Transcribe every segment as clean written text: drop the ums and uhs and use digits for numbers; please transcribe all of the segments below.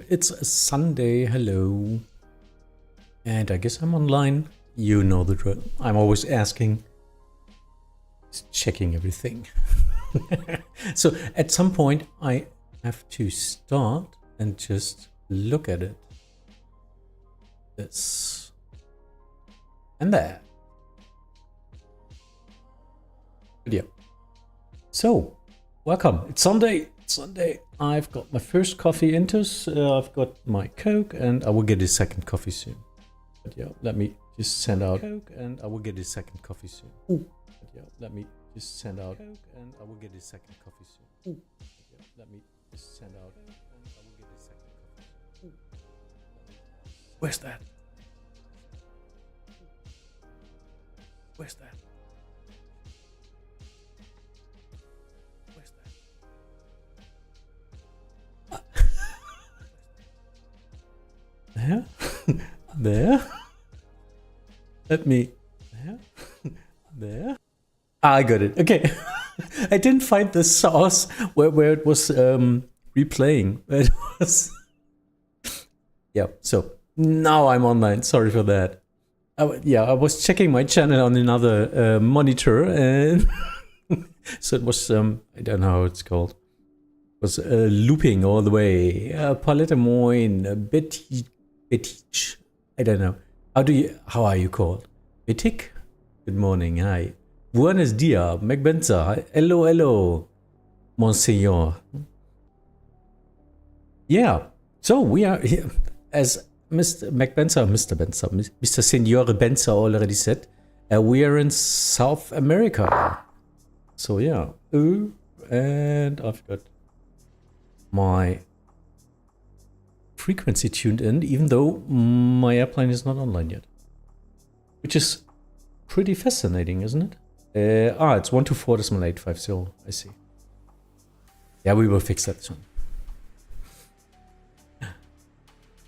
It's a Sunday, hello. And I guess I'm online. You know the drill. I'm always asking, checking everything. So at some point I have to start and just look at it. This and that. But yeah. So welcome. It's Sunday. Sunday. I've got my first coffee intus. I've got my Coke, and I will get a second coffee soon. But yeah, let me just send out Coke, and I will get a second coffee soon. Ooh. But yeah, let me just send out Coke, and I will get a second coffee soon. Ooh. But yeah, let me just send out Coke, and I will get a second coffee soon. Ooh. Where's that? Where's that? There? There? Let me... There? There? Ah, I got it. Okay. I didn't find the source where it was replaying. It was... Yeah, so now I'm online. Sorry for that. I was checking my channel on another monitor, and so it was, I don't know how it's called. It was looping all the way. Palette moin, Betich. I don't know. How are you called? Betik? Good morning, hi. Buenos dias, McBenza. Hello, hello, Monsignor. Yeah, so we are here, as Mr. McBenza, Mr. Senor Benza already said, we are in South America. So yeah, and I've got my frequency tuned in, even though my airplane is not online yet, which is pretty fascinating, isn't it? It's 124.850. I see. Yeah, we will fix that soon.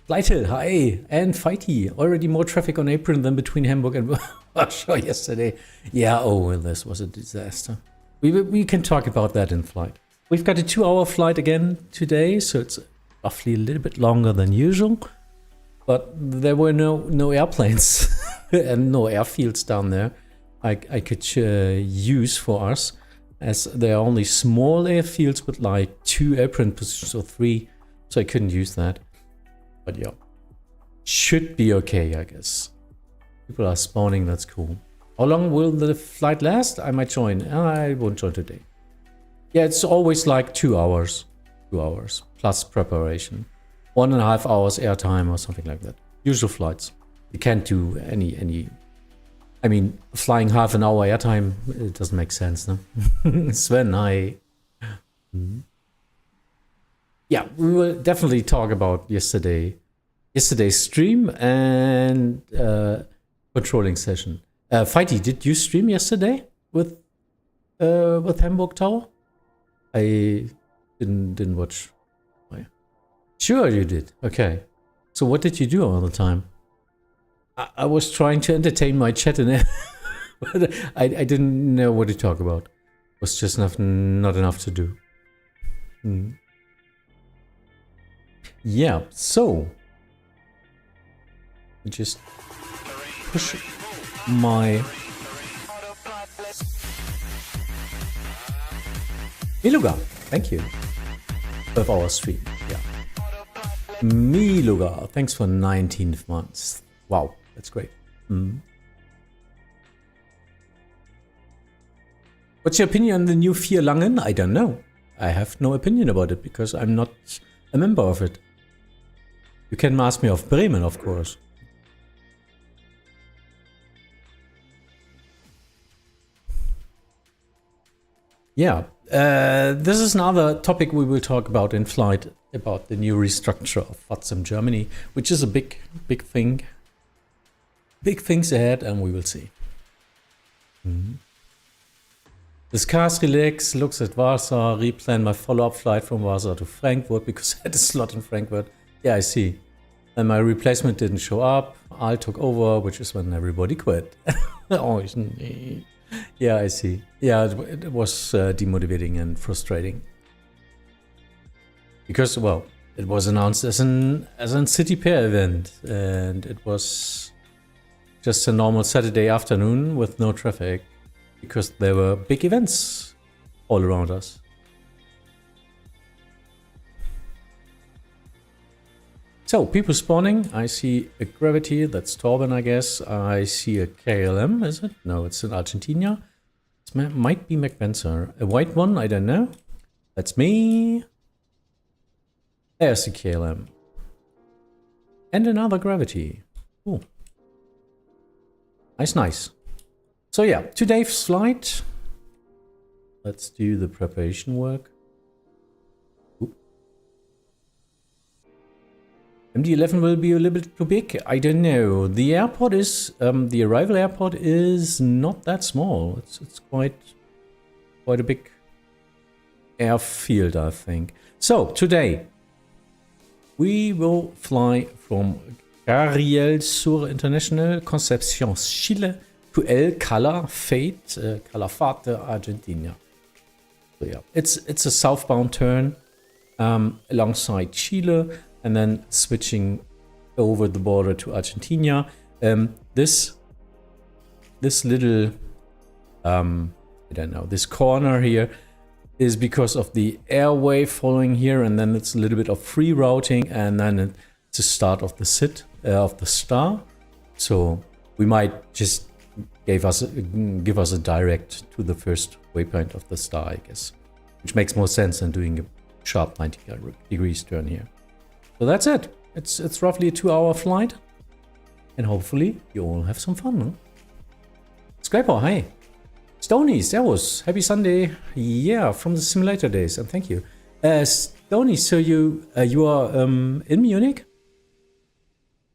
Lighted, hi, and Fighty. Already more traffic on April than between Hamburg and Warsaw yesterday. Yeah, oh well, this was a disaster. We can talk about that in flight. We've got a 2-hour flight again today, so it's roughly a little bit longer than usual. But there were no airplanes and no airfields down there I could use for us, as there are only small airfields with like 2 airplane positions or 3, so I couldn't use that. But yeah, should be okay, I guess. People are spawning, that's cool. How long will the flight last? I might join. I won't join today. Yeah, it's always like 2 hours. 2 hours plus preparation. 1.5 hours airtime or something like that. Usual flights. You can't do any. I mean, flying half an hour airtime, it doesn't make sense, no? Sven, hi. Yeah, we will definitely talk about yesterday's stream and controlling session. Fighty, did you stream yesterday with Hamburg Tower? I didn't watch. Oh, yeah. Sure you did. Okay. So what did you do all the time? I was trying to entertain my chat in there, but I didn't know what to talk about. It was just not enough to do. Yeah, so just push my Miluga, thank you. 12-hour stream, yeah. Miluga, thanks for 19 months. Wow, that's great. What's your opinion on the new Vier Langen? I don't know. I have no opinion about it because I'm not a member of it. You can ask me of Bremen, of course. Yeah, this is another topic we will talk about in flight, about the new restructure of Vatsim Germany, which is a big thing. Big things ahead, and we will see. Discuss, relax, looks at Warsaw, replan my follow-up flight from Warsaw to Frankfurt because I had a slot in Frankfurt. Yeah, I see. And my replacement didn't show up. I took over, which is when everybody quit. Oh, yeah, I see. Yeah, it was demotivating and frustrating. Because, well, it was announced as an city pair event, and it was just a normal Saturday afternoon with no traffic, because there were big events all around us. So, people spawning. I see a Gravity, that's Torben, I guess. I see a KLM, is it? No, it's in Argentina. It might be McVencer. A white one, I don't know. That's me. There's the KLM. And another Gravity. Cool. Nice, nice. So yeah, today's flight. Let's do the preparation work. MD-11 will be a little bit too big. I don't know. The airport is, the arrival airport is not that small. It's quite a big airfield, I think. So today we will fly from Carriel sur International, Concepcion, Chile, to Calafate, Calafate, Argentina. So yeah, it's a southbound turn alongside Chile, and then switching over the border to Argentina. This little, I don't know, this corner here is because of the airway following here, and then it's a little bit of free routing, and then it's the start of the of the star. So we might just give us a direct to the first waypoint of the star, I guess, which makes more sense than doing a sharp 90 degrees turn here. So that's it. It's roughly a 2-hour flight, and hopefully you all have some fun. Huh? Scraper, hi. Stony, servus. Happy Sunday. Yeah, from the simulator days, and thank you. Stony, so you are in Munich,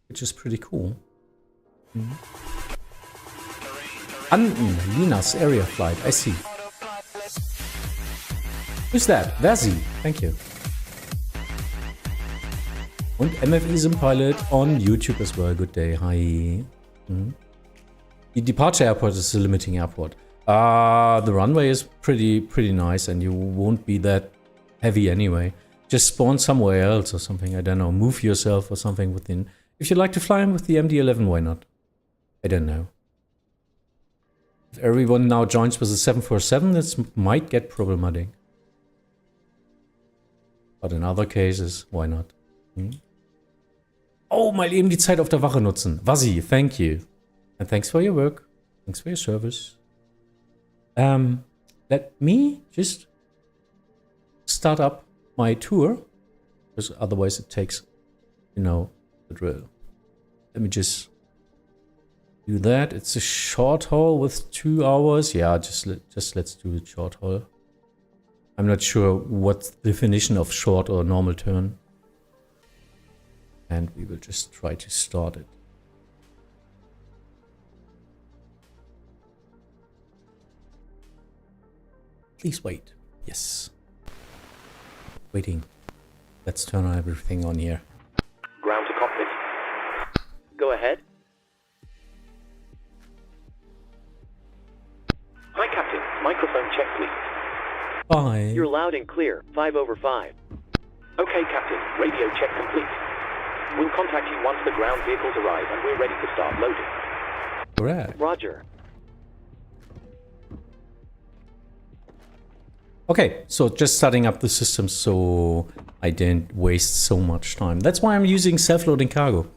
which is pretty cool. Anden, Linas area flight. I see. Who's that? Vatsim. Thank you. Und MFE Sim Pilot on YouTube as well. Good day. Hi. The departure airport is the limiting airport. The runway is pretty nice, and you won't be that heavy anyway. Just spawn somewhere else or something. I don't know. Move yourself or something within. If you'd like to fly in with the MD-11, why not? I don't know. If everyone now joins with the 747, this might get problematic. But in other cases, why not? Oh, mal eben die Zeit auf der Wache nutzen. Vasi, thank you. And thanks for your work. Thanks for your service. Let me just start up my tour, because otherwise it takes, you know, the drill. Let me just do that. It's a short haul with 2 hours. Yeah, just let's do a short haul. I'm not sure what's the definition of short or normal turn. And we will just try to start it. Please wait. Yes. Waiting. Let's turn on everything on here. Ground to cockpit. Go ahead. Hi, Captain. Microphone check, please. Bye. You're loud and clear. 5/5. Okay, Captain. Radio check complete. We'll contact you once the ground vehicles arrive and we're ready to start loading. Correct. Roger. Okay, so just setting up the system so I didn't waste so much time. That's why I'm using self-loading cargo.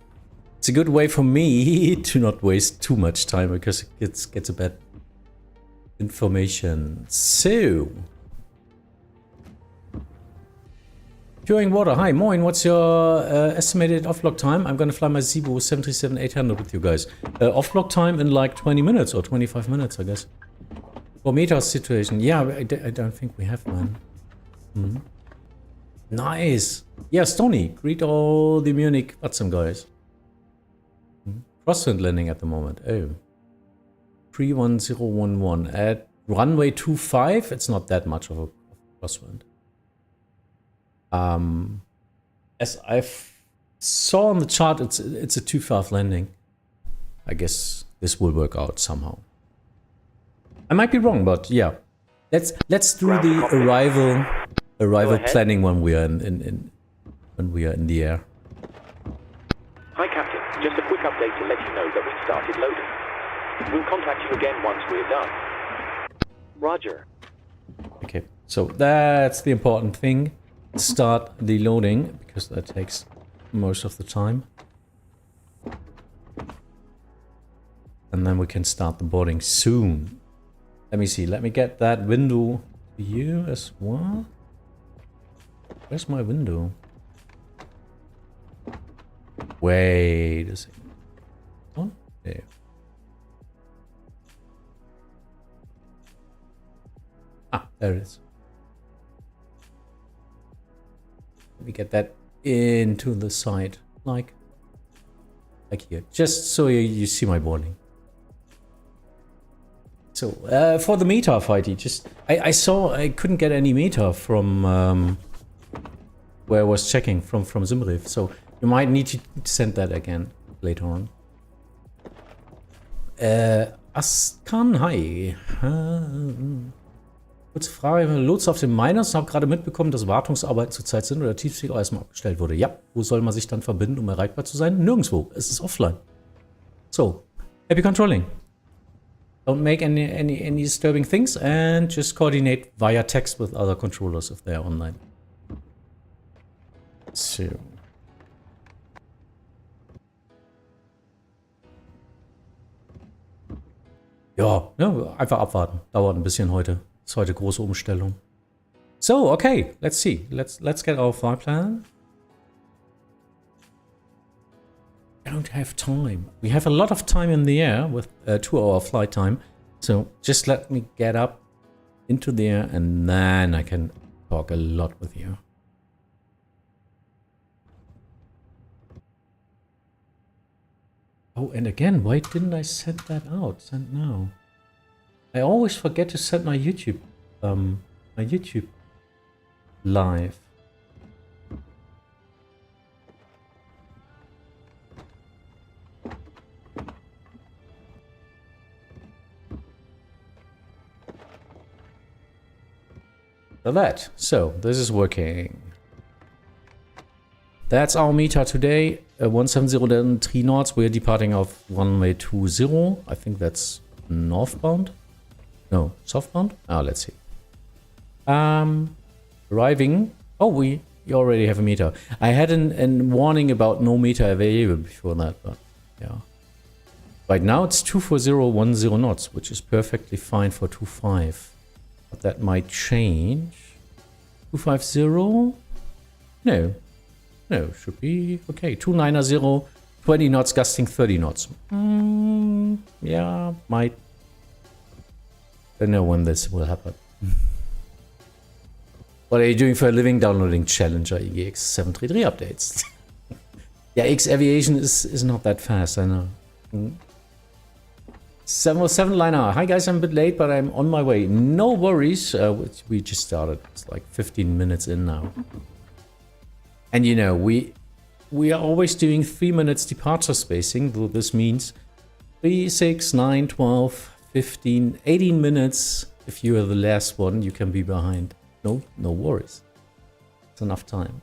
It's a good way for me to not waste too much time, because it gets a bad information. So, Curing Water, hi, moin, what's your estimated off-log time? I'm gonna fly my Zeebo 737-800 with you guys. Off-log time in like 20 minutes or 25 minutes, I guess. For meta situation, yeah, I don't think we have one. Nice. Yeah, Stony, greet all the Munich Vatsim guys. Crosswind landing at the moment. Oh. 31011 at runway 25. It's not that much of a crosswind. As I saw on the chart, it's a 2-5 landing. I guess this will work out somehow. I might be wrong, but yeah. Let's do the arrival ahead. planning when we are when we are in the air. Hi, Captain. Just a quick update to let you know that we've started loading. We'll contact you again once we're done. Roger. Okay, so that's the important thing. Start the loading, because that takes most of the time. And then we can start the boarding soon. Let me see, let me get that window to you as well. Where's my window? Wait a second. Oh, there. Ah, there it is. Let me get that into the side, like here, just so you see my boarding. So for the meta, Fighty, just I saw I couldn't get any meta from where I was checking from Zimriff, so you might need to send that again later on. Askan, hi. Kurze Frage, Lotse auf den Miners, habe gerade mitbekommen, dass Wartungsarbeiten zurzeit sind oder Tiefsee erstmal abgestellt wurde. Ja, wo soll man sich dann verbinden, um erreichbar zu sein? Nirgendwo, es ist offline. So, happy controlling. Don't make any disturbing things and just coordinate via text with other controllers if they are online. So. Ja, einfach abwarten. Dauert ein bisschen heute. Ist heute große Umstellung. So, okay, let's see. Let's get our flight plan. Don't have time. We have a lot of time in the air with 2-hour flight time. So just let me get up into the air and then I can talk a lot with you. Oh, and again, why didn't I send that out? Send now. I always forget to send my YouTube live. So this is working. That's our meter today. 170 3 knots. We're departing off runway 20. I think that's northbound. No, southbound. Let's see. Arriving. Oh, we already have a meter. I had a warning about no meter available before that, but yeah. Right now it's 24010 knots, which is perfectly fine for 25. But that might change. 250? No. No, should be okay. 290, 20 knots, gusting 30 knots. Yeah, might. Don't know when this will happen. What are you doing for a living? Downloading Challenger EGX 733 updates. Yeah, X Aviation is not that fast, I know. 707 liner. Hi guys, I'm a bit late, but I'm on my way. No worries. We just started. It's like 15 minutes in now. And you know, we are always doing 3 minutes departure spacing. Though this means 3, 6, 9, 12, 15, 18 minutes. If you are the last one, you can be behind. No worries. It's enough time.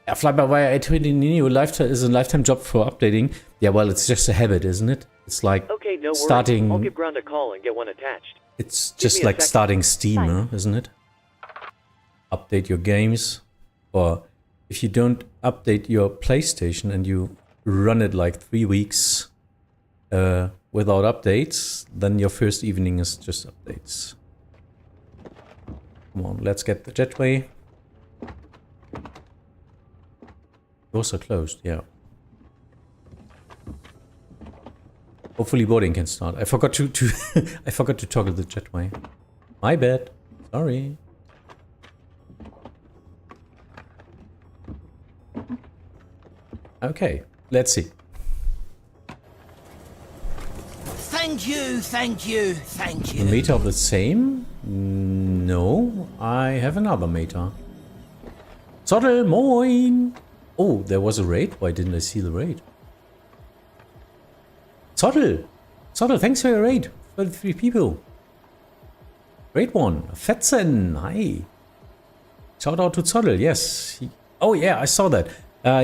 Yeah, flyby via A320 Neo lifetime is a lifetime job for updating. Yeah, well, it's just a habit, isn't it? It's like okay, no starting. Worries. I'll give Ground a call and get one attached. It's just like starting Steam, huh? Isn't it? Update your games, or if you don't update your PlayStation and you run it like 3 weeks without updates, then your first evening is just updates. Come on, let's get the jetway. Doors are closed, yeah. Hopefully boarding can start. I forgot to I forgot to toggle the jetway. My bad. Sorry. Okay, let's see. Thank you, thank you, thank you. The meter of the same? No, I have another meter. Zottel, moin! Oh, there was a raid? Why didn't I see the raid? Zottel! Zottel, thanks for your raid. 33 people. Great one. Vatsim, hi. Shout out to Zoddel, yes. Oh yeah, I saw that.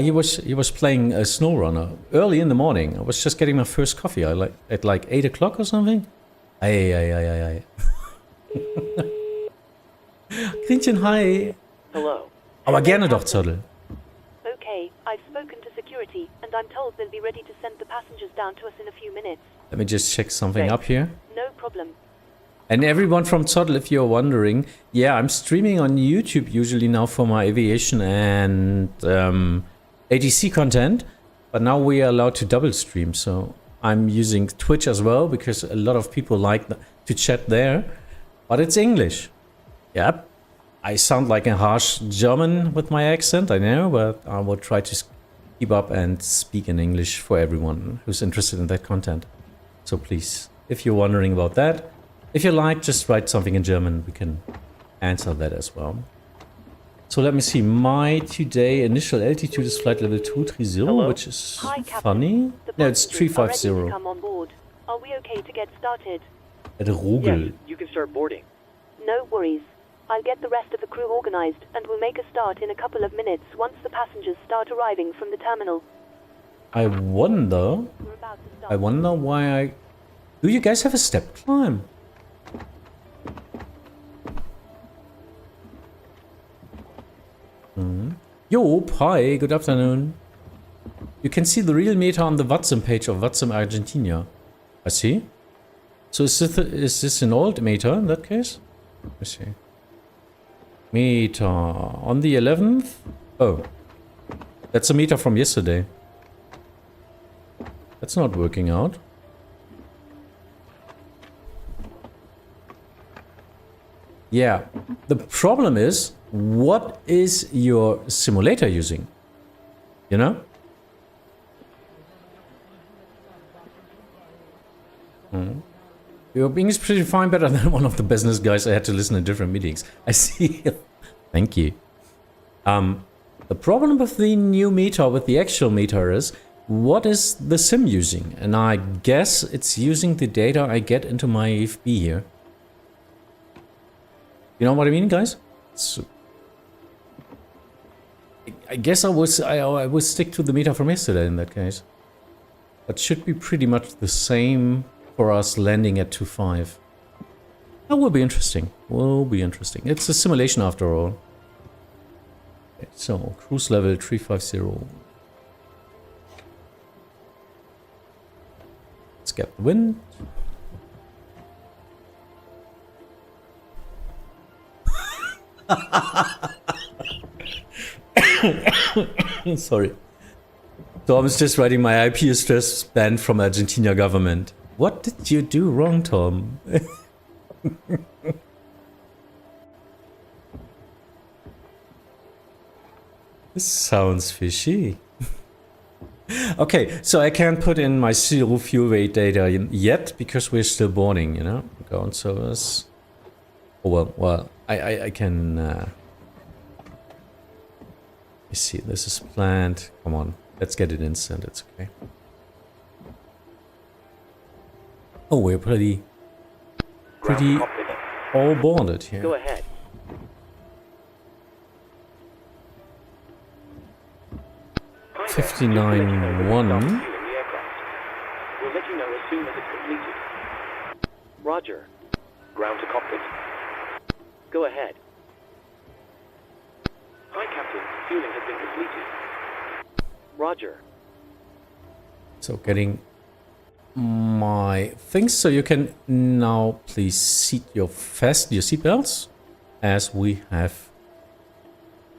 He was playing a SnowRunner early in the morning. I was just getting my first coffee. At like 8 o'clock or something. Ei. Grinchen, hi. Hello. Aber gerne doch, Zoddel. Okay, I've spoken to security, and I'm told they'll be ready to send the passengers down to us in a few minutes. Let me just check something up here. No problem. And everyone from Zoddel, if you're wondering, yeah, I'm streaming on YouTube usually now for my aviation and ATC content, but now we are allowed to double stream, so I'm using Twitch as well because a lot of people like to chat there, but it's English. Yep, I sound like a harsh German with my accent, I know, but I will try to keep up and speak in English for everyone who's interested in that content. So please, if you're wondering about that, if you like, just write something in German. We can answer that as well. So let me see. My today initial altitude is flight level 230, Hello? which is Hi, Captain. funny. The No, it's passengers are ready to 350 come on board. Are we okay to get started? at Rogel. Yes, you can start boarding. No worries. I'll get the rest of the crew organized, and we'll make a start in a couple of minutes once the passengers start arriving from the terminal. I wonder We're about to start. why I... Do you guys have a step climb? Job, hi, good afternoon. You can see the real meter on the Vatsim page of Vatsim Argentina. I see. So is this an old meter in that case? Let me see. Meter on the 11th? Oh. That's a meter from yesterday. That's not working out. Yeah. The problem is, what is your simulator using? You know? Your English is pretty fine, better than one of the business guys. I had to listen to different meetings. I see. Thank you. The problem with the new meter, with the actual meter is, what is the sim using? And I guess it's using the data I get into my AFB here. You know what I mean, guys? So, I guess I would stick to the meter from yesterday in that case. That should be pretty much the same for us landing at 2.5. That will be interesting. Will be interesting. It's a simulation after all. Okay, so, cruise level 350. Let's get the wind. Sorry. Tom is just writing my IP address banned from Argentina government. What did you do wrong, Tom? This sounds fishy. Okay, so I can't put in my zero fuel weight data yet because we're still boarding, you know? Go on service. Oh, well, I can... Let me see, this is planned. Come on, let's get it instant, it's okay. Oh, we're pretty all boarded here. Go ahead. Find out if you're 59.1. We'll let you know as soon as it's completed. Roger. Ground to cockpit. Go ahead. Hi, Captain. Fueling has been completed. Roger. So getting my things, so you can now please fasten your seatbelts as we have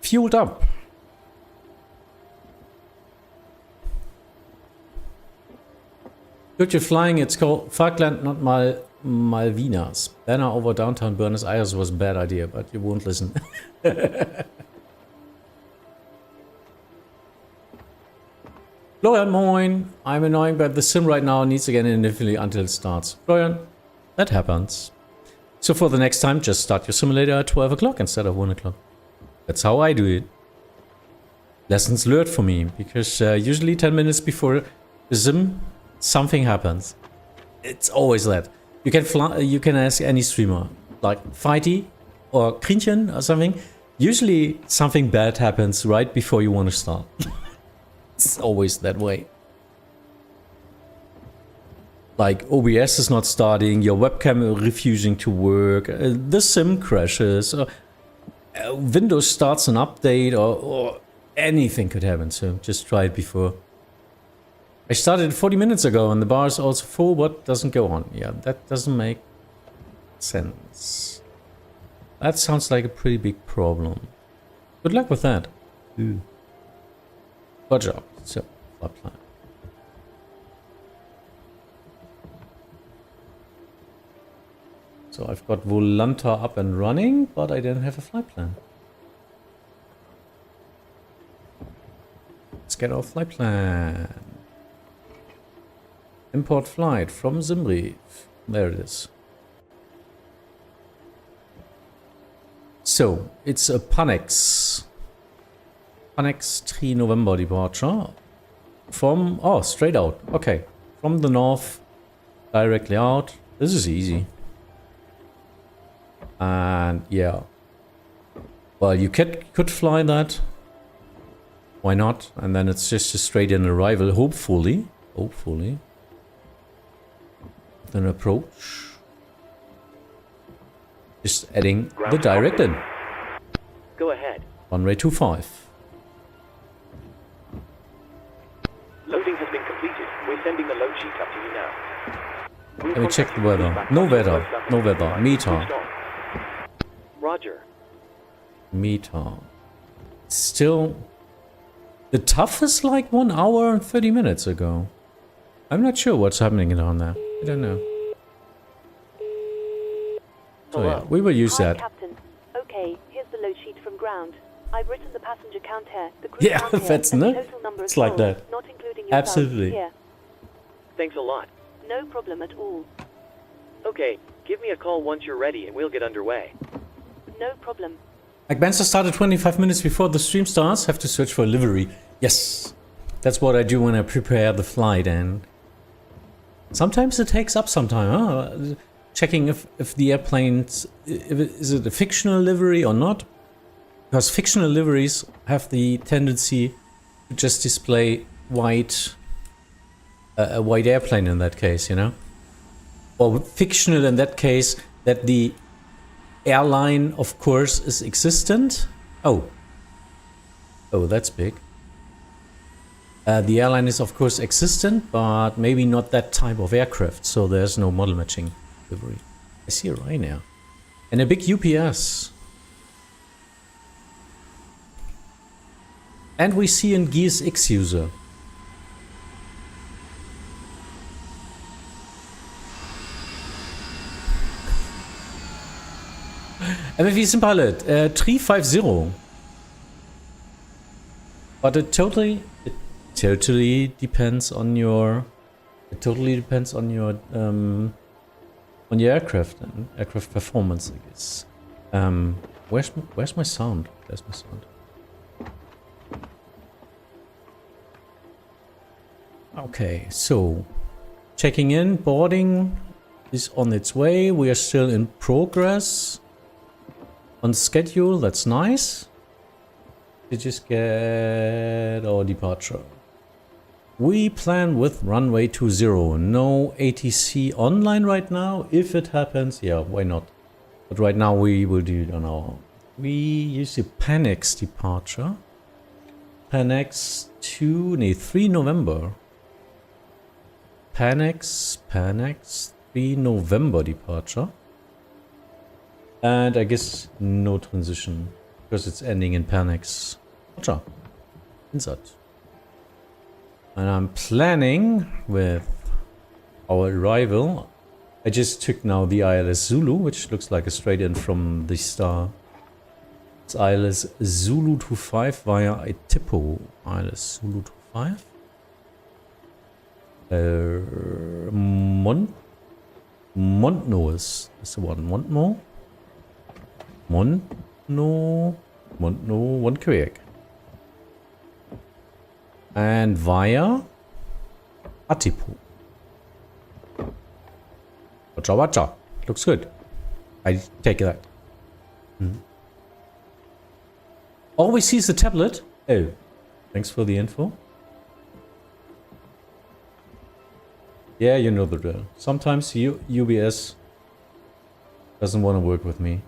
fueled up. Good, you're flying. It's called Falkland, not Malvinas. Banner over downtown Buenos Aires was a bad idea, but you won't listen. Florian, moin. I'm annoying, but the sim right now needs again infinitely until it starts. Florian, that happens. So for the next time, just start your simulator at 12 o'clock instead of 1 o'clock. That's how I do it. Lessons learned for me, because usually 10 minutes before the sim, something happens. It's always that. You can ask any streamer. like Fighty or Krinchen or something, usually something bad happens right before you want to start. It's always that way. Like OBS is not starting, your webcam refusing to work, the sim crashes, Windows starts an update, or anything could happen, so just try it before. I started 40 minutes ago and the bar is also full. What doesn't go on? Yeah, that doesn't make sense. That sounds like a pretty big problem. Good luck with that. Good job. So, flight plan. So I've got Volanta up and running, but I don't have a flight plan. Let's get our flight plan. Import flight from Zimri. There it is. So, it's a Panex. Panex 3 November departure. From, oh, straight out. Okay. From the north, directly out. This is easy. And, yeah. Well, you could fly that. Why not? And then it's just a straight in arrival, hopefully. Hopefully. Then approach. Just adding the direct in. Go ahead. Runway 25. Loading has been completed. We're sending the load sheet up to you now. We'll Let me check the contact you weather. back No once your weather. load stuff No is weather. arrived. Meter. Stop. Roger. Meter. Still. The TUF is like 1 hour and 30 minutes ago. I'm not sure what's happening down there. I don't know. So yeah, we will use Hi, that. Captain. Okay, here's the load sheet from ground. I've written the passenger count here, the crew Yeah, count here, that's and the no. total number It's of like souls, that. not including yourself Absolutely. here. Thanks a lot. No problem at all. Okay, give me a call once you're ready and we'll get underway. No problem. Like Banster started 25 minutes before the stream starts. Have to search for a livery. Yes. That's what I do when I prepare the flight, and sometimes it takes up some time. Huh? Checking if the airplane's... is it a fictional livery or not? Because fictional liveries have the tendency to just display white... a white airplane in that case, you know? Or fictional in that case, that the airline, of course, is existent. Oh. Oh, that's big. The airline is, of course, existent, but maybe not that type of aircraft, so there's no model matching livery. I see a Ryanair. And a big UPS. And we see a Gears X user. MFV Pilot, 350. But it totally depends on your... It totally depends on your aircraft and aircraft performance, I guess. Where's my sound? There's my sound. Okay, so checking in, boarding is on its way. We are still in progress. On schedule, that's nice. We just get our departure. We plan with runway 20. No ATC online right now. If it happens, yeah, why not? But right now we will do it on our own. We use the Panex departure. Panex 3 November. Panex 3 November departure. And I guess no transition, because it's ending in Panex. Roger. Insert. And I'm planning with our arrival. I just took now the ILS Zulu, which looks like a straight in from the star. It's ILS Zulu 25 via Itipo. ILS Zulu 25. Montno is the one. Montno, one Quebec. And via Atipo. Wacha. Looks good. I take that. Always sees the tablet. Oh, thanks for the info. Yeah, you know the drill. Sometimes UBS doesn't want to work with me.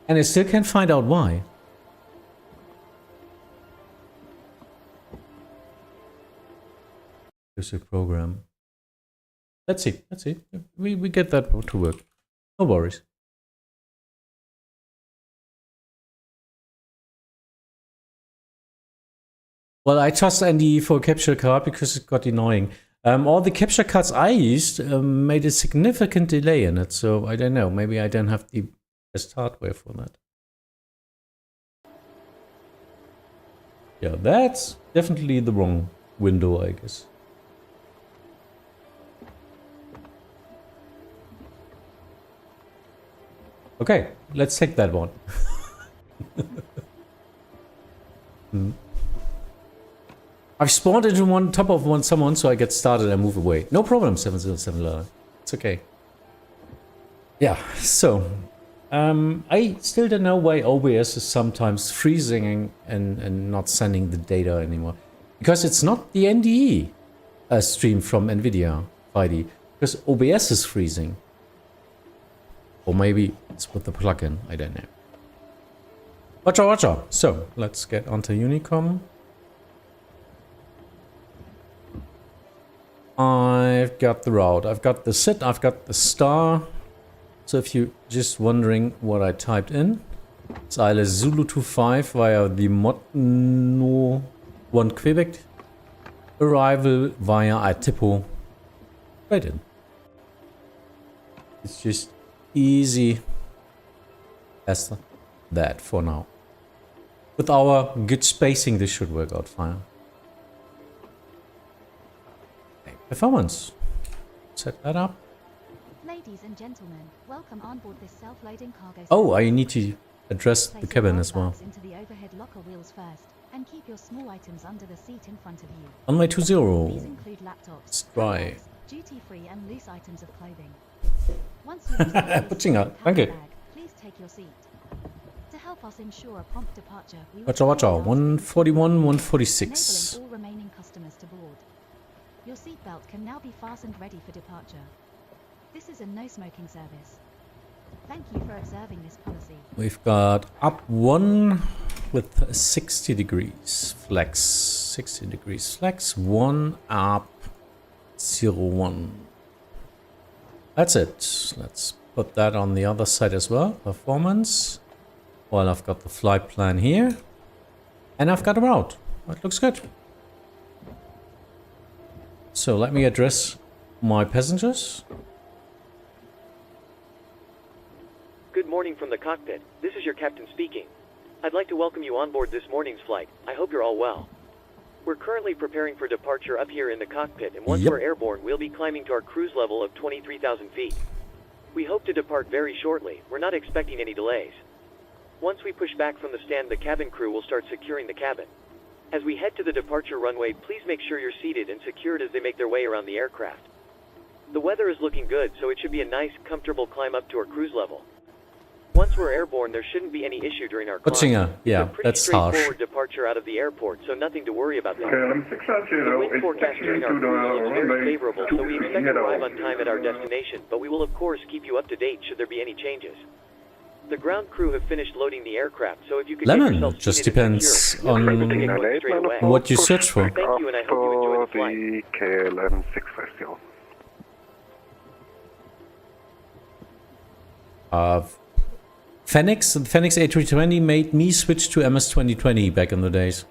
And I still can't find out why. Here's your program. Let's see. We get that to work. No worries. Well, I trust NDE for a capture card because it got annoying. All the capture cards I used made a significant delay in it, so I don't know. Maybe I don't have the best hardware for that. Yeah, that's definitely the wrong window, I guess. Okay, let's take that one. I've spawned into one top of someone, so I get started and move away. No problem, 707. It's okay. Yeah, so I still don't know why OBS is sometimes freezing and not sending the data anymore. Because it's not the NDE stream from NVIDIA 5D. Because OBS is freezing. Or maybe it's with the plugin, I don't know. Watcha. So, let's get onto Unicom. I've got the route, I've got the sit, I've got the star. So if you're just wondering what I typed in, it's ILS Zulu 25 via the Motno 1 Quebec. Arrival via Atipo. Right in. It's just easy as that for now. With our good spacing, this should work out fine. Performance. Set that up. Ladies and gentlemen, welcome on board this self-loading cargo. Oh, I need to address the cabin as well. Into the overhead locker wheels first, and keep your small items under the seat in front of you. On my 20. These include laptops, Let's try. duty-free and loose items of clothing. Once you Thank you. Please take your seat. To help us ensure a prompt departure, we Watcha. 141, 146. enabling all remaining customers to board. Your seatbelt can now be fastened ready for departure. This is a no-smoking service. Thank you for observing this policy. We've got up 1 with 60 degrees. Flex 60 degrees. Flex 1 up 01. That's it. Let's put that on the other side as well. Performance. Well, I've got the flight plan here. And I've got a route. That looks good. So let me address my passengers. Good morning from the cockpit. This is your captain speaking. I'd like to welcome you on board this morning's flight. I hope you're all well. We're currently preparing for departure up here in the cockpit, and once we're airborne, we'll be climbing to our cruise level of 23,000 feet. We hope to depart very shortly. We're not expecting any delays. Once we push back from the stand, the cabin crew will start securing the cabin. As we head to the departure runway, please make sure you're seated and secured as they make their way around the aircraft. The weather is looking good, so it should be a nice, comfortable climb up to our cruise level. Once we're airborne, there shouldn't be any issue during our climb. Yeah, that's harsh. Straightforward departure out of the airport, so nothing to worry about there. KLM The wind forecast during our cruise is very favorable, so we expect to arrive on time at our destination, but we will of course keep you up to date should there be any changes. The ground crew have finished loading the aircraft, so if you could Lemon, get yourself just seated and depends secure, on we'll take one straight away. what you search for. Thank you, and I hope you enjoy the flight. The KLM 650. Fenix A320 made me switch to MS 2020 back in the days.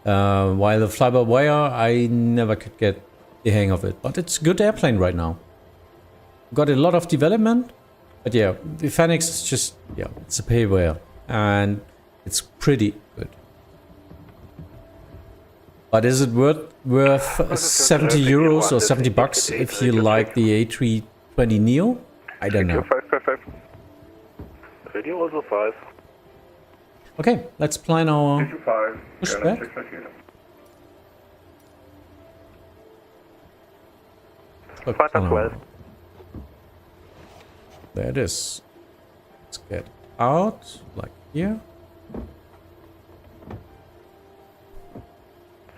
While the fly-by-wire, I never could get the hang of it. But it's a good airplane right now. Got a lot of development. But yeah, the Fenix is just, yeah, it's a payware. And it's pretty good. But is it worth 70 euros or 70 bucks if you like the A320 Neo? I don't know. 555. Radio also 5. Okay, let's plan our pushback. 5 12. There it is. Let's get out, like here.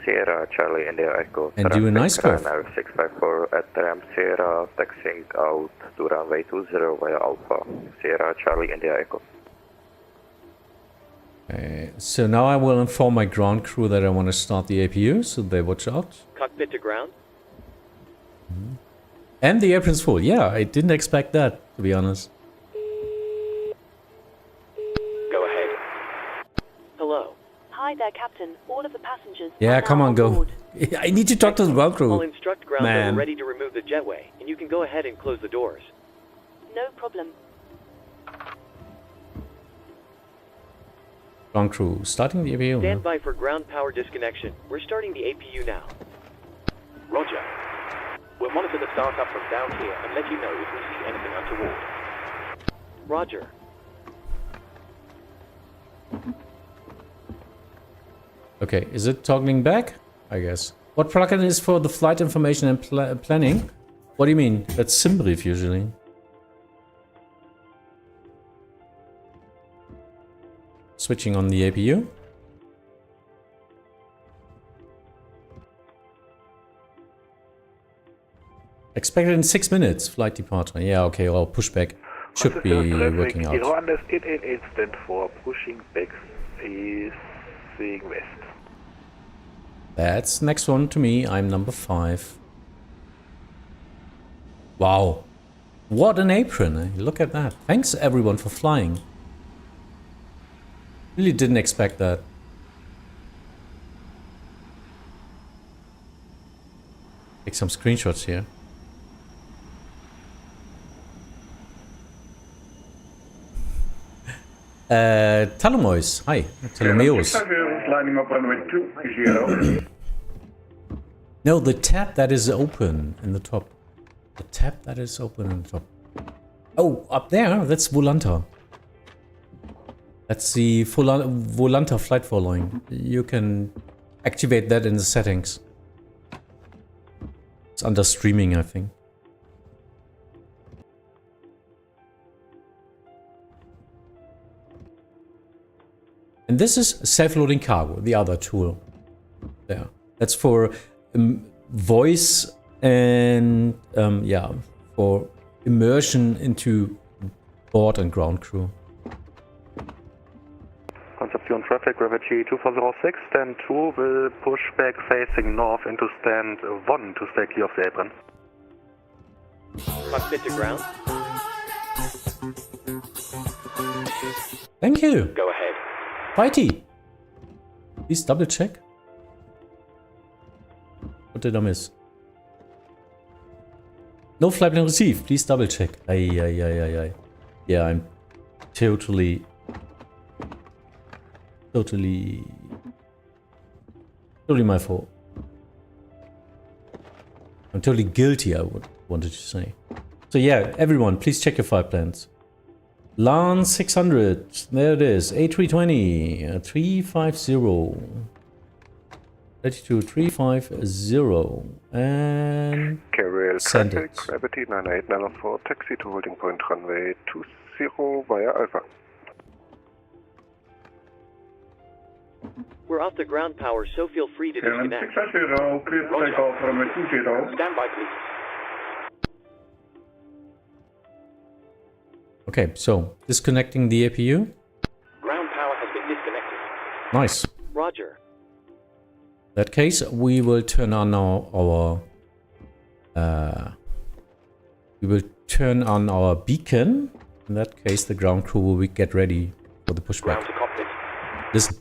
Sierra Charlie India Echo. And do a nice curve. 654 at ramp Sierra, taxiing out to runway 20 via Alpha. Sierra Charlie India Echo. Okay, so now I will inform my ground crew that I want to start the APU, so they watch out. Cockpit to ground. And the apron's full. Yeah, I didn't expect that, to be honest. Go ahead. Hello. Hi there, Captain. All of the passengers. Yeah, are now come on, go. board. I need to talk to the ground I'll crew. instruct ground that Man. we're ready to remove the jetway, and you can go ahead and close the doors. No problem. Ground crew, starting the APU. Stand by for ground power disconnection. We're starting the APU now. Roger. We'll monitor the startup from down here and let you know if we see anything untoward. Roger. Okay, is it toggling back? I guess. What plugin is for the flight information and planning? What do you mean? That's SimBrief usually. Switching on the APU. Expected in 6 minutes, flight departure. Yeah, okay, well, pushback should be working out. Iran is in an instant for pushing back is seeing west. That's next one to me. I'm number 5. Wow. What an apron. Eh? Look at that. Thanks everyone for flying. Really didn't expect that. Take some screenshots here. Talamois. Hi. Talameos. Lining up runway 20. No, the tab that is open in the top. The tab that is open in the top. Oh, up there, that's Volanta. That's the Volanta flight following. You can activate that in the settings. It's under streaming, I think. And this is self-loading cargo, the other tool. There. That's for voice and yeah, for immersion into board and ground crew. Concepcion traffic, gravity 2406, stand 2 will push back facing north into stand 1 to stay clear of the apron. Cockpit to ground. Thank you. Go ahead. Fighty. Please double check. What did I miss? No flight plan received. Please double check. Ay. Yeah, I'm totally my fault. I'm totally guilty, I wanted to say. So yeah, everyone, please check your flight plans. LAN 600, there it is, A320, 350, 32350, and Carriel send traffic, it. gravity 98904, taxi to holding point runway 20 via Alpha. We're off the ground power, so feel free to disconnect. 650, clear to take off runway 20. Stand by, please. Okay, so disconnecting the APU. Ground power has been disconnected. Nice. Roger. In that case, we will turn on our beacon. In that case, the ground crew will get ready for the pushback. Ground to cockpit. Listen.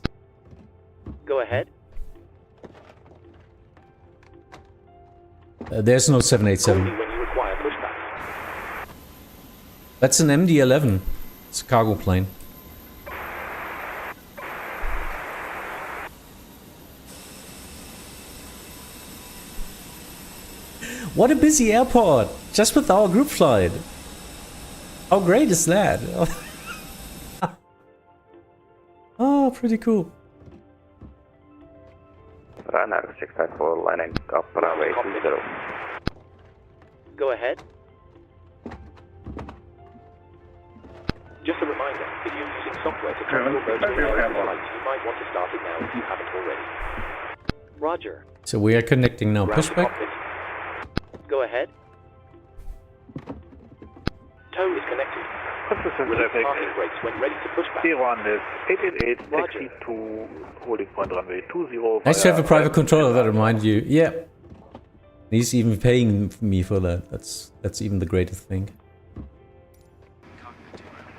Go ahead. There's no 787. Only when you require pushback. That's an MD-11. It's a cargo plane. What a busy airport! Just with our group flight. How great is that? Oh, pretty cool. Runner 654 lining up runway 20. Go ahead. Just a reminder, if you're using software to track your virtual reality flights, you might want to start it now if you haven't already. Roger. So we are connecting now. Ground to Pushback. cockpit. Go ahead. Tow is connected. Concepcion Release traffic. parking brakes when ready to push back. Zero on this 888, Roger. taxi to holding point runway 20. Nice to have a private controller that remind you. Yeah. He's even paying me for that. That's even the greatest thing.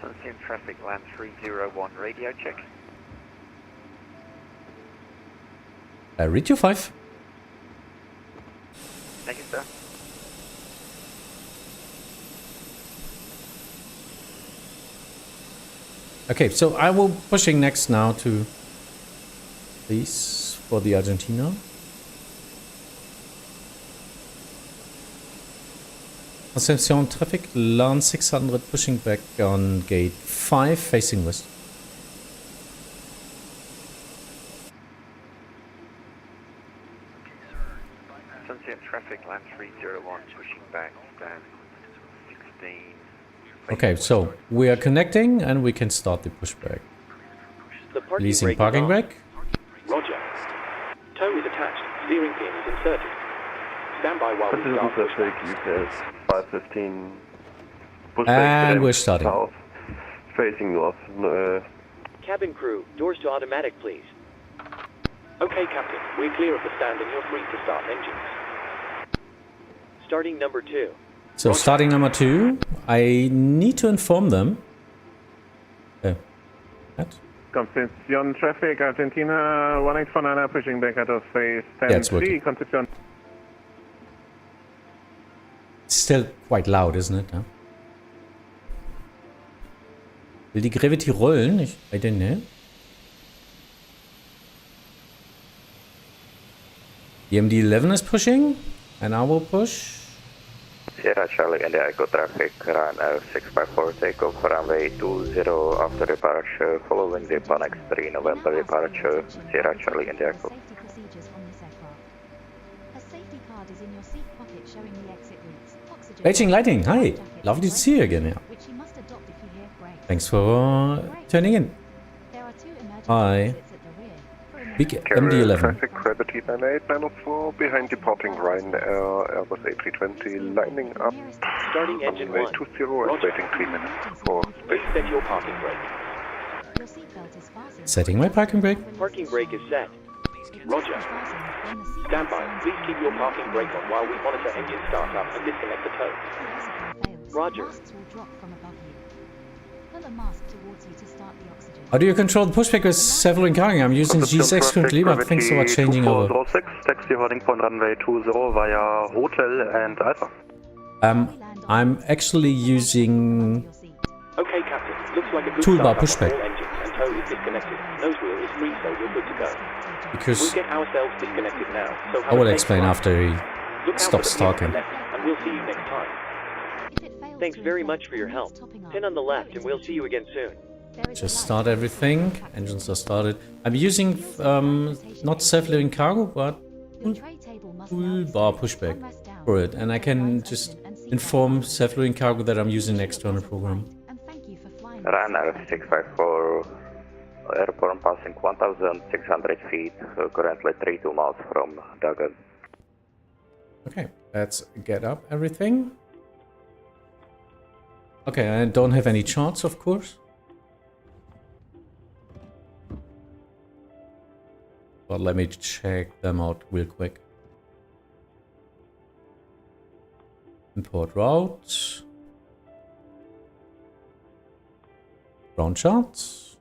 Concepcion traffic, land 301, radio check. Read you 5. Thank you, sir. Okay, so I will pushing next now to these for the Argentina. Concepcion traffic, LAN 600 pushing back on gate 5 facing west. Concepcion traffic, land 301, pushing back, stand 16. Okay, so we are connecting and we can start the pushback. The parking Releasing brake parking is on. brake. Roger. Tow is attached. Steering pin is inserted. Stand by while we start pushback. UPS 515. And we're starting. South, facing north. Cabin crew, doors to automatic, please. Okay, Captain. We're clear of the stand and you're free to start engines. Starting number 2. So starting number 2, I need to inform them. What? Concepcion traffic, Argentina 1849, pushing back out of phase 10. Yeah, it's working. Concepcion. It's still quite loud, isn't it? Yeah? Will die Gravity rollen? I don't know. The MD-11 is pushing, and I will push. Sierra Charlie India Echo traffic, run 654, takeoff runway 20 after departure, following the Panex 3 November departure, Sierra Charlie India Echo. Safety procedures from this aircraft. A safety card is in your seat pocket showing the exit routes. Oxygen. Raging Lighting, hi! Jacket, Lovely to see you again, yeah. Which you must adopt if you hear brakes. Thanks for tuning in. There are 2 emergency Hi. exits at the rear. For Big Carriel MD-11. traffic, gravity 98904, behind departing Ryanair, Airbus A320, lining up, Starting engine runway 1. 20 and waiting 3 minutes for Please set your parking brake. Your seatbelt is fastened. Setting my parking brake. Parking brake is set. It must Roger. be fastened when the seatbelt Stand by. signs Please keep your indicate parking brake on while we monitor engine startup and disconnect the tow. If the oxygen fails, Roger. masks will drop from above you. Pull a mask towards you to start the oxygen. How do you control the pushback with several carrying? I'm using G6 currently, but things are changing over. 2406, taxi holding point runway 20 via Hotel and Alpha. I'm actually using Okay, Captain. Looks like a good Toolbar startup on pushback. all engines and tow is disconnected. Nose wheel is free, so you're good to go. We'll because get ourselves disconnected now. So have I will a safe explain flight. after he Look out stops for the pin on the talking. left, and we'll see you next time. If it fails Thanks to very inflate, much for your then help. it's topping up. Pin on the Go left and into we'll the see you tube. again soon. There is a Just light start on the everything. top. Engines are started. I'm using not self-living cargo, but Your tray table must now be toolbar set. pushback One rest down. for it, and I Keep can lights just open and seatbelt inform fastened. self-living cargo that I'm using an Wish you a external pleasant program. flight, and thank you for flying. Runner 654, airport passing 1,600 feet, currently 32 miles from Dagan. Okay, let's get up everything. Okay, I don't have any charts, of course. But let me check them out real quick. Import route. Ground charts.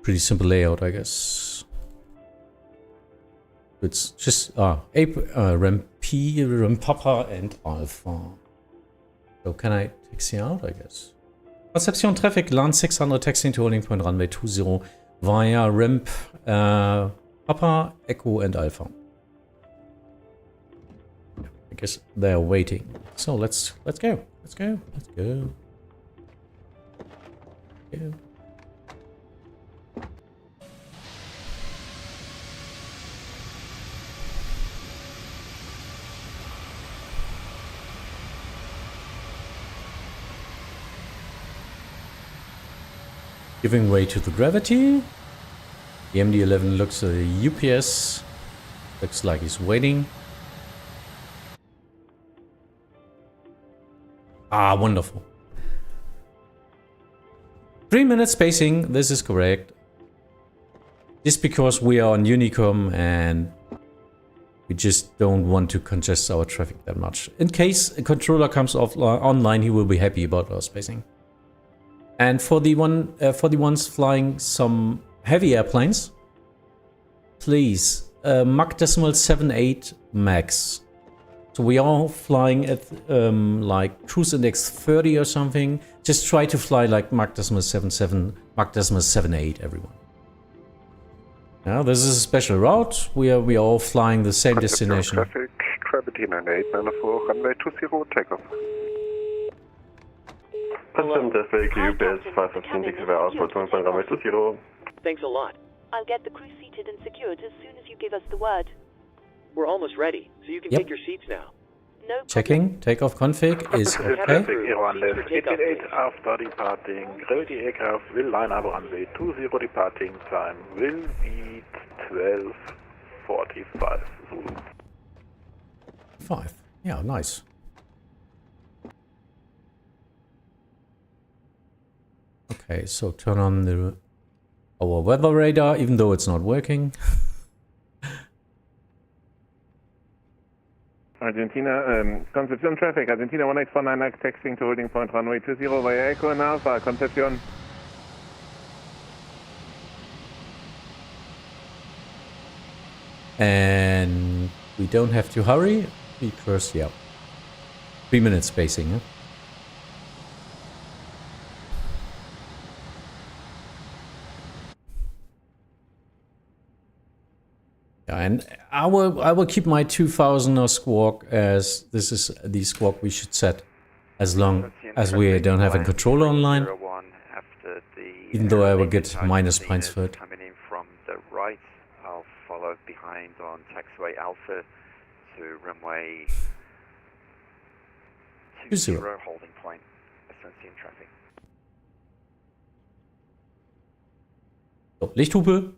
Pretty simple layout, I guess. It's just rem P, rem Papa, and Alpha. So can I taxi out? I guess. Concepcion traffic, LAN 600 taxiing to holding point runway 20 via ramp Papa, Echo, and Alpha. Yeah, I guess they're waiting. So let's go. Let's go. Let's go. Go. Giving way to the gravity. The MD-11 looks at the UPS. Looks like he's waiting. Ah, wonderful. 3 minutes spacing, this is correct. Just because we are on Unicom and we just don't want to congest our traffic that much. In case a controller comes online, he will be happy about our spacing. And for the ones flying some heavy airplanes, please, Mach decimal 78 max. So we are flying at like cruise index 30 or something. Just try to fly like Mach decimal 77, Mach decimal 78, everyone. Now this is a special route. We are all flying the same destination. Traffic, gravity 9894, runway 20, takeoff. Concepcion traffic, UPS 515, output on runway 20. Thanks a lot. I'll get the crew seated and secured as soon as you give us the word. We're almost ready, so you can take your seats now. No problem. Checking, takeoff config is okay. After departing, gravity aircraft will line up runway 20, departing time will be 12:45 Zulu. 5. Yeah, nice. Okay, so turn on our weather radar, even though it's not working. Argentina, Concepcion traffic, Argentina 1849, taxiing to holding point runway 20 via Echo and Alpha, Concepcion. And we don't have to hurry because, yeah, 3 minutes spacing. Huh? And I will keep my 2000er squawk as this is the squawk we should set as long as we don't have a controller online. Even though I will get minus points for it. Coming in from the right, I'll follow behind on taxiway Alpha to runway 20 holding point, SNC traffic. So, Lichthupe.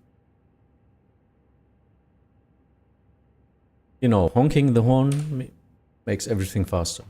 You know, honking the horn makes everything faster.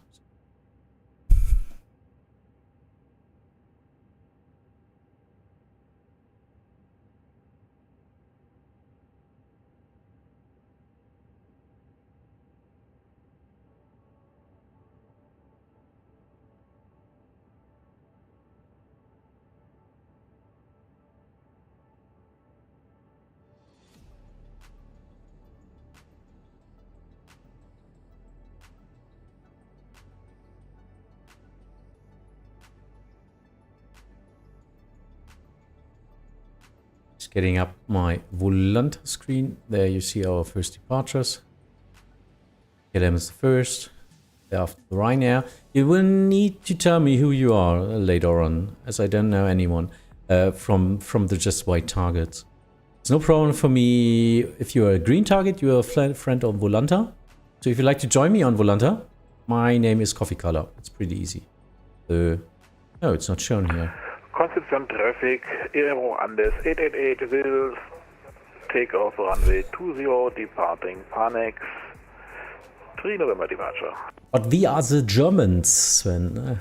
Getting up my Volant screen. There you see our first departures. KLM is the first. Thereafter the Ryanair. You will need to tell me who you are later on, as I don't know anyone from the just white targets. It's no problem for me if you're a green target, you're a friend of Volanta. So if you'd like to join me on Volanta, my name is Coffee Color. It's pretty easy. No, it's not shown here. Concepcion traffic, Aero Andes 888 will take off runway 20, departing Panex, 3 November departure. But we are the Germans, Sven.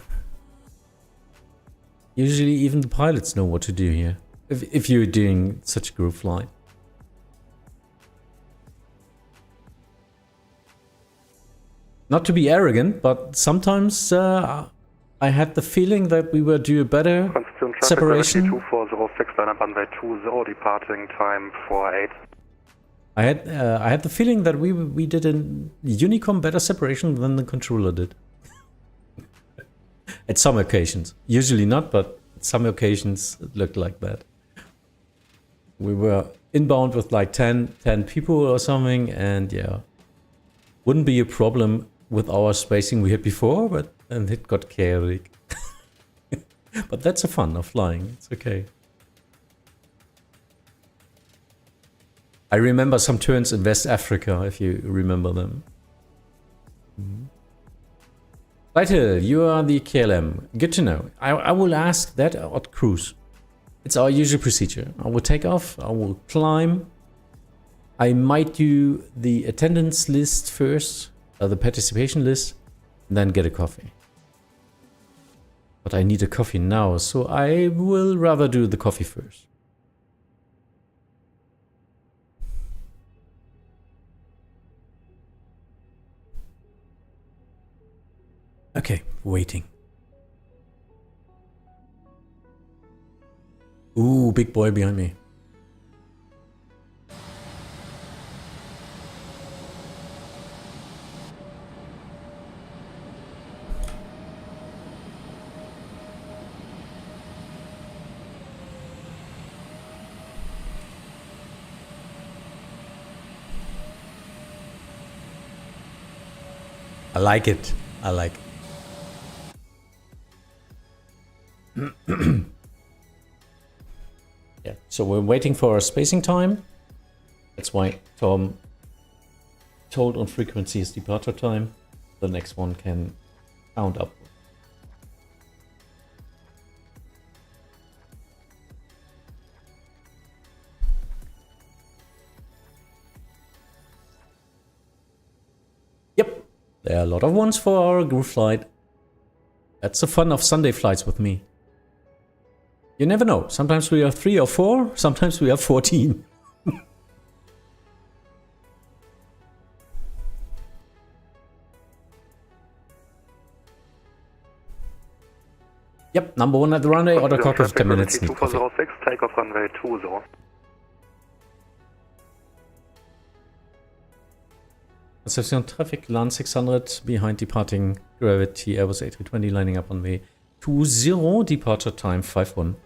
Usually even the pilots know what to do here, if you're doing such a group flight. Not to be arrogant, but sometimes I had the feeling that we were doing better separation. 2406, line up runway 20, departing time 48. I had the feeling that we did in Unicom better separation than the controller did. At some occasions, usually not, but at some occasions it looked like that. We were inbound with like 10 people or something, and yeah, wouldn't be a problem with our spacing we had before, but then it got chaotic. But that's the fun of flying. It's okay. I remember some turns in West Africa, if you remember them. Vital, you are the KLM. Good to know. I will ask that at cruise. It's our usual procedure. I will take off, I will climb. I might do the attendance list first, the participation list, and then get a coffee. But I need a coffee now, so I will rather do the coffee first. Okay, waiting. Ooh, big boy behind me. I like it. I like it. Yeah, so we're waiting for our spacing time. That's why Tom told on frequency is departure time. The next one can count up. Yep, there are a lot of ones for our Groupflight. That's the fun of Sunday flights with me. You never know. Sometimes we are 3 or 4, sometimes we are 14. Yep, number 1 at the runway, order clock of 10 minutes. 2406, takeoff runway 20. Concepcion traffic, LAN 600, behind departing Gravity, Airbus A320, lining up on way 20, departure time 51.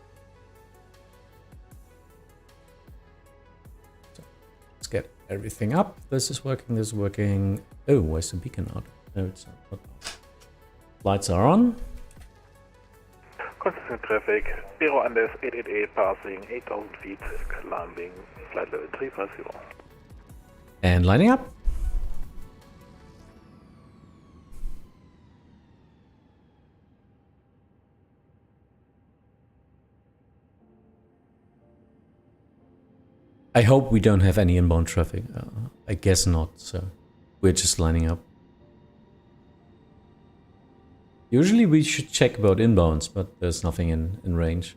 So, let's get everything up. This is working, this is working. Oh, where's the beacon out? No, it's not. Lights are on. Concepcion traffic, Bureau Andes 888 passing 8,000 feet, climbing flight level 350. And lining up. I hope we don't have any inbound traffic. I guess not, so we're just lining up. Usually we should check about inbounds, but there's nothing in range.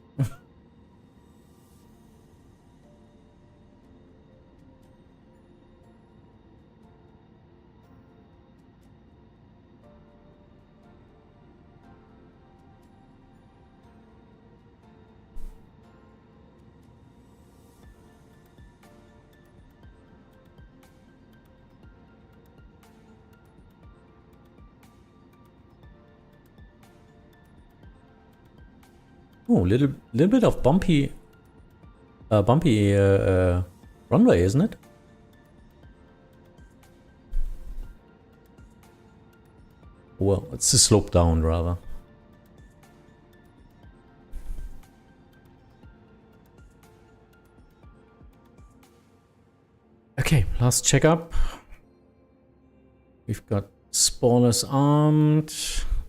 Oh, little bit of bumpy runway, isn't it? Well, it's a slope down rather. Okay, last checkup. We've got spoilers armed.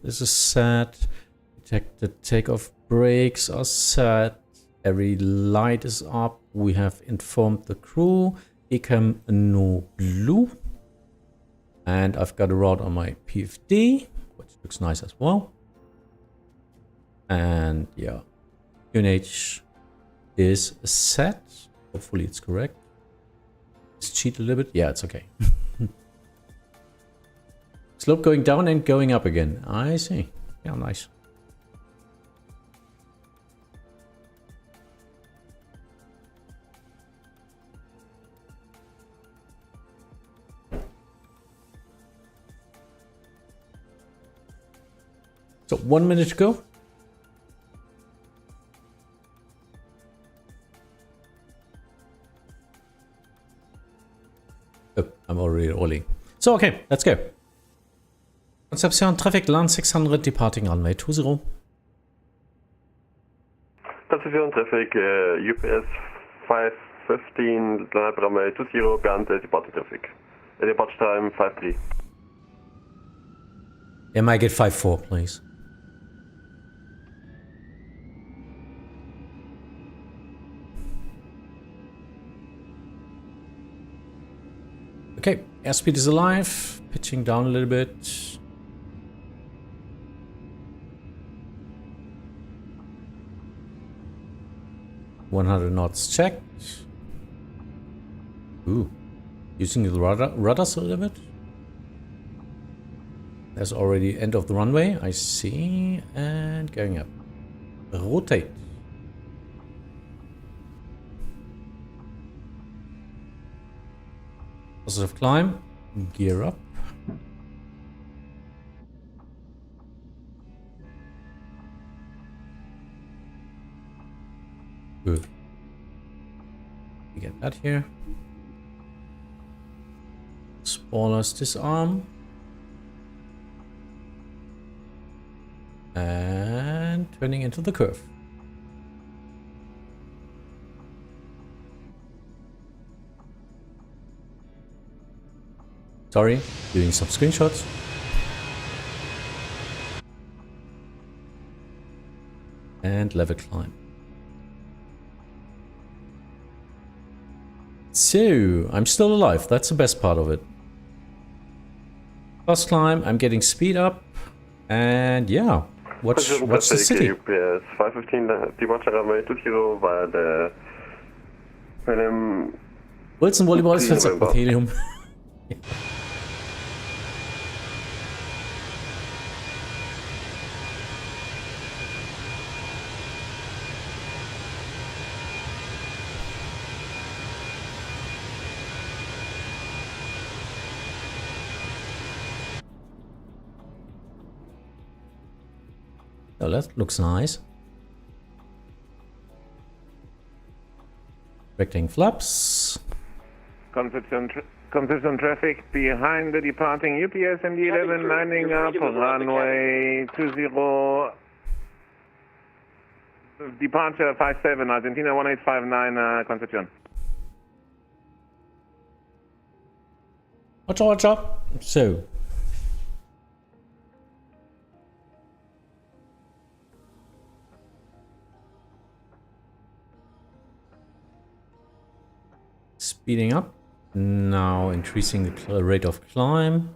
This is set. Detected takeoff brakes are set. Every light is up. We have informed the crew. Ecam no blue. And I've got a route on my PFD, which looks nice as well. And yeah, UNH is set. Hopefully it's correct. Let's cheat a little bit. Yeah, it's okay. Slope going down and going up again. I see. Yeah, nice. So 1 minute to go. Oh, I'm already rolling. So okay, let's go. Concepcion traffic, LAN 600, departing runway 20. Concepcion traffic, UPS 515, runway 20, behind departing traffic. Departure time 53. Yeah, might get 54, please. Okay, airspeed is alive. Pitching down a little bit. 100 knots checked. Ooh. Using the rudders a little bit. There's already end of the runway. I see. And going up. Rotate. Positive climb. Gear up. Good. We get that here. Spoilers disarm. And turning into the curve. Sorry, doing some screenshots. And level climb. So, I'm still alive. That's the best part of it. Fast climb, I'm getting speed up. And yeah, watch the city. UPS 515 departure runway 20 via the Wilson Volleyball is filled up with helium. Oh, that looks nice. Correcting flaps. Concepcion traffic behind the departing UPS MD-11 lining up runway 20. Departure 57, Argentina 1859, Concepcion. Watch out. So. Speeding up. Now increasing the rate of climb.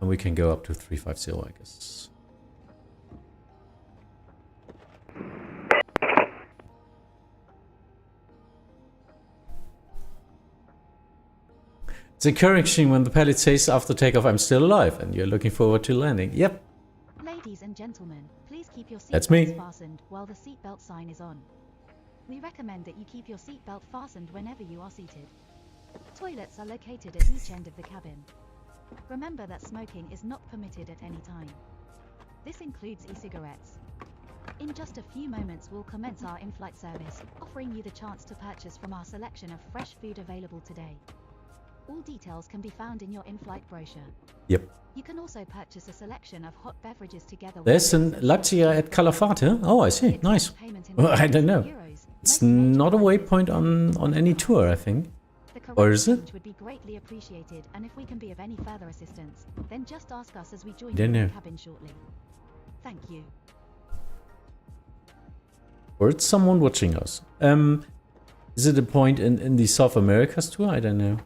And we can go up to 350, I guess. It's encouraging when the pilot says after takeoff, I'm still alive, and you're looking forward to landing. Yep. Ladies and gentlemen, please keep your That's me. seatbelts fastened while the seatbelt sign is on. We recommend that you keep your seatbelt fastened whenever you are seated. Toilets are located at each end of the cabin. Remember that smoking is not permitted at any time. This includes e-cigarettes. In just a few moments we'll commence our in-flight service, offering you the chance to purchase from our selection of fresh food available today. All details can be found in your in-flight brochure. Yep. You can also purchase a selection of hot beverages together There's an Leipzig at Calafate. Oh, I see. Nice. Well, I don't know. It's not a waypoint on any tour, I think. Or is it? Would be greatly appreciated, and if we can be of any further assistance, then just ask us as we join Don't you in know. the cabin shortly. Thank you. Or it's someone watching us. Is it a point in the South Americas tour? I don't know.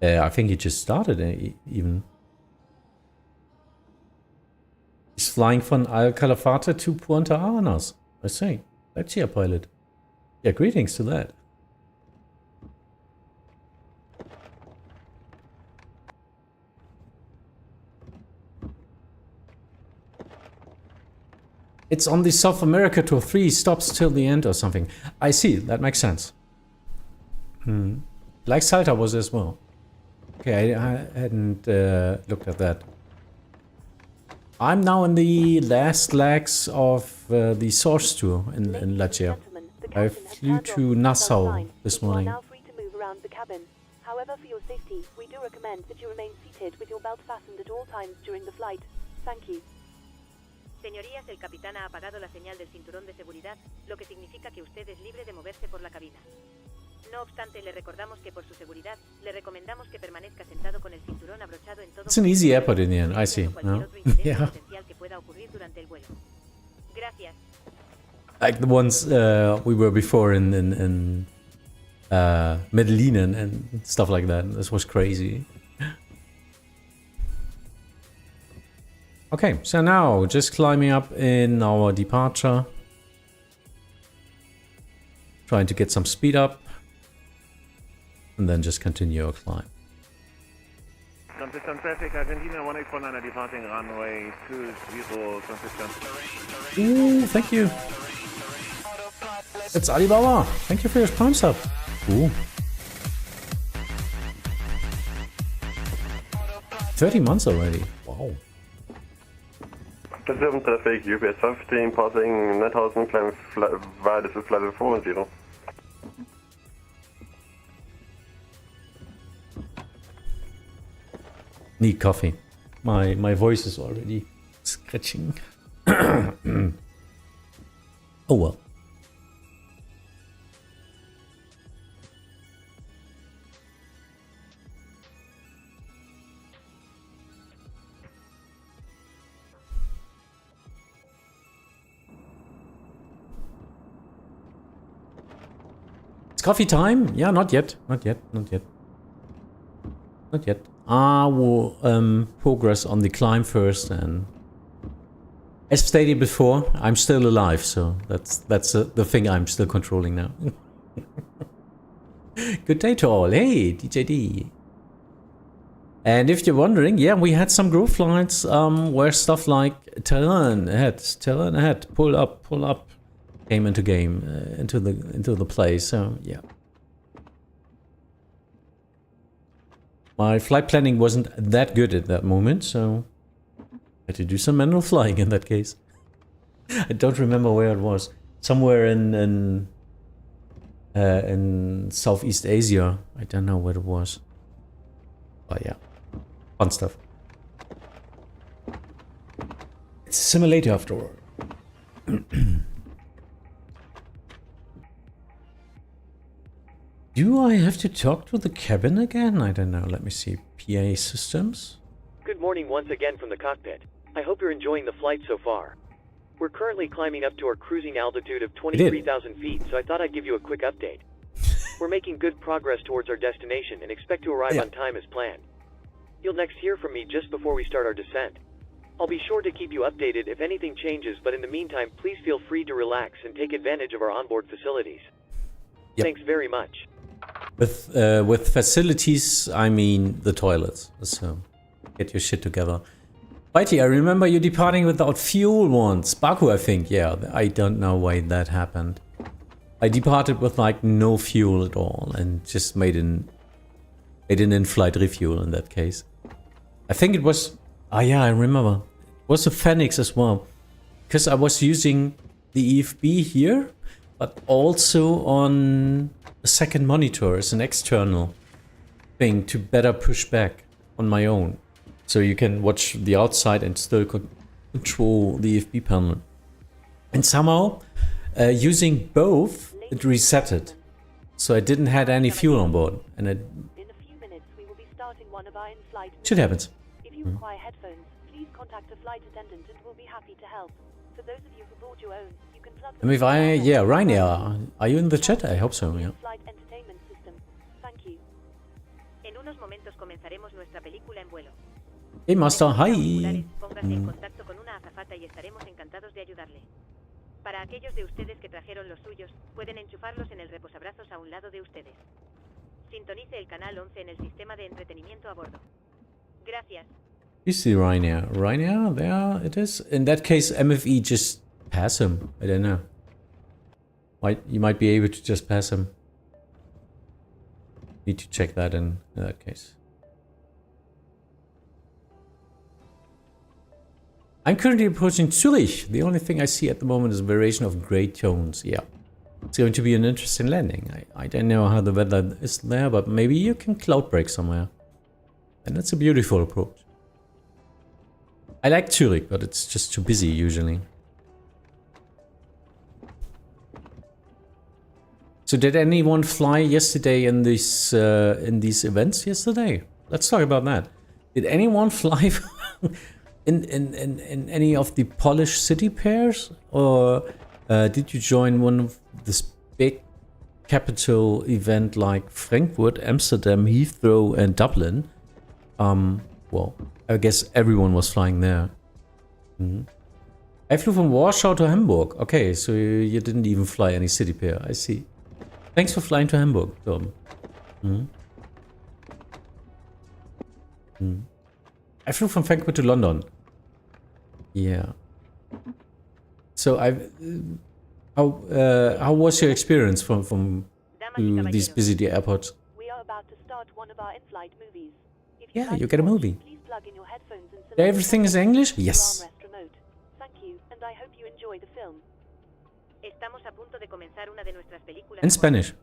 I think he just started even. He's flying from Calafate to Punta Arenas. I see. That's your pilot. Yeah, greetings to that. It's on the South America tour. 3 stops till the end or something. I see. That makes sense. Like Salta was as well. Okay, I hadn't looked at that. I'm now in the last legs of the Source tour in Latvia. I flew to Nassau this morning. Now free to move around the cabin. However, for your safety, we do recommend that you remain seated with your belt fastened at all times during the flight. Thank you. Señorías, el capitán ha apagado la señal del cinturón de seguridad, lo que significa que usted es libre de moverse por la cabina. No obstante, le recordamos que por su seguridad, le recomendamos que permanezca sentado con el cinturón abrochado en todo It's an easy airport in the end, I see. cualquier No? otro incidente Yeah. potencial que pueda ocurrir durante el vuelo. Gracias. Like the ones we were before in Medellin and stuff like that. This was crazy. Okay, so now just climbing up in our departure. Trying to get some speed up. And then just continue our climb. Concepcion traffic, Argentina 1849 departing runway 20, Concepcion. Ooh, thank you. It's Alibaba. Thank you for your Prime sub. Ooh. 30 months already. Wow. Concepcion traffic, UPS 15, passing 9000, climb this is flight 410. Need coffee. My voice is already scratching. Oh well. It's coffee time? Yeah, not yet. Not yet. Not yet. Not yet. I will progress on the climb first, and as stated before, I'm still alive, so that's the thing I'm still controlling now. Good day to all. Hey, DJD. And if you're wondering, yeah, we had some group flights where stuff like turn ahead, pull up, came into game, into the play. So yeah. My flight planning wasn't that good at that moment, so I had to do some manual flying in that case. I don't remember where it was. Somewhere in Southeast Asia. I don't know where it was. But yeah, fun stuff. It's a simulator after all. Do I have to talk to the cabin again? I don't know. Let me see. PA systems. Good morning once again from the cockpit. I hope you're enjoying the flight so far. We're currently climbing up to our cruising altitude of 23,000 feet, so I thought I'd give you a quick update. We're making good progress towards our destination and expect to arrive on time as planned. You'll next hear from me just before we start our descent. I'll be sure to keep you updated if anything changes, but in the meantime, please feel free to relax and take advantage of our onboard facilities. Thanks very much. With facilities, I mean the toilets. So get your shit together. Whitey, I remember you departing without fuel once. Baku, I think. Yeah, I don't know why that happened. I departed with like no fuel at all and just made an in-flight refuel in that case. I think it was. Ah, yeah, I remember. It was a Fenix as well, because I was using the EFB here, but also on a second monitor as an external thing to better push back on my own. So you can watch the outside and still control the EFB panel. And somehow, using both, it reset it. So I didn't have any fuel on board. And it In a few minutes, we will be starting one of our in-flight. shit happens. If you require headphones, please contact a flight attendant and we'll be happy to help. For those of you who bought your own, you can plug them. I mean, if I, yeah, Ryanair, are you in the chat? I hope so, yeah. Flight entertainment system. Thank you. En unos momentos comenzaremos nuestra película en vuelo. Hey, Master, hi. Póngase en contacto con una azafata y estaremos encantados de ayudarle. Para aquellos de ustedes que trajeron los suyos, pueden enchufarlos en el reposabrazos a un lado de ustedes. Sintonice el canal 11 en el sistema de entretenimiento a bordo. Gracias. You see Ryanair. Ryanair, there it is. In that case, MFE just pass him. I don't know. You might be able to just pass him. Need to check that in that case. I'm currently approaching Zurich. The only thing I see at the moment is a variation of grey tones. Yeah. It's going to be an interesting landing. I don't know how the weather is there, but maybe you can cloud break somewhere. And that's a beautiful approach. I like Zurich, but it's just too busy usually. So did anyone fly yesterday in these events yesterday? Let's talk about that. Did anyone fly in any of the Polish city pairs, or did you join one of this big capital event like Frankfurt, Amsterdam, Heathrow, and Dublin? Well, I guess everyone was flying there. I flew from Warsaw to Hamburg. Okay, so you didn't even fly any city pair. I see. Thanks for flying to Hamburg, Tom. I flew from Frankfurt to London. Yeah. So how was your experience from these busy airports? We are about to start one of our in-flight movies. If Yeah, like you to get a watch, movie. Please plug in your headphones and select Everything is English? Yes. armrest remote. Thank you, and I hope you enjoy the film. Estamos a punto de comenzar una de nuestras películas. In Spanish.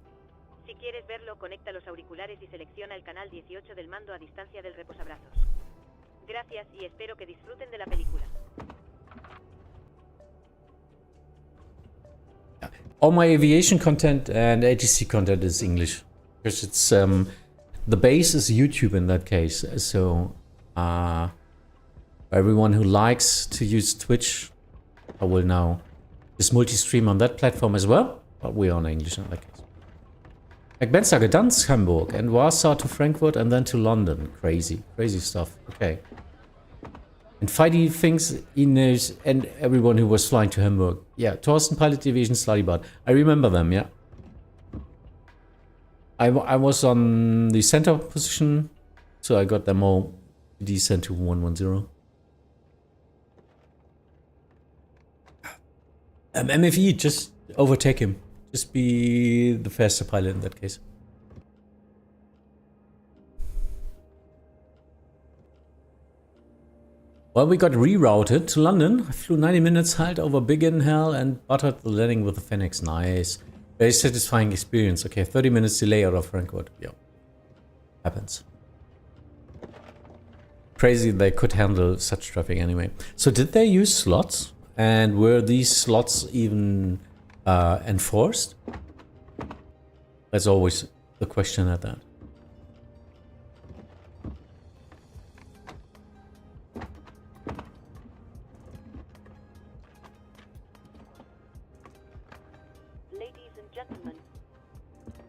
Si quieres verlo, conecta los auriculares y selecciona el canal 18 del mando a distancia del reposabrazos. Gracias y espero que disfruten de la película. All my aviation content and ATC content is English, because it's the base is YouTube in that case. So everyone who likes to use Twitch, I will now just multi-stream on that platform as well. But we're on English in that case. McBenza Gdansk, Hamburg, and Warsaw to Frankfurt, and then to London. Crazy stuff. Okay. And Feidi thinks he knows, and everyone who was flying to Hamburg. Yeah, Thorsten, Pilot Division, Sluddy. I remember them, yeah. I was on the center position, so I got them all descent to 110. MFE, just overtake him. Just be the faster pilot in that case. Well, we got rerouted to London. I flew 90 minutes halt over Big Hell and buttered the landing with the Fenix. Nice. Very satisfying experience. Okay, 30 minutes delay out of Frankfurt. Yeah. Happens. Crazy they could handle such traffic anyway. So did they use slots? And were these slots even enforced? That's always the question at that. Ladies and gentlemen,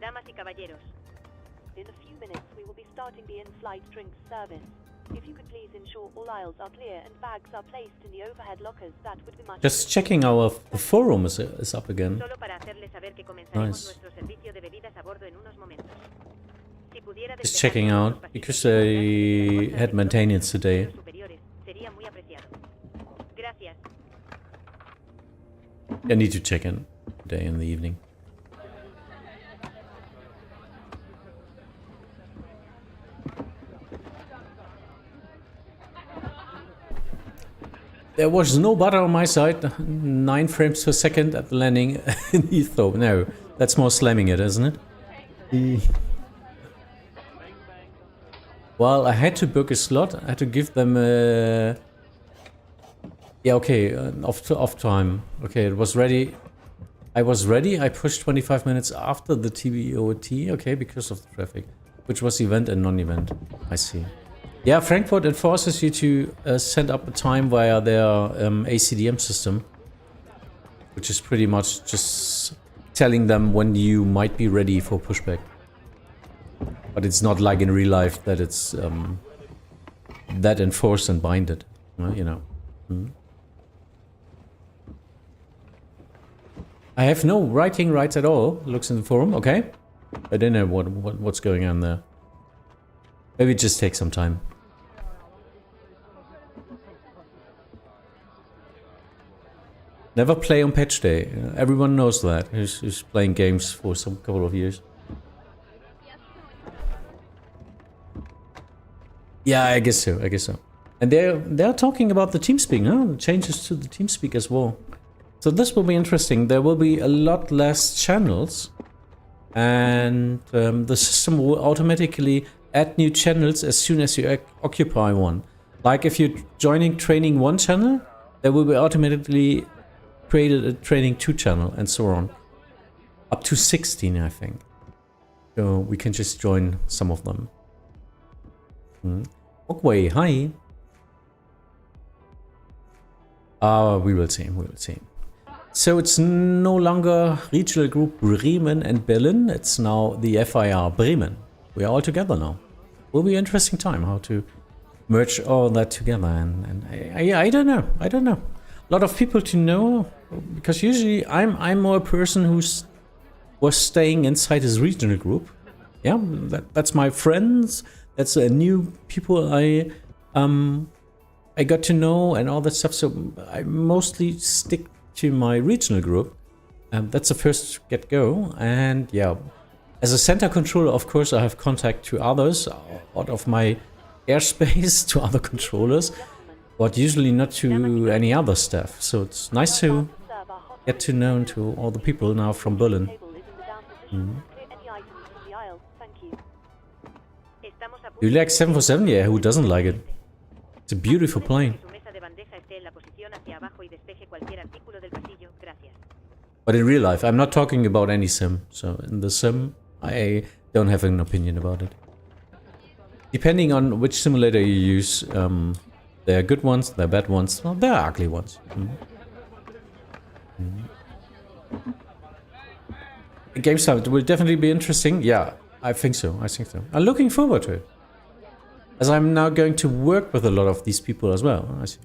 Damas y caballeros, in a few minutes we will be starting the in-flight drinks service. If you could please ensure all aisles are clear and bags are placed in the overhead lockers, that would be much. Just checking the forum is up again. solo para hacerles saber que comenzaremos Nice. nuestro servicio de bebidas a bordo en unos momentos. Si pudiera Just despejar checking todos out los because pasillos they con had maintenance today. superiores, sería muy apreciado. Gracias. I need to check in today in the evening. There was no butter on my side. 9 frames per second at the landing in Heathrow. No, that's more slamming it, isn't it? Well, I had to book a slot. I had to give them a... Yeah, okay, off time. Okay, it was ready. I was ready. I pushed 25 minutes after the TBOT. Okay, because of the traffic, which was event and non-event. I see. Yeah, Frankfurt, it forces you to send up a time via their ACDM system, which is pretty much just telling them when you might be ready for pushback. But it's not like in real life that it's that enforced and binded, you know. I have no writing rights at all. Looks in the forum, okay. I don't know what's going on there. Maybe it just takes some time. Never play on patch day. Everyone knows that. Who's playing games for some couple of years. Yeah, I guess so. I guess so. And they're talking about the TeamSpeak, no? Changes to the TeamSpeak as well. So this will be interesting. There will be a lot less channels, and the system will automatically add new channels as soon as you occupy one. Like if you're joining training 1 channel, there will be automatically created a training 2 channel, and so on. Up to 16, I think. So we can just join some of them. Okay, hi. We will see, we will see. So it's no longer regional group Bremen and Berlin. It's now the FIR Bremen. We are all together now. Will be an interesting time how to merge all that together. And I don't know. I don't know. A lot of people to know, because usually I'm more a person was staying inside his regional group. Yeah, that's my friends. That's new people I got to know and all that stuff. So I mostly stick to my regional group. That's the first get-go. And yeah, as a center controller, of course, I have contact to others out of my airspace, to other controllers, but usually not to any other staff. So it's nice to get to know to all the people now from Berlin. You like 747? Yeah, who doesn't like it? It's a beautiful plane. But in real life, I'm not talking about any sim. So in the sim, I don't have an opinion about it. Depending on which simulator you use, there are good ones, there are bad ones, well, there are ugly ones. GameStop, it will definitely be interesting. Yeah, I think so. I think so. I'm looking forward to it. As I'm now going to work with a lot of these people as well. I see.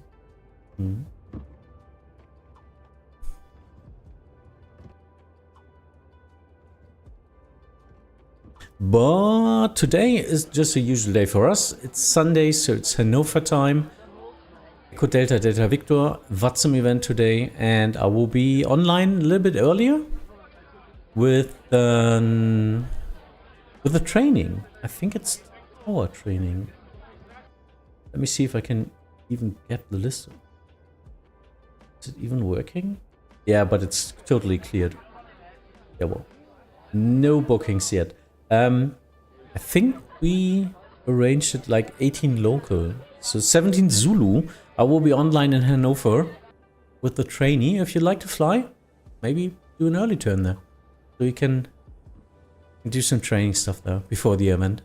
But today is just a usual day for us. It's Sunday, so it's Hannover time. Echo Delta Delta Victor Vatsim event today, and I will be online a little bit earlier with the training. I think it's our training. Let me see if I can even get the list. Is it even working? Yeah, but it's totally cleared. Yeah, well, no bookings yet. I think we arranged it like 18 local. So 17 Zulu. I will be online in Hanover with the trainee. If you'd like to fly, maybe do an early turn there. So you can do some training stuff there before the event.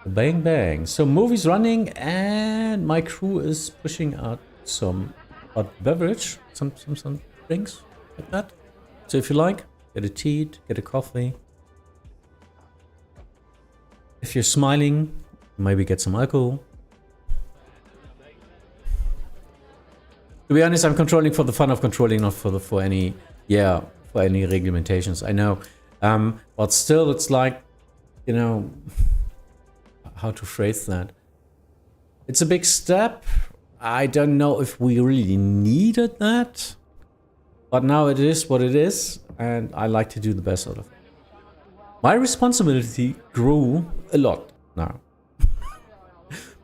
Bang bang. So movie's running and my crew is pushing out some hot beverage, some drinks like that. So if you like, get a tea, get a coffee. If you're smiling, maybe get some alcohol. To be honest, I'm controlling for the fun of controlling, not for any regulations. I know, but still, it's like, you know, how to phrase that. It's a big step. I don't know if we really needed that, but now it is what it is, and I like to do the best out of it. My responsibility grew a lot now.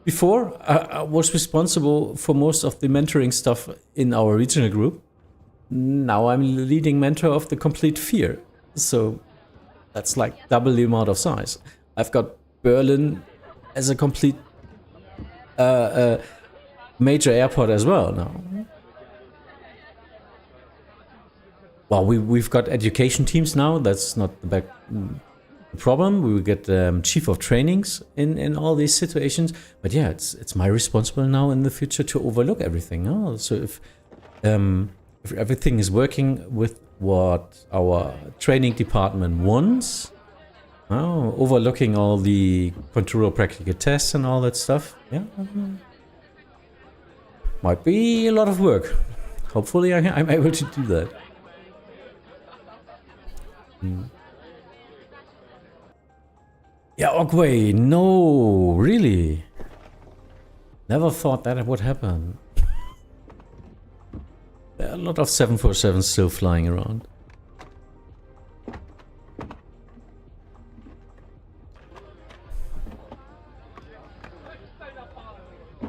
Before, I was responsible for most of the mentoring stuff in our regional group. Now I'm leading mentor of the complete fear. So that's like double the amount of size. I've got Berlin as a complete major airport as well now. Well, we've got education teams now. That's not the problem. We will get chief of trainings in all these situations. But yeah, it's my responsibility now in the future to overlook everything. Oh, so if everything is working with what our training department wants, overlooking all the controller practical tests and all that stuff, yeah, might be a lot of work. Hopefully I'm able to do that. Yeah, okay, no, really. Never thought that would happen. There are a lot of 747s still flying around.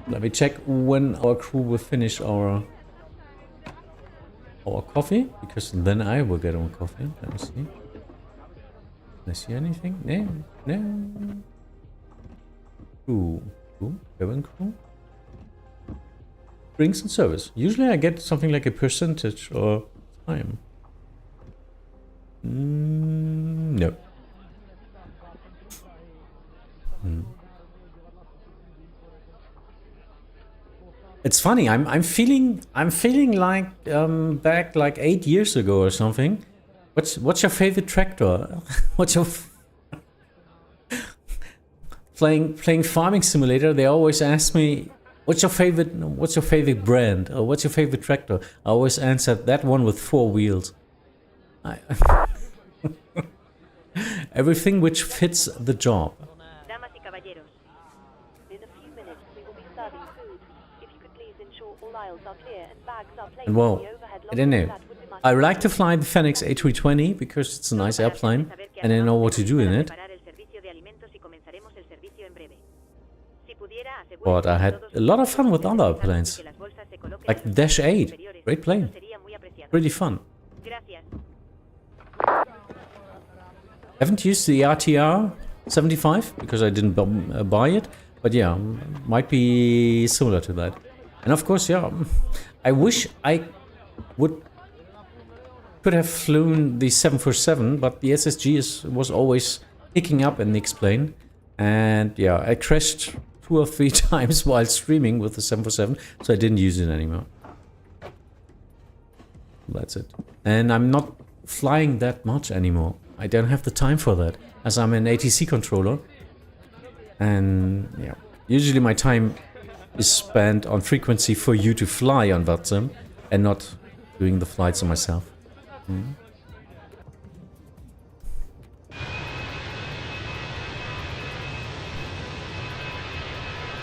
Let me check when our crew will finish our coffee, because then I will get on coffee. Let me see. Can I see anything? No. Crew. Cabin crew. Drinks and service. Usually I get something like a percentage or time. No. It's funny. I'm feeling like back like 8 years ago or something. What's your favorite tractor? What's your playing Farming Simulator? They always ask me, what's your favorite brand, or what's your favorite tractor? I always answer that one with 4 wheels. Everything which fits the job. Damas y caballeros, In a few minutes, we will be serving food. If you could please ensure all aisles are clear and bags are placed And well, in the overhead I don't know. that would be much I like to fly the Fenix A320 because it's a nice airplane and I know what to do in it. preparar el servicio de alimentos y comenzaremos el servicio en breve. Si pudiera, asegúrese But I que had todos a lot of los fun with other utensilios airplanes. y que las bolsas se coloquen Like en the los Dash asientos 8. superiores. Great plane. Eso sería muy apreciado. Pretty fun. Gracias. Haven't used the RTR 75 because I didn't buy it. But yeah, might be similar to that. And of course, yeah, I wish I could have flown the 747, but the SSG was always picking up in the X-plane. And yeah, I crashed 2 or 3 times while streaming with the 747, so I didn't use it anymore. That's it. And I'm not flying that much anymore. I don't have the time for that, as I'm an ATC controller. And yeah, usually my time is spent on frequency for you to fly on Vatsim and not doing the flights on myself.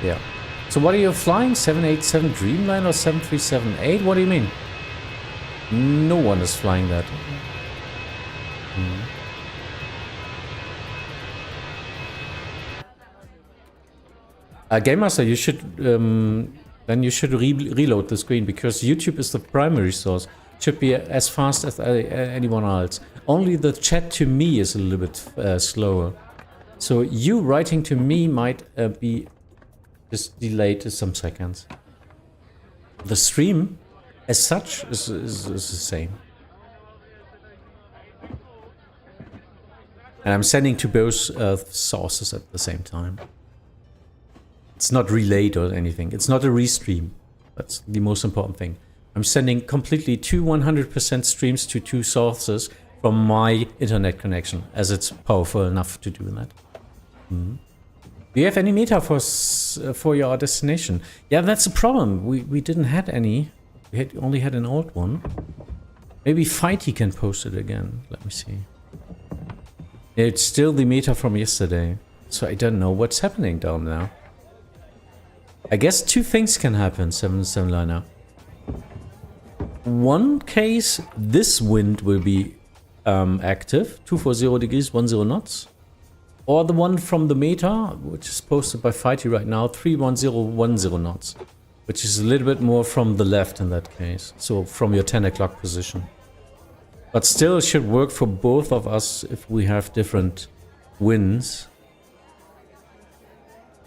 Yeah. So what are you flying? 787 Dreamliner or 737-8? What do you mean? No one is flying that. Game Master, you should then you should reload the screen because YouTube is the primary source. Should be as fast as anyone else. Only the chat to me is a little bit slower. So you writing to me might be just delayed to some seconds. The stream, as such, is the same. And I'm sending to both sources at the same time. It's not relayed or anything. It's not a restream. That's the most important thing. I'm sending completely 100% streams to 2 sources from my internet connection, as it's powerful enough to do that. Do you have any meta for your destination? Yeah, that's a problem. We didn't have any. We only had an old one. Maybe Fighty can post it again. Let me see. It's still the meta from yesterday, so I don't know what's happening down there. I guess 2 things can happen, 7 liner. One case, this wind will be active, 240 degrees, 10 knots. Or the one from the meta, which is posted by Fighty right now, 31010 knots. Which is a little bit more from the left in that case. So from your 10 o'clock position. But still it should work for both of us if we have different winds.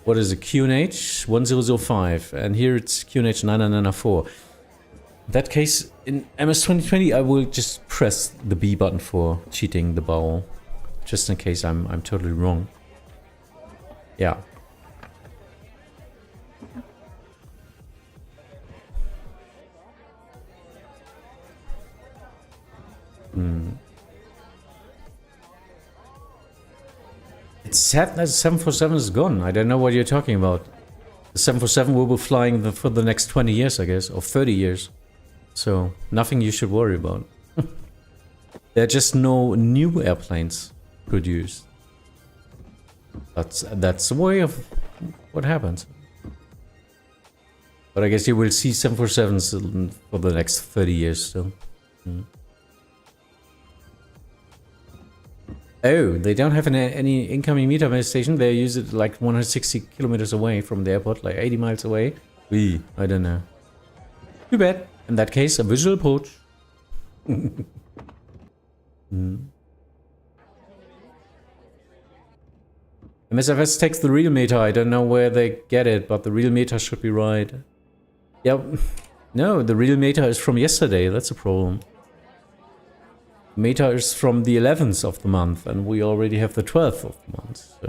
What is it? QNH 1005. And here it's QNH 9994. In that case, in MS 2020, I will just press the B button for cheating the bowl. Just in case I'm totally wrong. Yeah. It's sad that the 747 is gone. I don't know what you're talking about. The 747 will be flying for the next 20 years, I guess, or 30 years. So, nothing you should worry about. There are just no new airplanes produced. That's the way of what happens. But I guess you will see 747s for the next 30 years still. Oh, they don't have any incoming meter base station. They use it like 160 kilometers away from the airport, like 80 miles away. I don't know. Too bad. In that case, a visual approach. MSFS takes the real meter. I don't know where they get it, but the real meter should be right. Yeah, no, the real meter is from yesterday. That's a problem. Meter is from the 11th of the month, and we already have the 12th of the month. So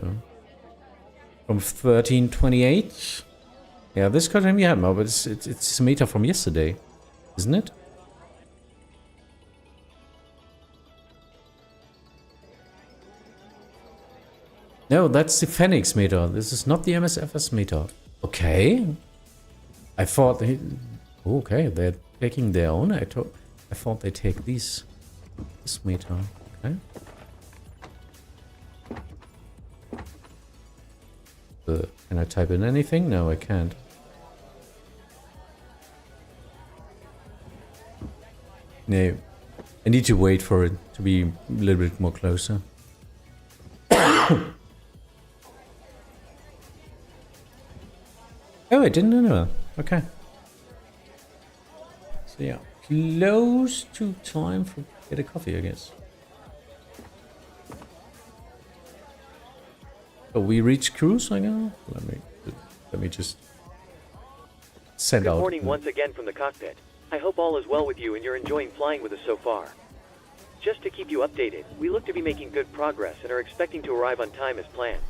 from 1328. Yeah, this could be hammer, but it's a meter from yesterday, isn't it? No, that's the Fenix meter. This is not the MSFS meter. Okay. I thought they... Okay, they're taking their own. I thought they take this meter. Okay. Can I type in anything? No, I can't. No. I need to wait for it to be a little bit more closer. Oh, I didn't know that. Okay. So yeah, close to time for get a coffee, I guess. Oh, we reached cruise, I know. Let me just send out. Good morning once again from the cockpit. I hope all is well with you and you're enjoying flying with us so far. Just to keep you updated, we look to be making good progress and are expecting to arrive on time as planned.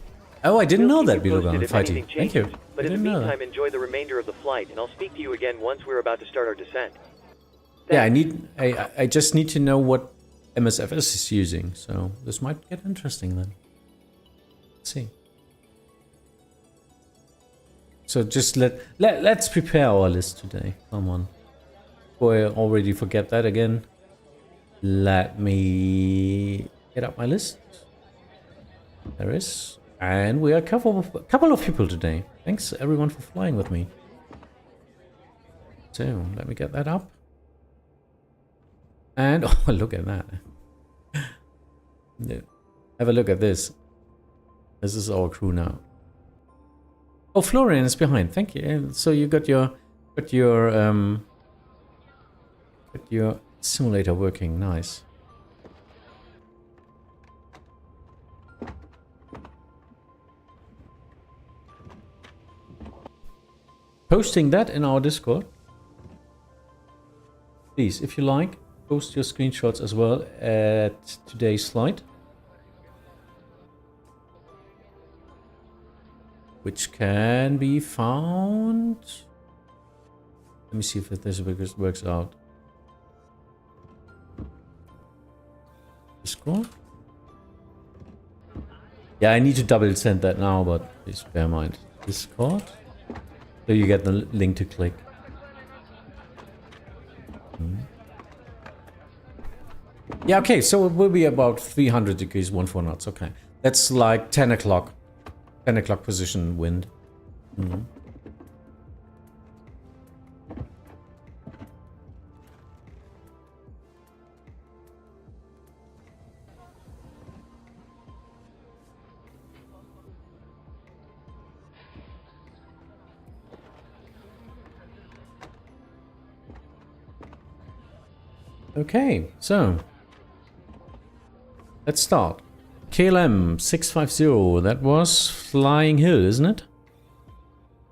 Oh, I didn't know that, Bilogan. Thank you. But in the meantime, enjoy the remainder of the flight, and I'll speak to you again once we're about to start our descent. Thanks. Yeah, I just need to know what MSFS is using, so this might get interesting then. Let's see. So just let's prepare our list today. Come on. Before I already forget that again. Let me get up my list. There is. And we are a couple of people today. Thanks everyone for flying with me. So let me get that up. And oh, look at that. Yeah. Have a look at this. This is our crew now. Oh, Florian is behind. Thank you. So you got your simulator working. Nice. Posting that in our Discord. Please, if you like, post your screenshots as well at today's slide. Which can be found... Let me see if this works out. Discord? Yeah, I need to double send that now, but please bear in mind. Discord. So you get the link to click. Yeah, okay, so it will be about 300 degrees, 14 knots. Okay, that's like 10 o'clock. 10 o'clock position wind. Okay, so let's start. KLM 650, that was Flying Hill, isn't it?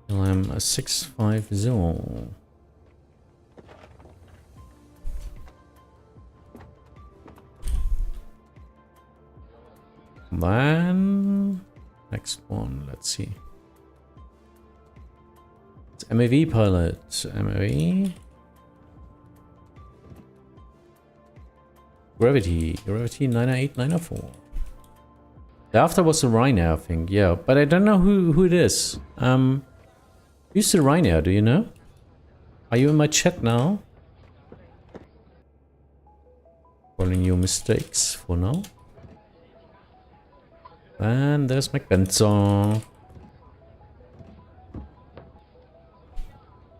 KLM 650. Then next one, let's see. It's MAV pilot, MAV. Gravity 908, 904. After was the Ryanair, I think, yeah, but I don't know who it is. Who's the Ryanair, do you know? Are you in my chat now? Calling you mistakes for now. And there's McBenson.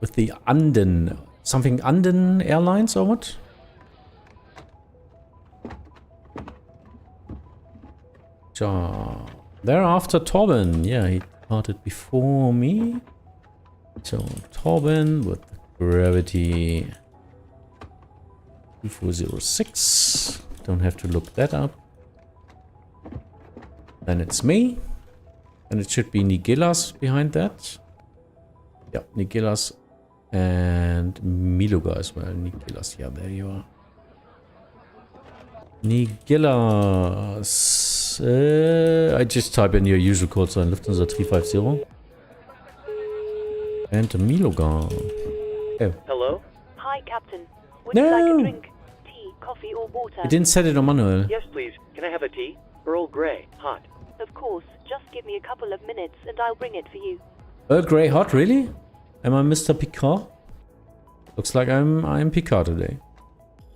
With the Anden, something Anden Airlines or what? Thereafter Torben, yeah, he departed before me. So Torben with Gravity 2406. Don't have to look that up. Then it's me. And it should be Nigelas behind that. Yeah, Nigelas and Miluga as well. Nigelas, yeah, there you are. Nigelas. I just type in your usual code sign, Lufthansa 350. And Miluga. Oh. Hello? Hi, Captain. Would you like a drink, tea, coffee, or water? You didn't set it on manual. Yes, please. Can I have a tea? Earl Grey, hot. Of course. Just give me a couple of minutes and I'll bring it for you. Earl Grey hot, really? Am I Mr. Picard? Looks like I'm Picard today.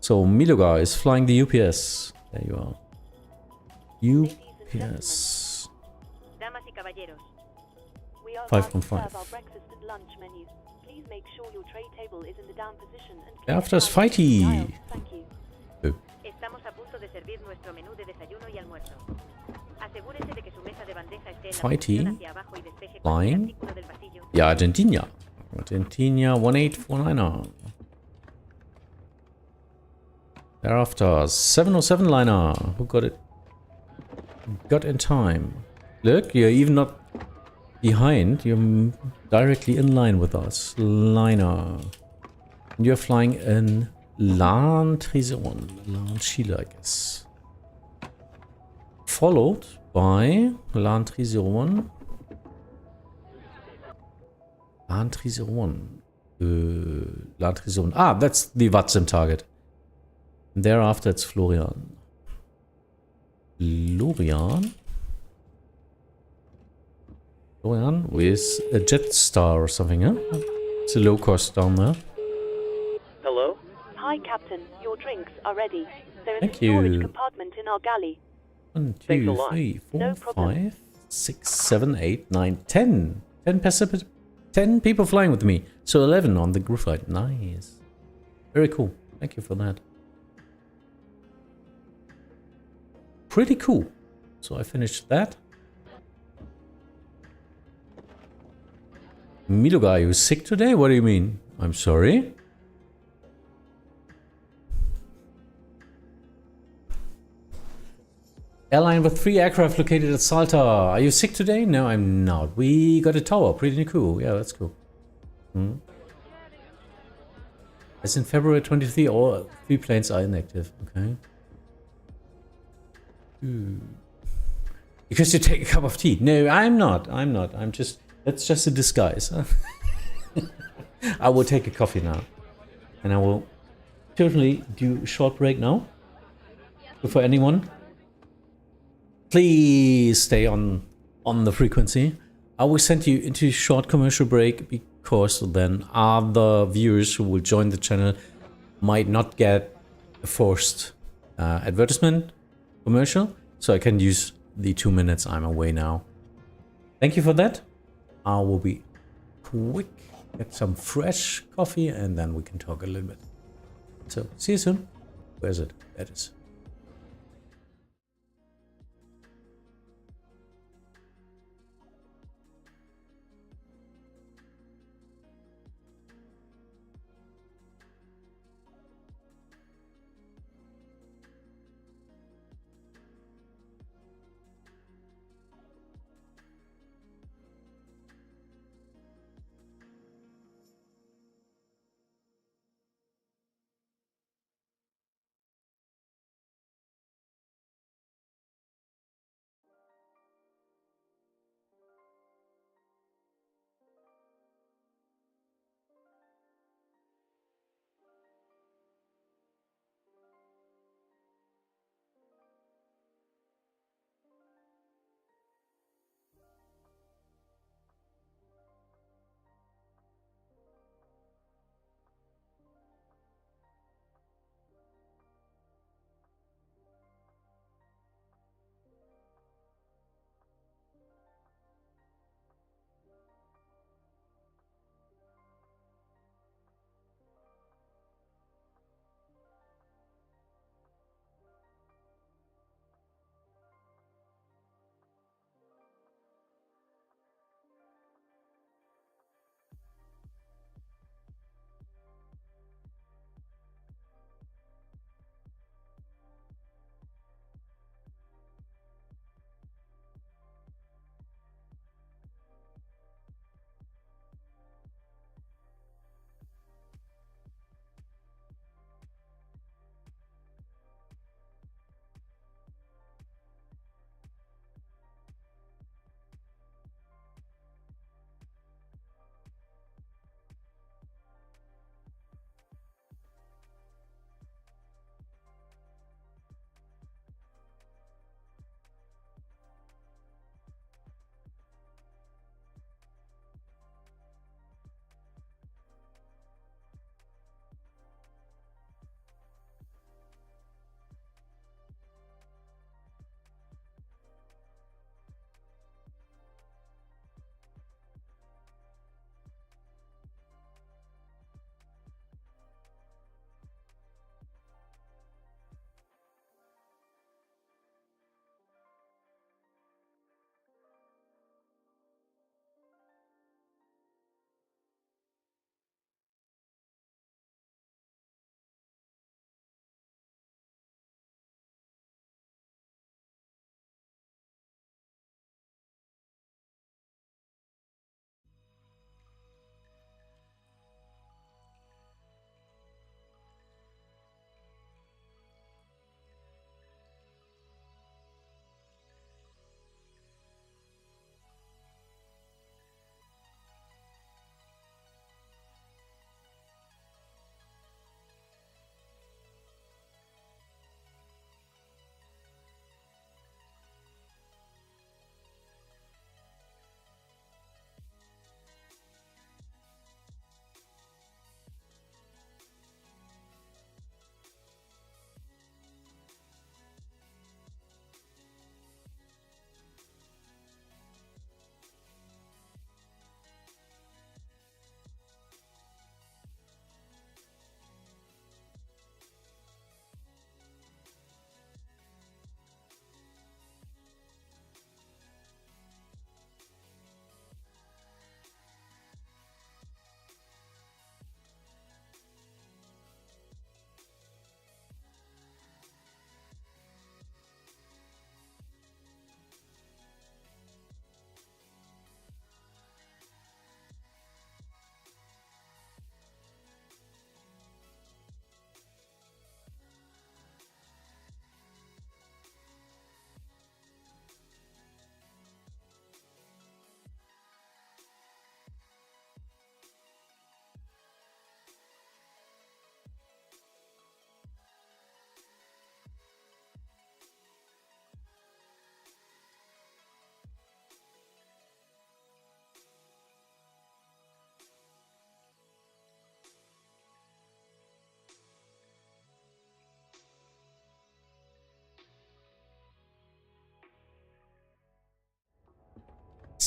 So Miluga is flying the UPS. There you are. UPS. Damas y caballeros. We are 5.5. about to serve our breakfast and lunch menu. Please make sure your tray table is in the down position and After Fighty. Thank you. Estamos a punto de servir nuestro menú de desayuno y almuerzo. Asegúrese de que su mesa de bandeja esté en la posición hacia abajo y despeje cualquier artículo del pasillo. Yeah, Argentina. Argentina 1849er. Thereafter, 707 liner. Who got it? Got in time. Look, you're even not behind. You're directly in line with us. Liner. And you're flying in LAN CHILE, I guess. Followed by LAN 301. LAN 301. LAN 301. Ah, that's the Vatsim target. And thereafter it's Florian. Florian with a Jetstar or something, huh? It's a low cost down there. Hello? Hi, Captain. Your drinks are ready. There is Thank a storage you. compartment in our galley. 1, Thanks a 2, lot. 3, 4, No problem. 5, 6, 7, 8, 9, 10. 10 people flying with me. So 11 on the Groupflight. Nice. Very cool. Thank you for that. Pretty cool. So I finished that. Miluga, are you sick today? What do you mean? I'm sorry. Airline with 3 aircraft located at Salta. Are you sick today? No, I'm not. We got a tower. Pretty cool. Yeah, that's cool. As in February 23, all 3 planes are inactive. Okay. Because you take a cup of tea. No, I'm not. I'm just... That's just a disguise. I will take a coffee now. And I will totally do a short break now. Before anyone... Please stay on the frequency. I will send you into a short commercial break because then other viewers who will join the channel might not get a forced advertisement commercial. So I can use the 2 minutes I'm away now. Thank you for that. I will be quick, get some fresh coffee and then we can talk a little bit. So see you soon. Where is it? There it is.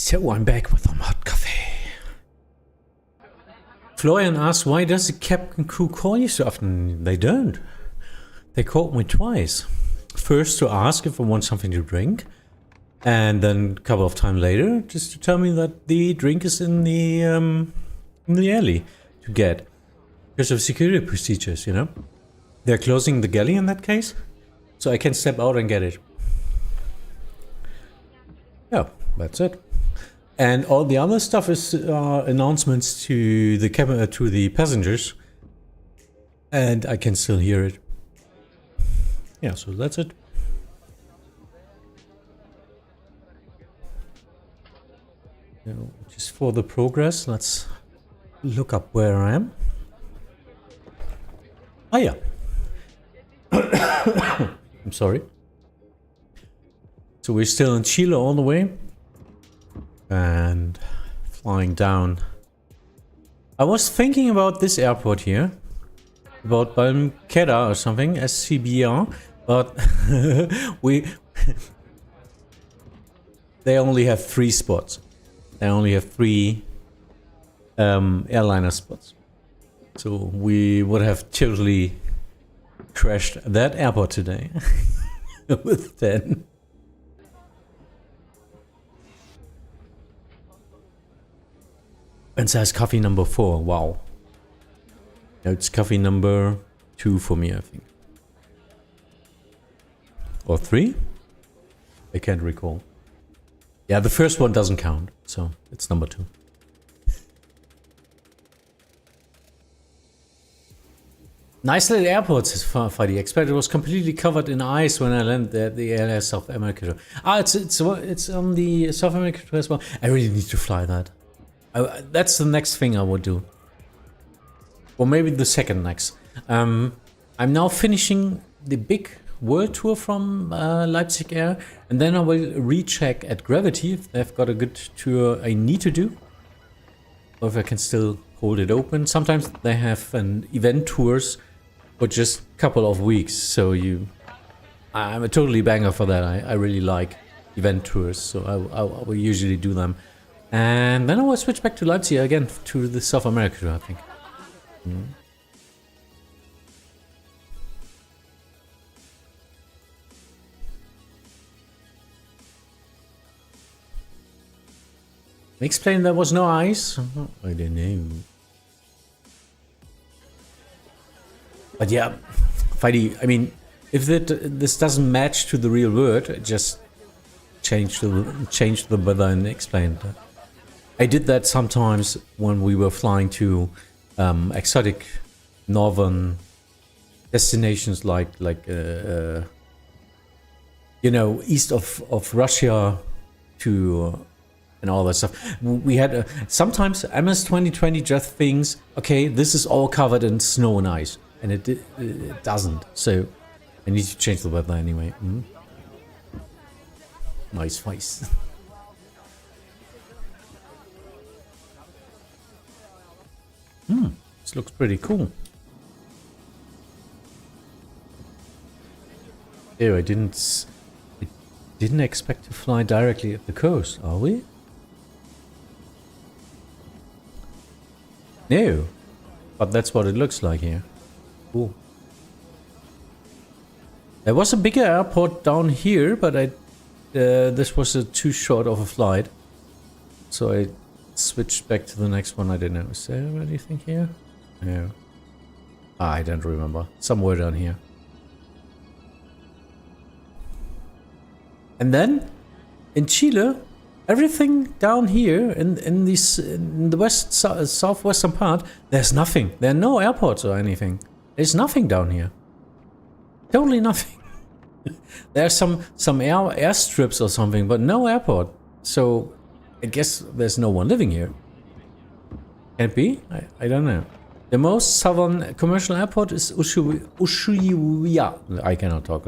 So I'm back with some hot coffee. Florian asks, why does the captain crew call you so often? They don't. They called me twice. First to ask if I want something to drink, and then a couple of times later just to tell me that the drink is in the alley to get. Because of security procedures, you know. They're closing the galley in that case, so I can step out and get it. Yeah, that's it. And all the other stuff is announcements to the to the passengers, and I can still hear it. Yeah, so that's it. Now, just for the progress, let's look up where I am. Oh yeah. I'm sorry. So we're still in Chile all the way. And flying down. I was thinking about this airport here. About Balmqueda or something, SCBR. But they only have 3 spots. They only have 3 airliner spots. So we would have totally crashed that airport today with 10. And says coffee number 4. Wow. No, it's coffee number 2 for me, I think. Or 3? I can't recall. Yeah, the first one doesn't count, so it's number 2. Nice little airport, says Fadi. Expect it was completely covered in ice when I landed at the LA South America. Ah, it's on the South America as well. I really need to fly that. That's the next thing I would do. Or maybe the second next. I'm now finishing the big world tour from Leipzig Air, and then I will recheck at Gravity if they've got a good tour I need to do, or if I can still hold it open. Sometimes they have an event tours for just a couple of weeks, so I'm a totally banger for that. I really like event tours, so I will usually do them. And then I will switch back to Leipzig again to the South America, I think. Explain there was no ice. I don't know. But yeah, Fidey, I mean, if this doesn't match to the real world, just change the weather and explain that. I did that sometimes when we were flying to exotic northern destinations like you know, east of Russia to and all that stuff. We had sometimes MS 2020 just thinks, okay, this is all covered in snow and ice, and it doesn't. So I need to change the weather anyway. Nice face. This looks pretty cool. Ew, I didn't expect to fly directly at the coast, are we? No, but that's what it looks like here. Cool. There was a bigger airport down here, but this was too short of a flight, so I switched back to the next one. I don't know. Is there anything here? No. I don't remember. Somewhere down here. And then in Chile, everything down here in the southwestern part, there's nothing. There are no airports or anything. There's nothing down here. Totally nothing. There are some airstrips or something, but no airport. So I guess there's no one living here. Can it be? I don't know. The most southern commercial airport is Ushuaia. I cannot talk.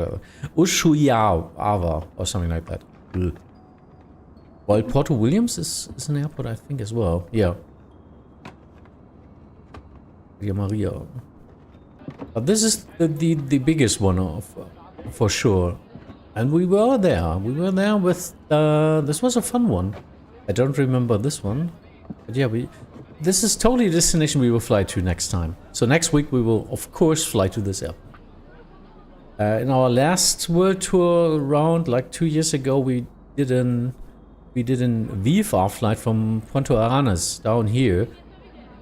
Ushuaia or something like that. While Porto Williams is an airport, I think, as well. Yeah. Maria. But this is the biggest one for sure. And we were there. We were there with... this was a fun one. I don't remember this one. But yeah, this is totally a destination we will fly to next time. So next week we will, of course, fly to this airport. In our last world tour round, like 2 years ago, we did an VFR flight from Punta Arenas down here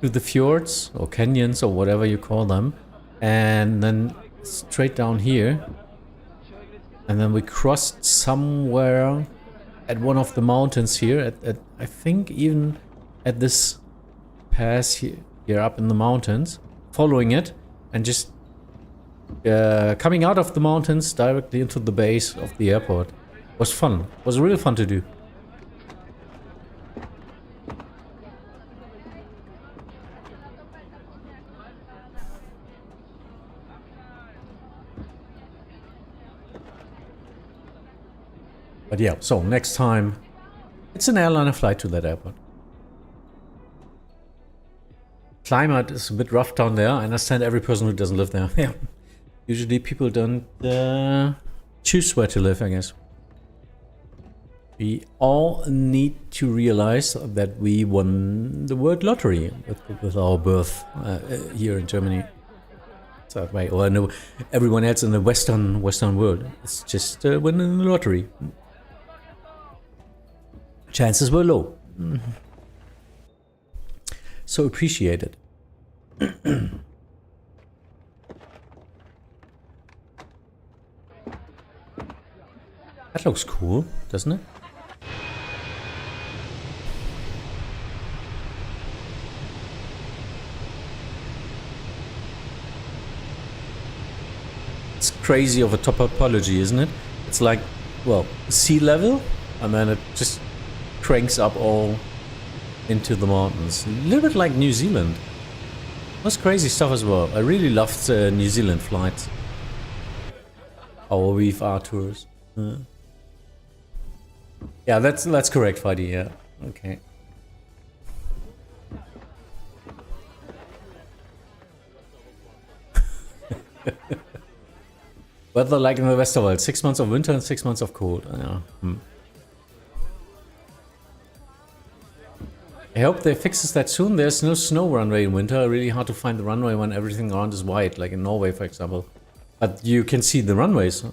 to the fjords or canyons or whatever you call them, and then straight down here, and then we crossed somewhere at one of the mountains here. At I think even at this pass here up in the mountains, following it and just coming out of the mountains directly into the base of the airport. Was fun. Was really fun to do. But yeah, so next time it's an airliner flight to that airport. Climate is a bit rough down there. I understand every person who doesn't live there. Yeah. Usually people don't choose where to live, I guess. We all need to realize that we won the world lottery with our birth here in Germany. It's that way. Or I know everyone else in the Western world. It's just winning the lottery. Chances were low. So appreciated. That looks cool, doesn't it? It's crazy of a topology, isn't it? It's like, well, sea level, and then it just cranks up all into the mountains. A little bit like New Zealand. That's crazy stuff as well. I really loved New Zealand flights. Our VFR tours. Yeah, that's correct, Fadi. Yeah, okay. Weather like in the Westerwald, 6 months of winter and 6 months of cold. Yeah. I hope they fixes that soon. There's no snow runway in winter. Really hard to find the runway when everything around is white, like in Norway, for example. But you can see the runways.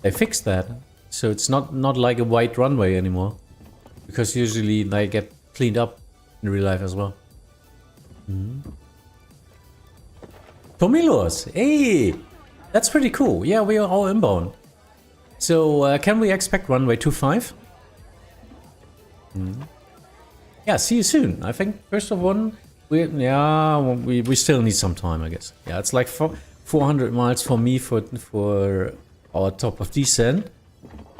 They fixed that. So it's not like a white runway anymore. Because usually they get cleaned up in real life as well. Tomilos! Hey! That's pretty cool. Yeah, we are all inbound. So can we expect runway 25? Yeah, see you soon. I think first of one, we still need some time, I guess. Yeah, it's like 400 miles for me for our top of descent.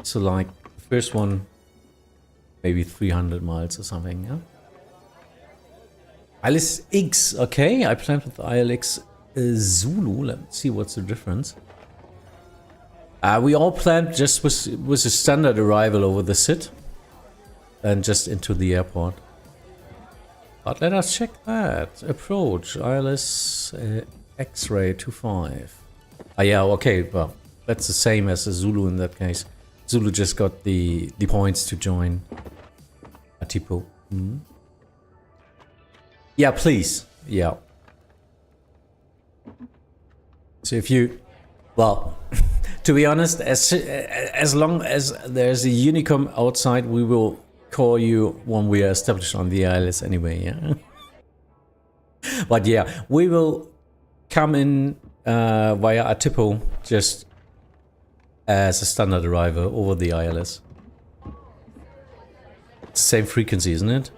So like first one, maybe 300 miles or something. Yeah. ILS-X, okay. I planned with ILX Zulu. Let me see what's the difference. We all planned just with a standard arrival over the SIT and just into the airport. But let us check that. Approach ILS X-ray 25. Yeah, okay. Well, that's the same as a Zulu in that case. Zulu just got the points to join a Tipo. Yeah, please. Yeah. So if you, well, to be honest, as long as there's a Unicom outside, we will call you when we are established on the ILS anyway. Yeah. But yeah, we will come in via a Tipo just as a standard arriver over the ILS. Same frequency, isn't it?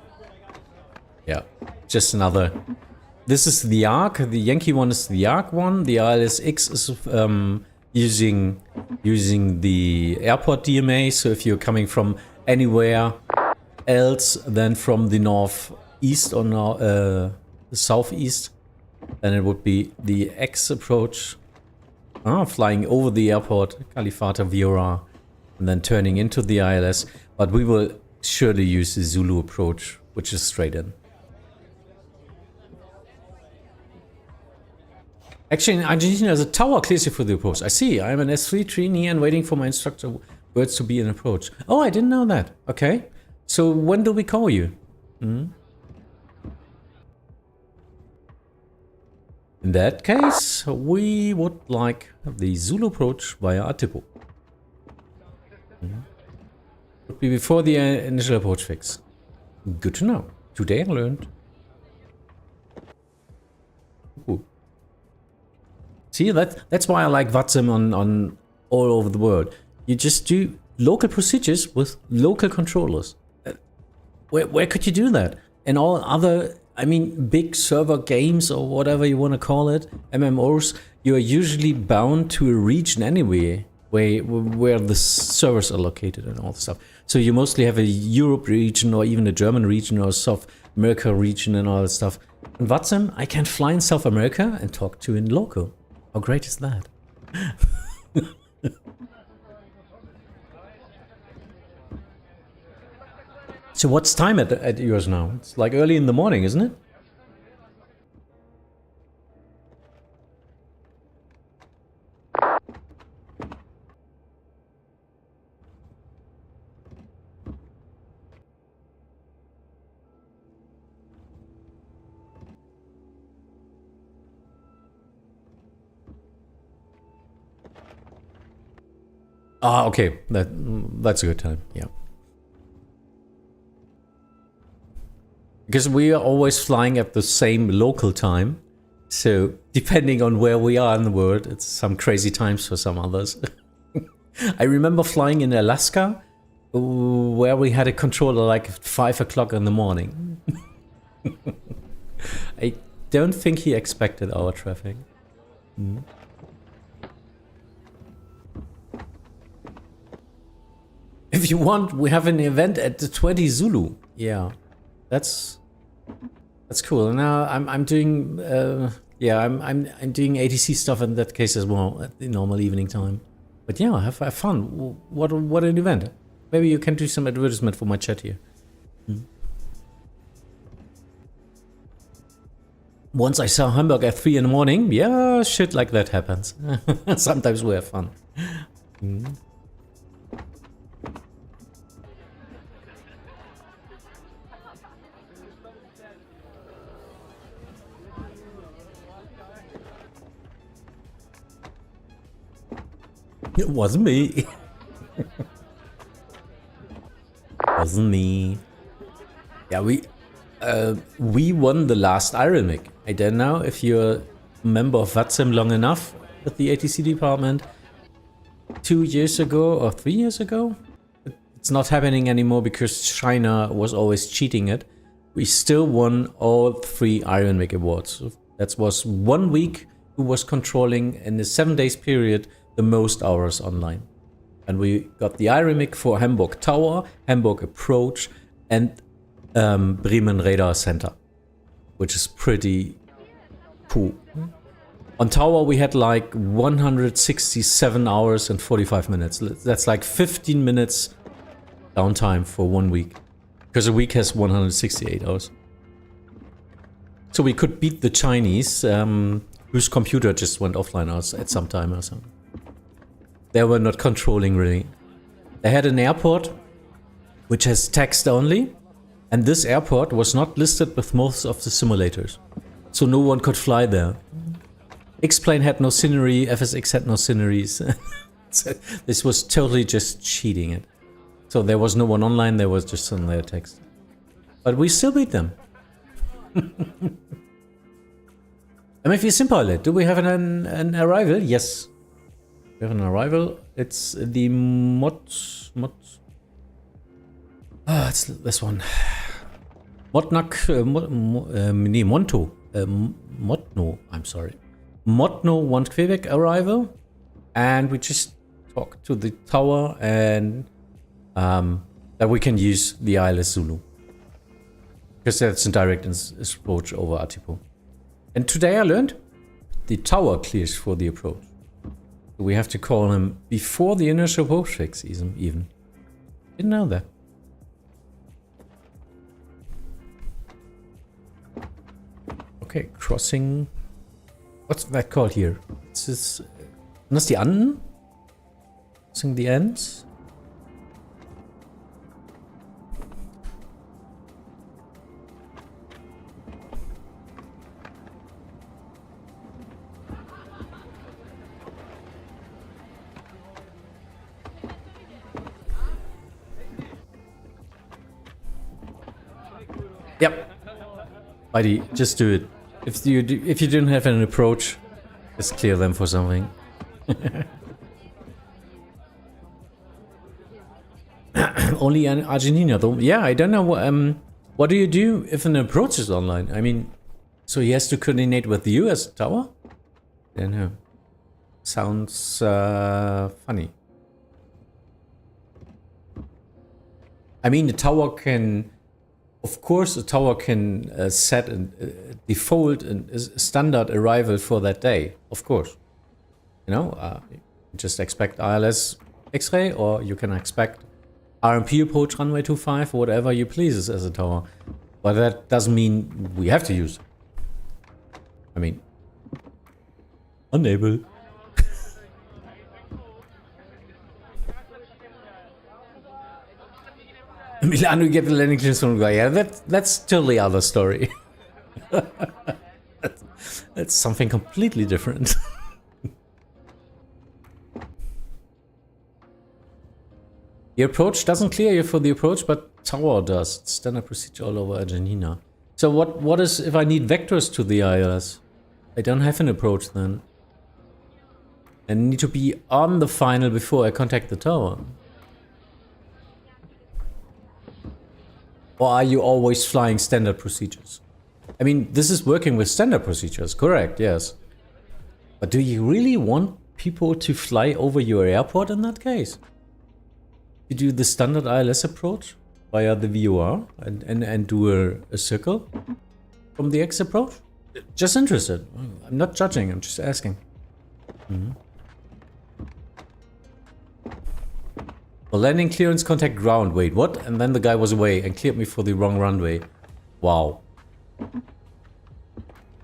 Yeah, just another. This is the ARC. The Yankee one is the ARC one. The ILS-X is using the airport DMA. So if you're coming from anywhere else than from the northeast or the southeast, then it would be the X approach. Flying over the airport, Calafate, Viora, and then turning into the ILS. But we will surely use the Zulu approach, which is straight in. Actually, in Argentina, there's a tower clears you for the approach. I see. I'm an S3 trainee and waiting for my instructor words to be an approach. Oh, I didn't know that. Okay. So when do we call you? In that case, we would like the Zulu approach via Atipo. Would be before the initial approach fix. Good to know. Today I learned. Ooh. See, that's why I like Vatsim on all over the world. You just do local procedures with local controllers. Where could you do that? And all other, I mean, big server games or whatever you want to call it, MMOs, you are usually bound to a region anyway, where the servers are located and all the stuff. So you mostly have a Europe region or even a German region or South America region and all that stuff. In Vatsim, I can fly in South America and talk to in local. How great is that? So what's time at yours now? It's like early in the morning, isn't it? Ah, okay. That's a good time. Yeah. Because we are always flying at the same local time. So depending on where we are in the world, it's some crazy times for some others. I remember flying in Alaska where we had a controller like at 5 o'clock in the morning. I don't think he expected our traffic. If you want, we have an event at the 20 Zulu. Yeah, that's cool. Now I'm doing I'm doing ATC stuff in that case as well at the normal evening time. But yeah, have fun. What an event. Maybe you can do some advertisement for my chat here. Once I saw Hamburg at 3 in the morning. Yeah, shit like that happens. Sometimes we have fun. It wasn't me. Wasn't me. Yeah, we won the last Ironic. I don't know if you're a member of Vatsim long enough with the ATC department. 2 years ago or 3 years ago? It's not happening anymore because China was always cheating it. We still won all 3 Ironic awards. That was 1 week who was controlling in a 7 days period the most hours online. And we got the Ironic for Hamburg Tower, Hamburg Approach, and Bremen Radar Center, which is pretty cool. On Tower we had like 167 hours and 45 minutes. That's like 15 minutes downtime for 1 week. Because a week has 168 hours. So we could beat the Chinese, whose computer just went offline at some time or something. They were not controlling really. They had an airport which has text only, and this airport was not listed with most of the simulators. So no one could fly there. X-Plane had no scenery, FSX had no sceneries. So this was totally just cheating it. So there was no one online, there was just some layer text. But we still beat them. MFV Simpilot, do we have an arrival? Yes. We have an arrival. It's the it's this one. Motno, I'm sorry. Motno 1 Quebec arrival. And we just talked to the tower and that we can use the ILS Zulu. Because that's a direct approach over Atipo. And today I learned the tower clears for the approach. We have to call him before the initial approach fix even. Didn't know that. Okay, crossing. What's that called here? It's this. That's the Anden? Crossing the ends. Yep. Buddy, just do it. If you didn't have an approach, just clear them for something. Only in Argentina though. Yeah, I don't know. What do you do if an approach is online? I mean, so he has to coordinate with the US tower? I don't know. Sounds funny. I mean, the tower can, of course, the tower can set a default and a standard arrival for that day. Of course, you know, just expect ILS X-ray, or you can expect RMP approach runway 25 or whatever you please as a tower. But that doesn't mean we have to use it. I mean, unable. Milan, we get the landing clearance from the guy. Yeah, that's totally other story. that's something completely different. The approach doesn't clear you for the approach, but tower does. It's standard procedure all over Argentina. So what is if I need vectors to the ILS? I don't have an approach then. I need to be on the final before I contact the tower. Or are you always flying standard procedures? I mean, this is working with standard procedures, correct, yes. But do you really want people to fly over your airport in that case? You do the standard ILS approach via the VOR and do a circle from the X approach? Just interested. I'm not judging, I'm just asking. Well, landing clearance contact ground. Wait, what? And then the guy was away and cleared me for the wrong runway. Wow.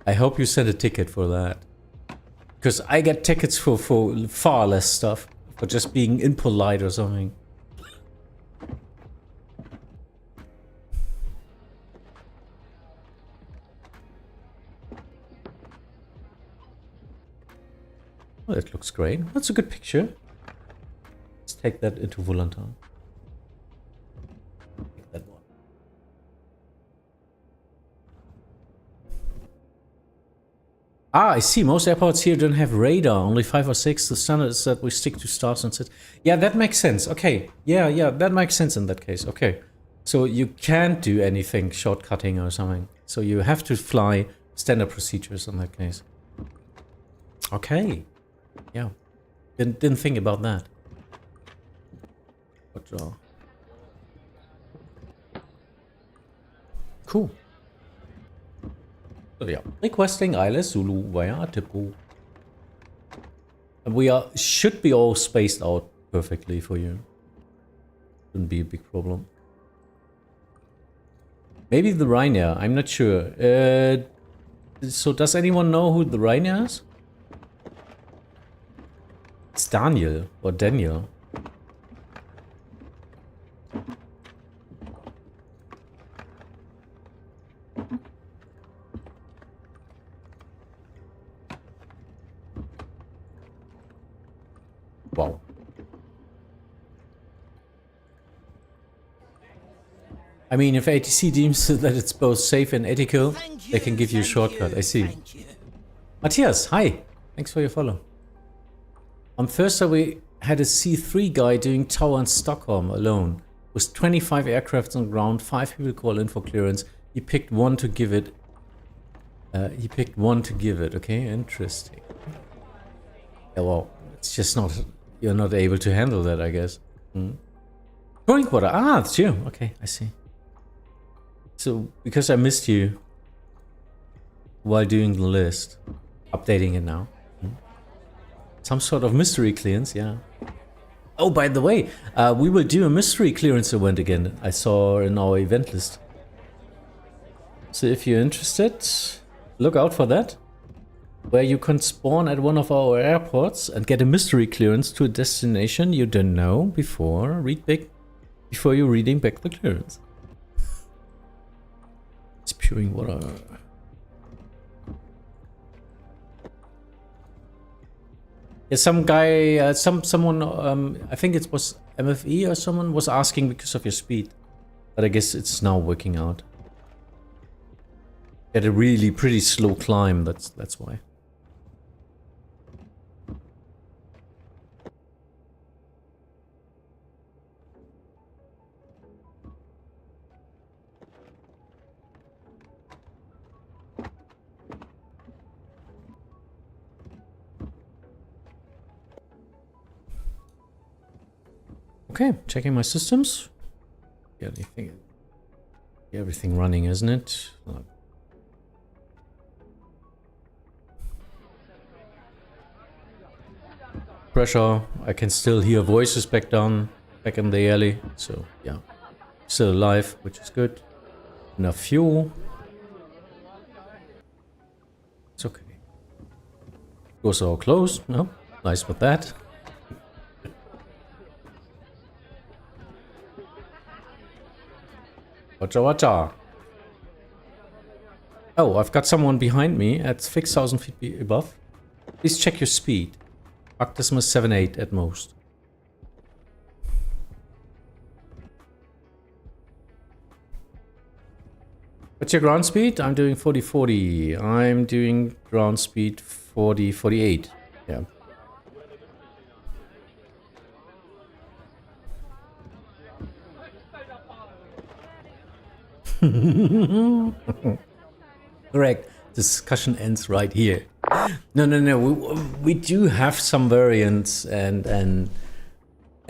I hope you sent a ticket for that. Because I get tickets for far less stuff. For just being impolite or something. Oh, that looks great. That's a good picture. Let's take that into Volantin. Take that one. Ah, I see. Most airports here don't have radar. Only 5 or 6. The standard is that we stick to stars and sets. Yeah, that makes sense. Okay. Yeah, that makes sense in that case. Okay. So you can't do anything shortcutting or something. So you have to fly standard procedures in that case. Okay. Yeah. Didn't think about that. But, cool. So yeah, requesting ILS Zulu via Tipo. And we should be all spaced out perfectly for you. Shouldn't be a big problem. Maybe the Ryanair, I'm not sure. So does anyone know who the Ryanair is? It's Daniel or Daniel. Wow. I mean, if ATC deems that it's both safe and ethical, they can give you a shortcut. I see. Matthias, hi. Thanks for your follow. On Thursday, we had a C3 guy doing tower in Stockholm alone. With 25 aircrafts on ground, 5 people call in for clearance. He picked one to give it. Okay, interesting. Yeah, well, it's just not... You're not able to handle that, I guess. Touring quarter. Ah, it's you. Okay, I see. So, because I missed you while doing the list, updating it now. Some sort of mystery clearance, yeah. Oh, by the way, we will do a mystery clearance event again. I saw in our event list. So if you're interested, look out for that. Where you can spawn at one of our airports and get a mystery clearance to a destination you don't know before you're reading back the clearance. Spewing water. Yeah, some guy, someone, I think it was MFE or someone was asking because of your speed, but I guess it's now working out. At a really pretty slow climb, that's why. Okay, checking my systems. Yeah, I think everything running, isn't it? Pressure. I can still hear voices back in the alley. So yeah, still alive, which is good. Enough fuel. It's okay. Doors are all closed. No, nice with that. Watcha watcha. Oh, I've got someone behind me at 6,000 feet above. Please check your speed. Octesimus 7.8 at most. What's your ground speed? I'm doing 40-40. I'm doing ground speed 40-48. Yeah. Correct. Discussion ends right here. No. We do have some variants and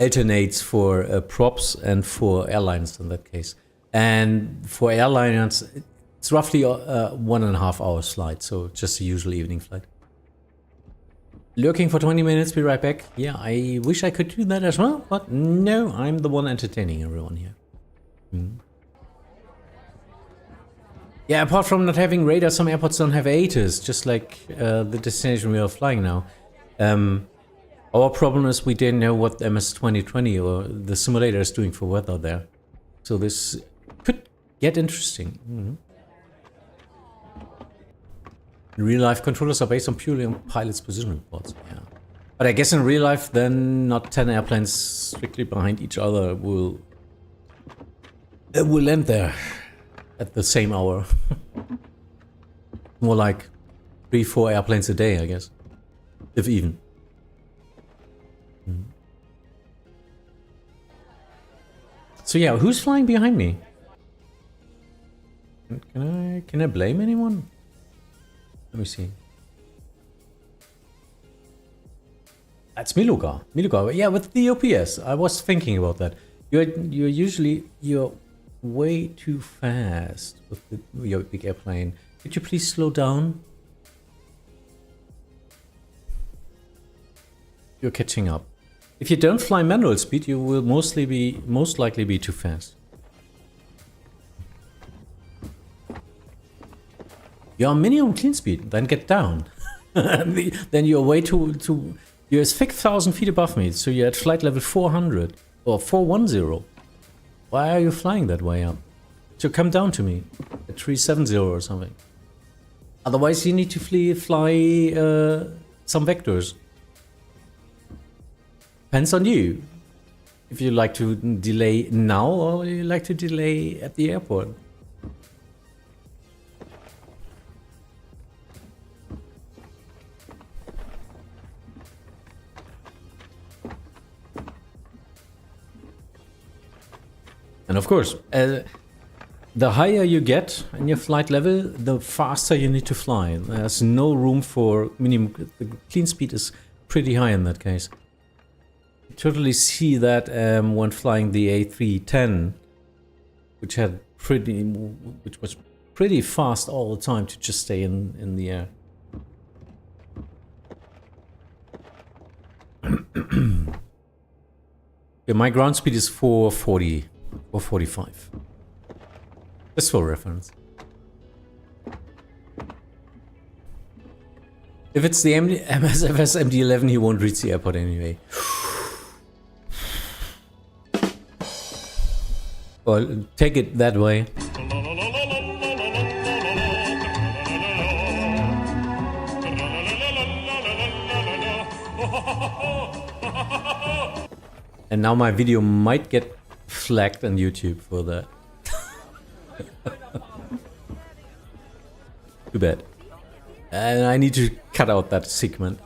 alternates for props and for airlines in that case. And for airliners, it's roughly a 1.5 hour flight, so just a usual evening flight. Lurking for 20 minutes, be right back. Yeah, I wish I could do that as well, but no, I'm the one entertaining everyone here. Yeah, apart from not having radar, some airports don't have ATIS, just like the destination we are flying now. Our problem is we didn't know what MS 2020 or the simulator is doing for weather there. So this could get interesting. Real life controllers are based on purely on pilots' position reports. Yeah. But I guess in real life, then not 10 airplanes strictly behind each other will land there at the same hour. More like 3-4 airplanes a day, I guess. If even. So yeah, who's flying behind me? Can I blame anyone? Let me see. That's Miluga. Miluga, yeah, with the OPS. I was thinking about that. You're way too fast with your big airplane. Could you please slow down? You're catching up. If you don't fly manual speed, you will most likely be too fast. You're on minimum clean speed, then get down. Then you're way too. You're 6,000 feet above me, so you're at flight level 400 or 410. Why are you flying that way up? So come down to me at 370 or something. Otherwise, you need to fly some vectors. Depends on you. If you like to delay now or you like to delay at the airport. And of course, the higher you get in your flight level, the faster you need to fly. There's no room for minimum. The clean speed is pretty high in that case. You totally see that when flying the A310, which was pretty fast all the time to just stay in the air. Yeah, my ground speed is 440 or 45. Just for reference. If it's the MSFS MD-11, he won't reach the airport anyway. Well, take it that way. And now my video might get flagged on YouTube for that. Too bad. And I need to cut out that segment.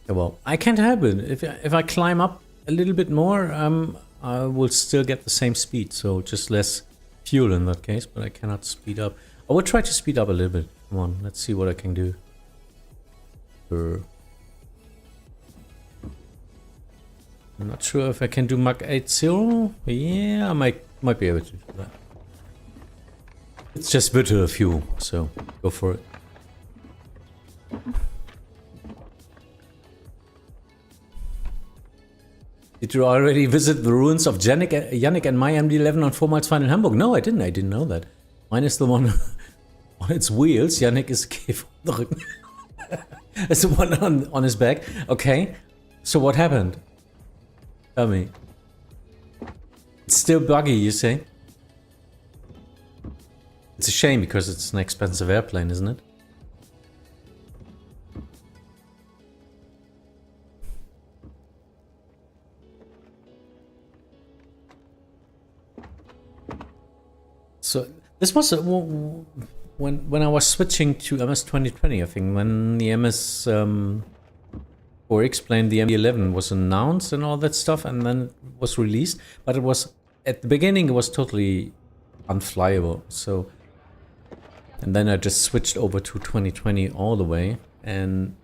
Well, I can't help it. If I climb up a little bit more, I will still get the same speed. So just less fuel in that case, but I cannot speed up. I will try to speed up a little bit. Come on, let's see what I can do. I'm not sure if I can do Mach 80. Yeah, I might be able to do that. It's just virtual fuel, so go for it. Did you already visit the ruins of Yannick and my MD-11 on 4 miles fine in Hamburg? No, I didn't. I didn't know that. Mine is the one on its wheels. Yannick is the Rücken. It's the one on his back. Okay. So what happened? Tell me. It's still buggy, you say? It's a shame because it's an expensive airplane, isn't it? So this was when I was switching to MS 2020, I think, when the MS or explained the MD-11 was announced and all that stuff, and then it was released. But it was at the beginning it was totally unflyable. So, and then I just switched over to 2020 all the way and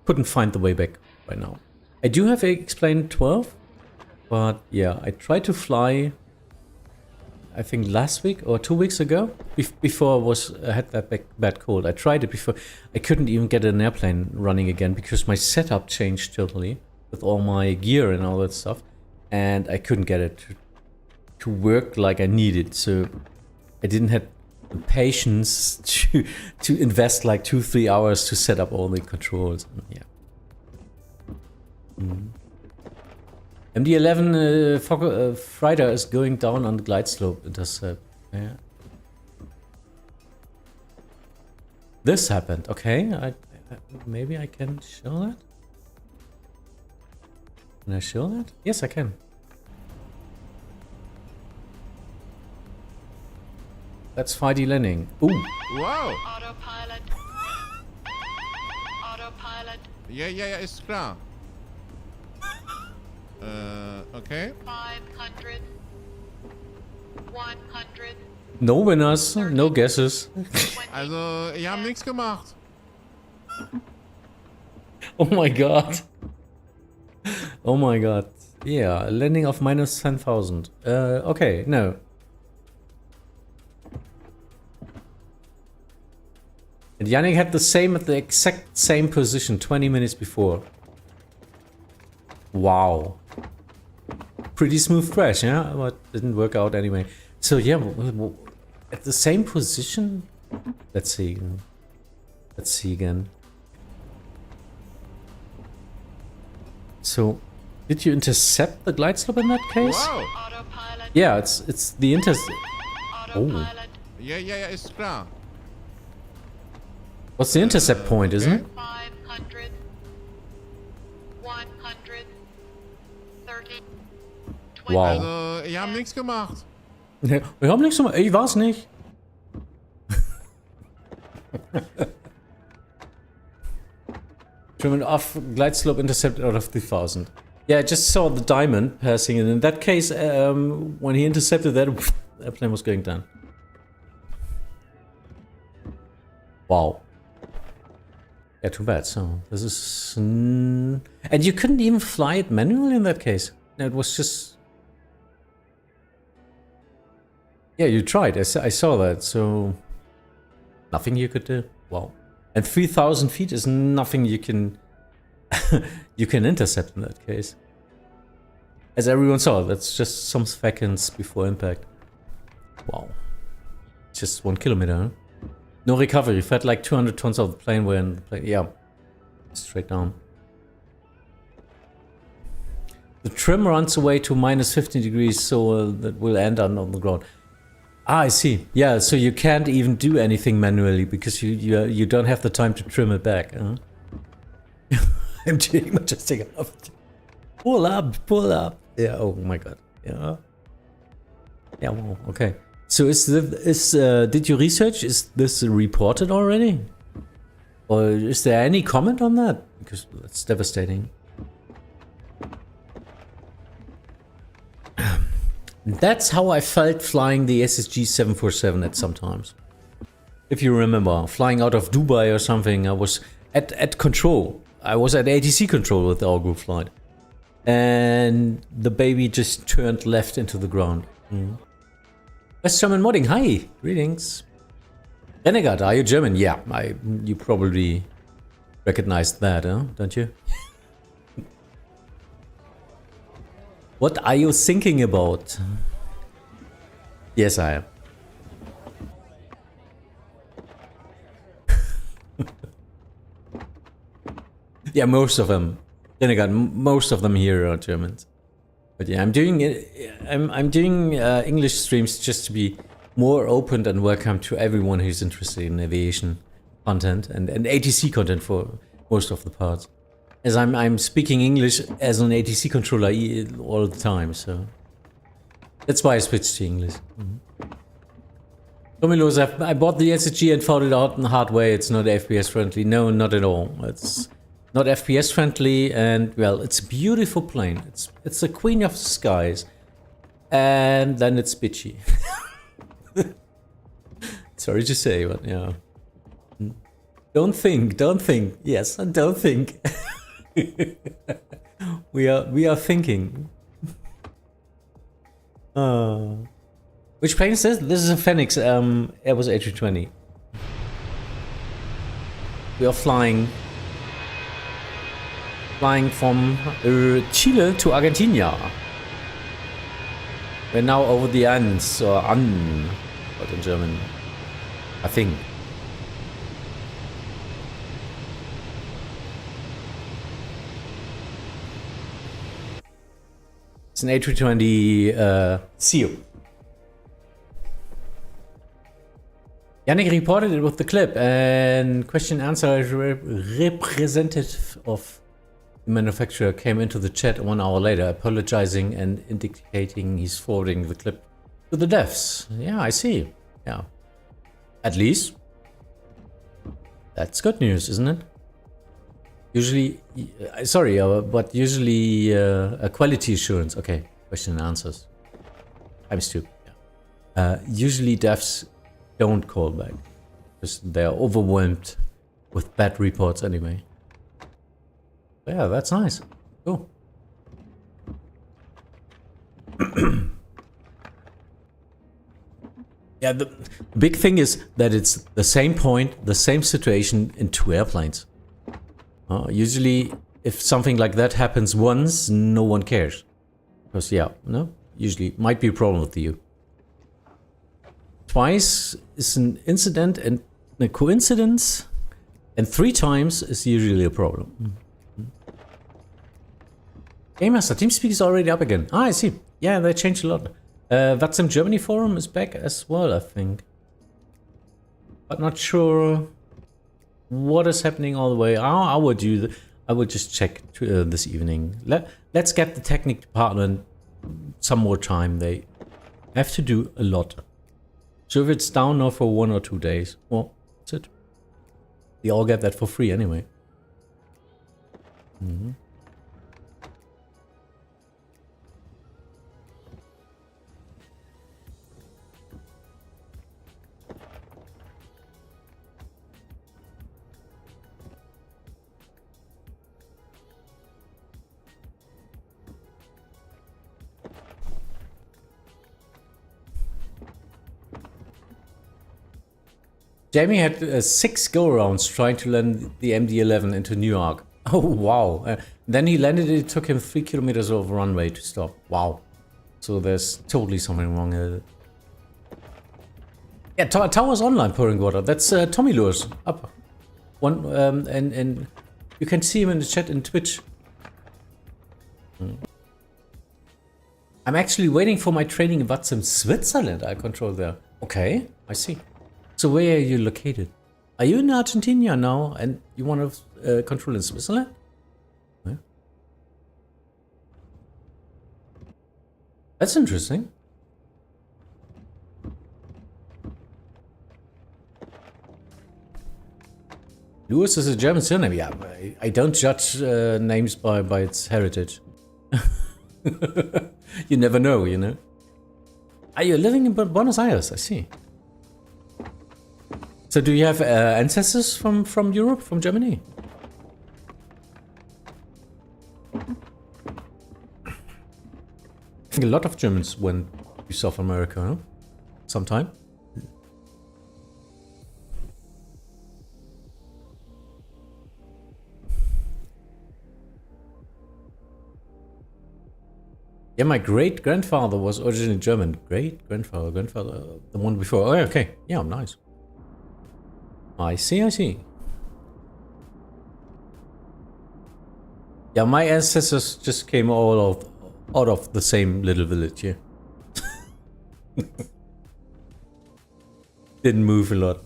couldn't find the way back right now. I do have explained 12, but yeah, I tried to fly. I think last week or 2 weeks ago, before I had that bad cold. I tried it before. I couldn't even get an airplane running again because my setup changed totally with all my gear and all that stuff, and I couldn't get it to work like I needed. So I didn't have the patience to invest like 2-3 hours to set up all the controls. Yeah. MD-11 freighter is going down on the glide slope intercept. Yeah. This happened. Okay, maybe I can show that. Can I show that? Yes, I can. That's 5D landing. Ooh. Wow. Autopilot. Autopilot. Ja, ist klar. Okay. 500. 100. No winners, no guesses. Also, ihr habt nichts gemacht. Oh my god. Oh my god. Yeah, landing of minus 10,000. Okay, no. And Yannick had the same at the exact same position 20 minutes before. Wow. Pretty smooth crash, yeah? But didn't work out anyway. So yeah, at the same position? Let's see. Let's see again. So, did you intercept the glide slope in that case? Wow. Yeah, it's the intercept. Oh. Ja, ist klar. What's the intercept point, isn't it? 500. 100. 30. 20. Wow. Also, ihr habt nichts gemacht. Wir haben nichts gemacht. Ich war's nicht. German off glide slope intercept out of 3,000. Yeah, I just saw the diamond passing, and in that case, when he intercepted that, the airplane was going down. Wow. Yeah, too bad. So this is, and you couldn't even fly it manually in that case. No, it was just. Yeah, you tried. I saw that. So nothing you could do. Wow. And 3,000 feet is nothing you can you can intercept in that case. As everyone saw, that's just some seconds before impact. Wow. Just 1 kilometer, huh? No recovery. Fed like 200 tons of the plane were in the plane. Yeah. Straight down. The trim runs away to minus 15 degrees, so that will end on the ground. Ah, I see. Yeah, so you can't even do anything manually because you don't have the time to trim it back. Huh? I'm doing majestic enough. Pull up, pull up. Yeah, oh my god. Yeah. Yeah, wow, okay. So did you research, is this reported already? Or is there any comment on that? Because that's devastating. That's how I felt flying the SSG 747 at some times. If you remember, flying out of Dubai or something, I was at control. I was at ATC control with our group flight. And the baby just turned left into the ground. West German modding, hi! Greetings. Renegade, are you German? Yeah, you probably recognized that, huh? Don't you? What are you thinking about? Yes, I am. Yeah, most of them. Then again, most of them here are Germans. But yeah, I'm doing English streams just to be more open and welcome to everyone who's interested in aviation content and ATC content for most of the parts. As I'm speaking English as an ATC controller all the time, so that's why I switched to English. Tomilos, I bought the SSG and found it out in the hard way. It's not FPS friendly. No, not at all. It's not FPS friendly, and well, it's a beautiful plane. It's the queen of the skies, and then it's bitchy. Sorry to say, but yeah. Don't think. Yes, don't think. we are thinking. Which plane is this? This is a Fenix Airbus A320. We are flying from Chile to Argentina. We're now over the Andes, or An, but in German, I think. It's an A320 SEAL. Yannick reported it with the clip, and question answer representative of the manufacturer came into the chat 1 hour later, apologizing and indicating he's forwarding the clip to the devs. Yeah, I see. Yeah. At least. That's good news, isn't it? Usually, sorry, but usually a quality assurance. Okay, question and answers. I'm stupid. Yeah. Usually devs don't call back because they're overwhelmed with bad reports anyway. Yeah, that's nice. Cool. Yeah, the big thing is that it's the same point, the same situation in two airplanes. Usually, if something like that happens once, no one cares. Because, yeah, no, usually might be a problem with you. Twice is an incident and a coincidence, and 3 times is usually a problem. Game Master, TeamSpeak is already up again. Ah, I see. Yeah, they changed a lot. Vatsim Germany forum is back as well, I think. But not sure what is happening all the way. I would just check this evening. Let's get the technical department some more time. They have to do a lot. So if it's down now for 1 or 2 days, well, that's it. They all get that for free anyway. Jamie had 6 go-arounds trying to land the MD-11 into New York. Oh, wow. Then he landed it took him 3 kilometers of runway to stop. Wow. So there's totally something wrong with it. Yeah, Tower's online pouring water. That's Tommy Lewis up. One and you can see him in the chat in Twitch. I'm actually waiting for my training in Vatsim, Switzerland. I control there. Okay, I see. So where are you located? Are you in Argentina now and you want to control in Switzerland? That's interesting. Lewis is a German surname. Yeah, I don't judge names by its heritage. You never know, you know. Are you living in Buenos Aires? I see. So do you have ancestors from Europe, from Germany? I think a lot of Germans went to South America, huh? Sometime. Yeah, my great-grandfather was originally German. Great-grandfather, grandfather, the one before. Oh, okay. Yeah, nice. I see. Yeah, my ancestors just came out of the same little village here. Didn't move a lot.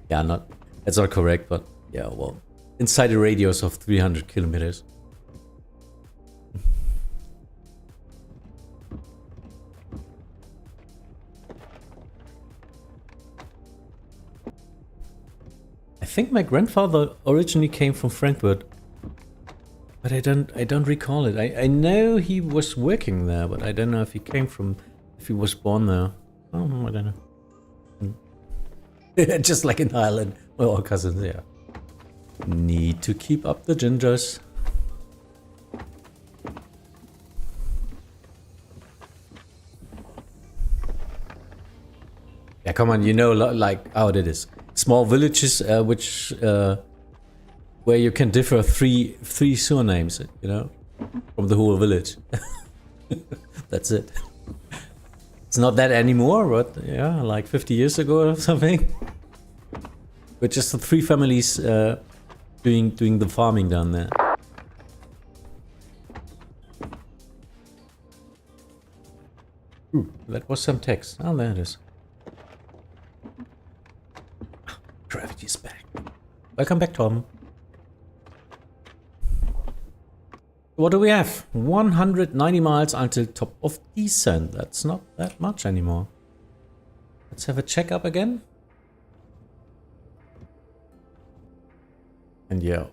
Yeah, that's not correct, but yeah, well, inside a radius of 300 kilometers. I think my grandfather originally came from Frankfurt, but I don't recall it. I know he was working there, but I don't know if he was born there. Oh, I don't know. Just like in Ireland, we're all cousins. Yeah. Need to keep up the gingers. Yeah, come on, you know, like how it is. Small villages, where you can differ three surnames, you know, from the whole village. That's it. It's not that anymore, but yeah, like 50 years ago or something. But just the 3 families doing the farming down there. Ooh, that was some text. Oh, there it is. Gravity is back. Welcome back, Tom. What do we have? 190 miles until top of descent. That's not that much anymore. Let's have a checkup again. And yeah,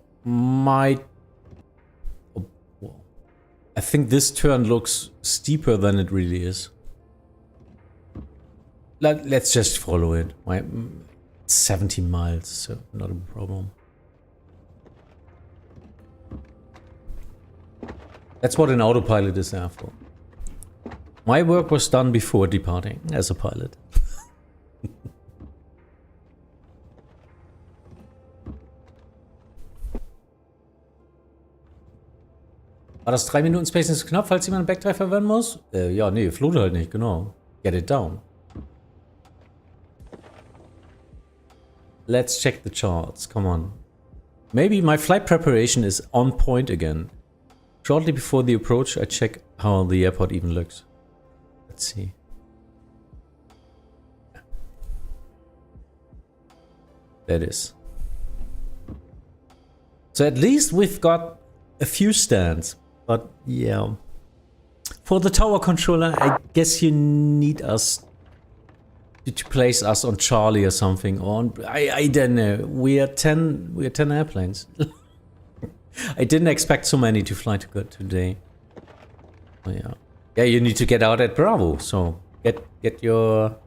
I think this turn looks steeper than it really is. Let's just follow it. 70 miles, so not a problem. That's what an autopilot is there for. My work was done before departing as a pilot. War das 3 Minuten Space ist knapp, falls jemand einen Backdrive verwenden muss? Ja, nee, float halt nicht, genau. Get it down. Let's check the charts, come on. Maybe my flight preparation is on point again. Shortly before the approach, I check how the airport even looks. Let's see. There it is. So at least we've got a few stands, but yeah. For the tower controller, I guess you need us to place us on Charlie or something. Or I don't know. We are 10 airplanes. I didn't expect so many to fly today. Oh, yeah. Yeah, you need to get out at Bravo. So get your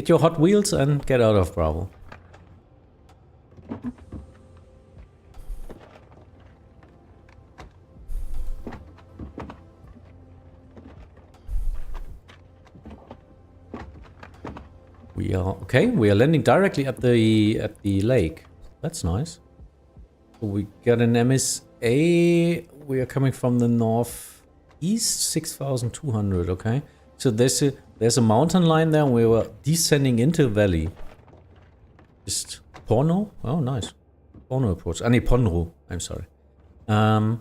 Hot Wheels and get out of Bravo. We are okay. We are landing directly at the lake. That's nice. So we got an MSA. We are coming from the northeast, 6,200. Okay. So there's a mountain line there. And we were descending into a valley. Just Porno. Oh, nice. Porno approach. Ponro. I'm sorry. Yeah.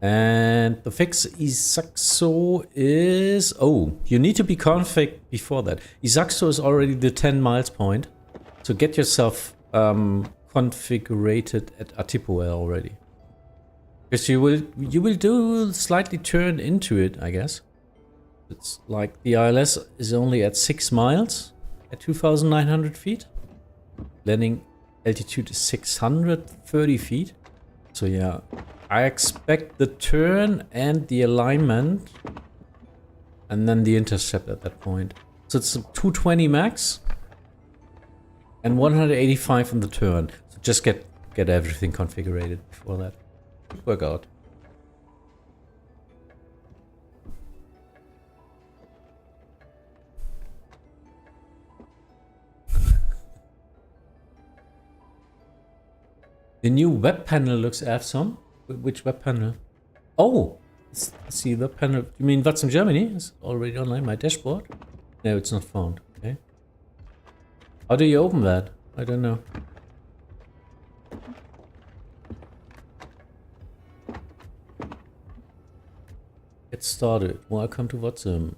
And the fix Isaxo is... Oh, you need to be config before that. Isaxo is already the 10 miles point. So get yourself configured at Atipoe already. Because you will do slightly turn into it, I guess. It's like the ILS is only at 6 miles at 2,900 feet. Landing altitude is 630 feet. So yeah, I expect the turn and the alignment and then the intercept at that point. So it's a 220 max and 185 in the turn. So just get everything configured before that. Should work out. The new web panel looks awesome. Which web panel? Oh, see web panel. You mean Vatsim Germany? It's already online. My dashboard. No, it's not found. Okay. How do you open that? I don't know. Get started. Welcome to Vatsim.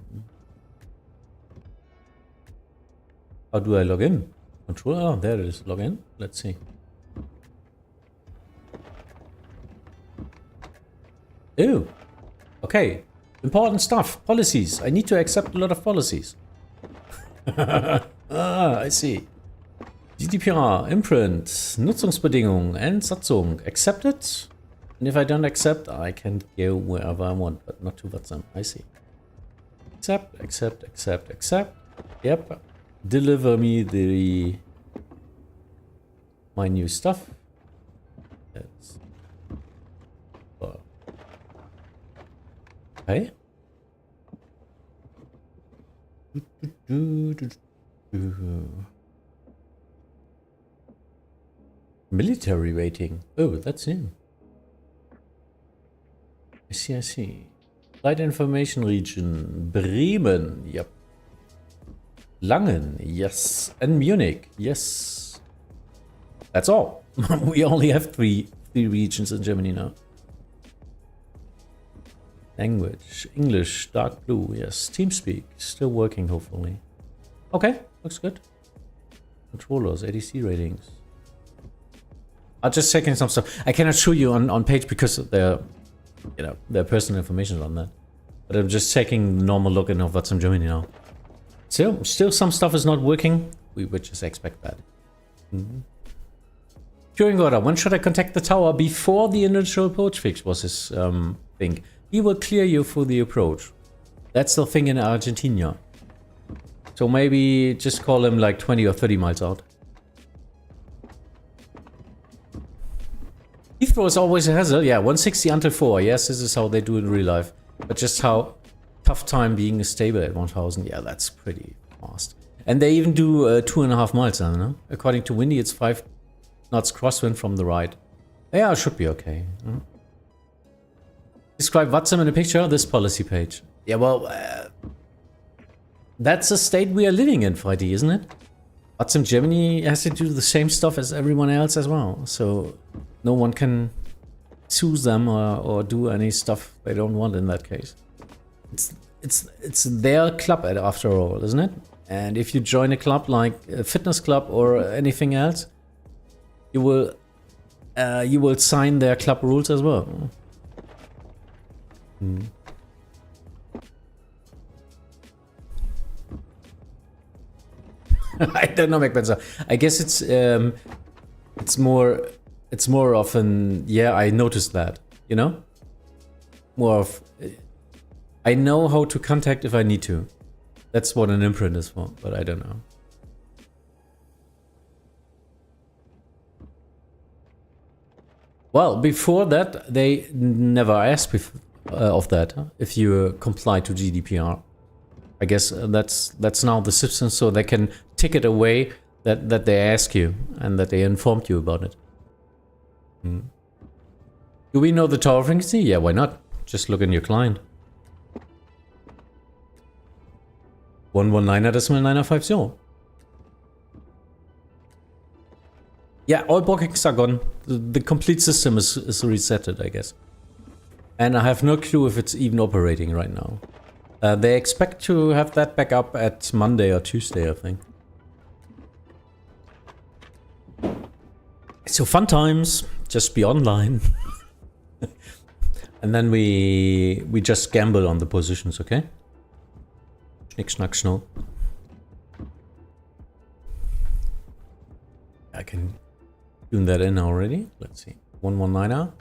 How do I log in? Control. Oh, there it is. Log in. Let's see. Oh, okay. Important stuff. Policies. I need to accept a lot of policies. I see. GDPR, imprint, Nutzungsbedingungen, and Satzung. Accepted. And if I don't accept, I can go wherever I want, but not to Vatsim. I see. Accept, accept, accept, accept. Yep. Deliver me my new stuff. That's okay. Military rating. Oh, that's new. I see, I see. Flight information region. Bremen. Yep. Langen. Yes. And Munich. Yes. That's all. We only have three regions in Germany now. Language. English. Dark blue. Yes. TeamSpeak. Still working, hopefully. Okay. Looks good. Controllers. ADC ratings. I'll just check in some stuff. I cannot show you on page because they're, their personal information on that. But I'm just checking the normal login of Vatsim Germany now. Still some stuff is not working. We would just expect that. Curing order. When should I contact the tower? Before the initial approach fix was his thing. He will clear you for the approach. That's the thing in Argentina. So maybe just call him like 20 or 30 miles out. Heathrow is always a hassle. Yeah, 160 until 4. Yes, this is how they do it in real life. But just how tough time being stable at 1000. Yeah, that's pretty fast. And they even do 2.5 miles now, no? According to Windy, it's 5 knots crosswind from the right. Yeah, it should be okay. Describe Vatsim in a picture. This policy page. Yeah, well, that's the state we are living in, Friday, isn't it? Vatsim Germany has to do the same stuff as everyone else as well. So no one can sue them or do any stuff they don't want in that case. It's their club after all, isn't it? And if you join a club like a fitness club or anything else, you will sign their club rules as well. I don't know, McBenzer. I guess it's more often. Yeah, I noticed that. More of. I know how to contact if I need to. That's what an imprint is for, but I don't know. Well, before that, they never asked of that if you comply to GDPR. I guess that's now the system, so they can tick it away that they ask you and that they informed you about it. Do we know the tower frequency? Yeah, why not? Just look in your client. 119.950. Yeah, all bookings are gone. The complete system is resetted, I guess. And I have no clue if it's even operating right now. They expect to have that back up at Monday or Tuesday, I think. So fun times, just be online. And then we just gamble on the positions, okay? Schnick, schnack, schnull. I can tune that in already. Let's see. 119er.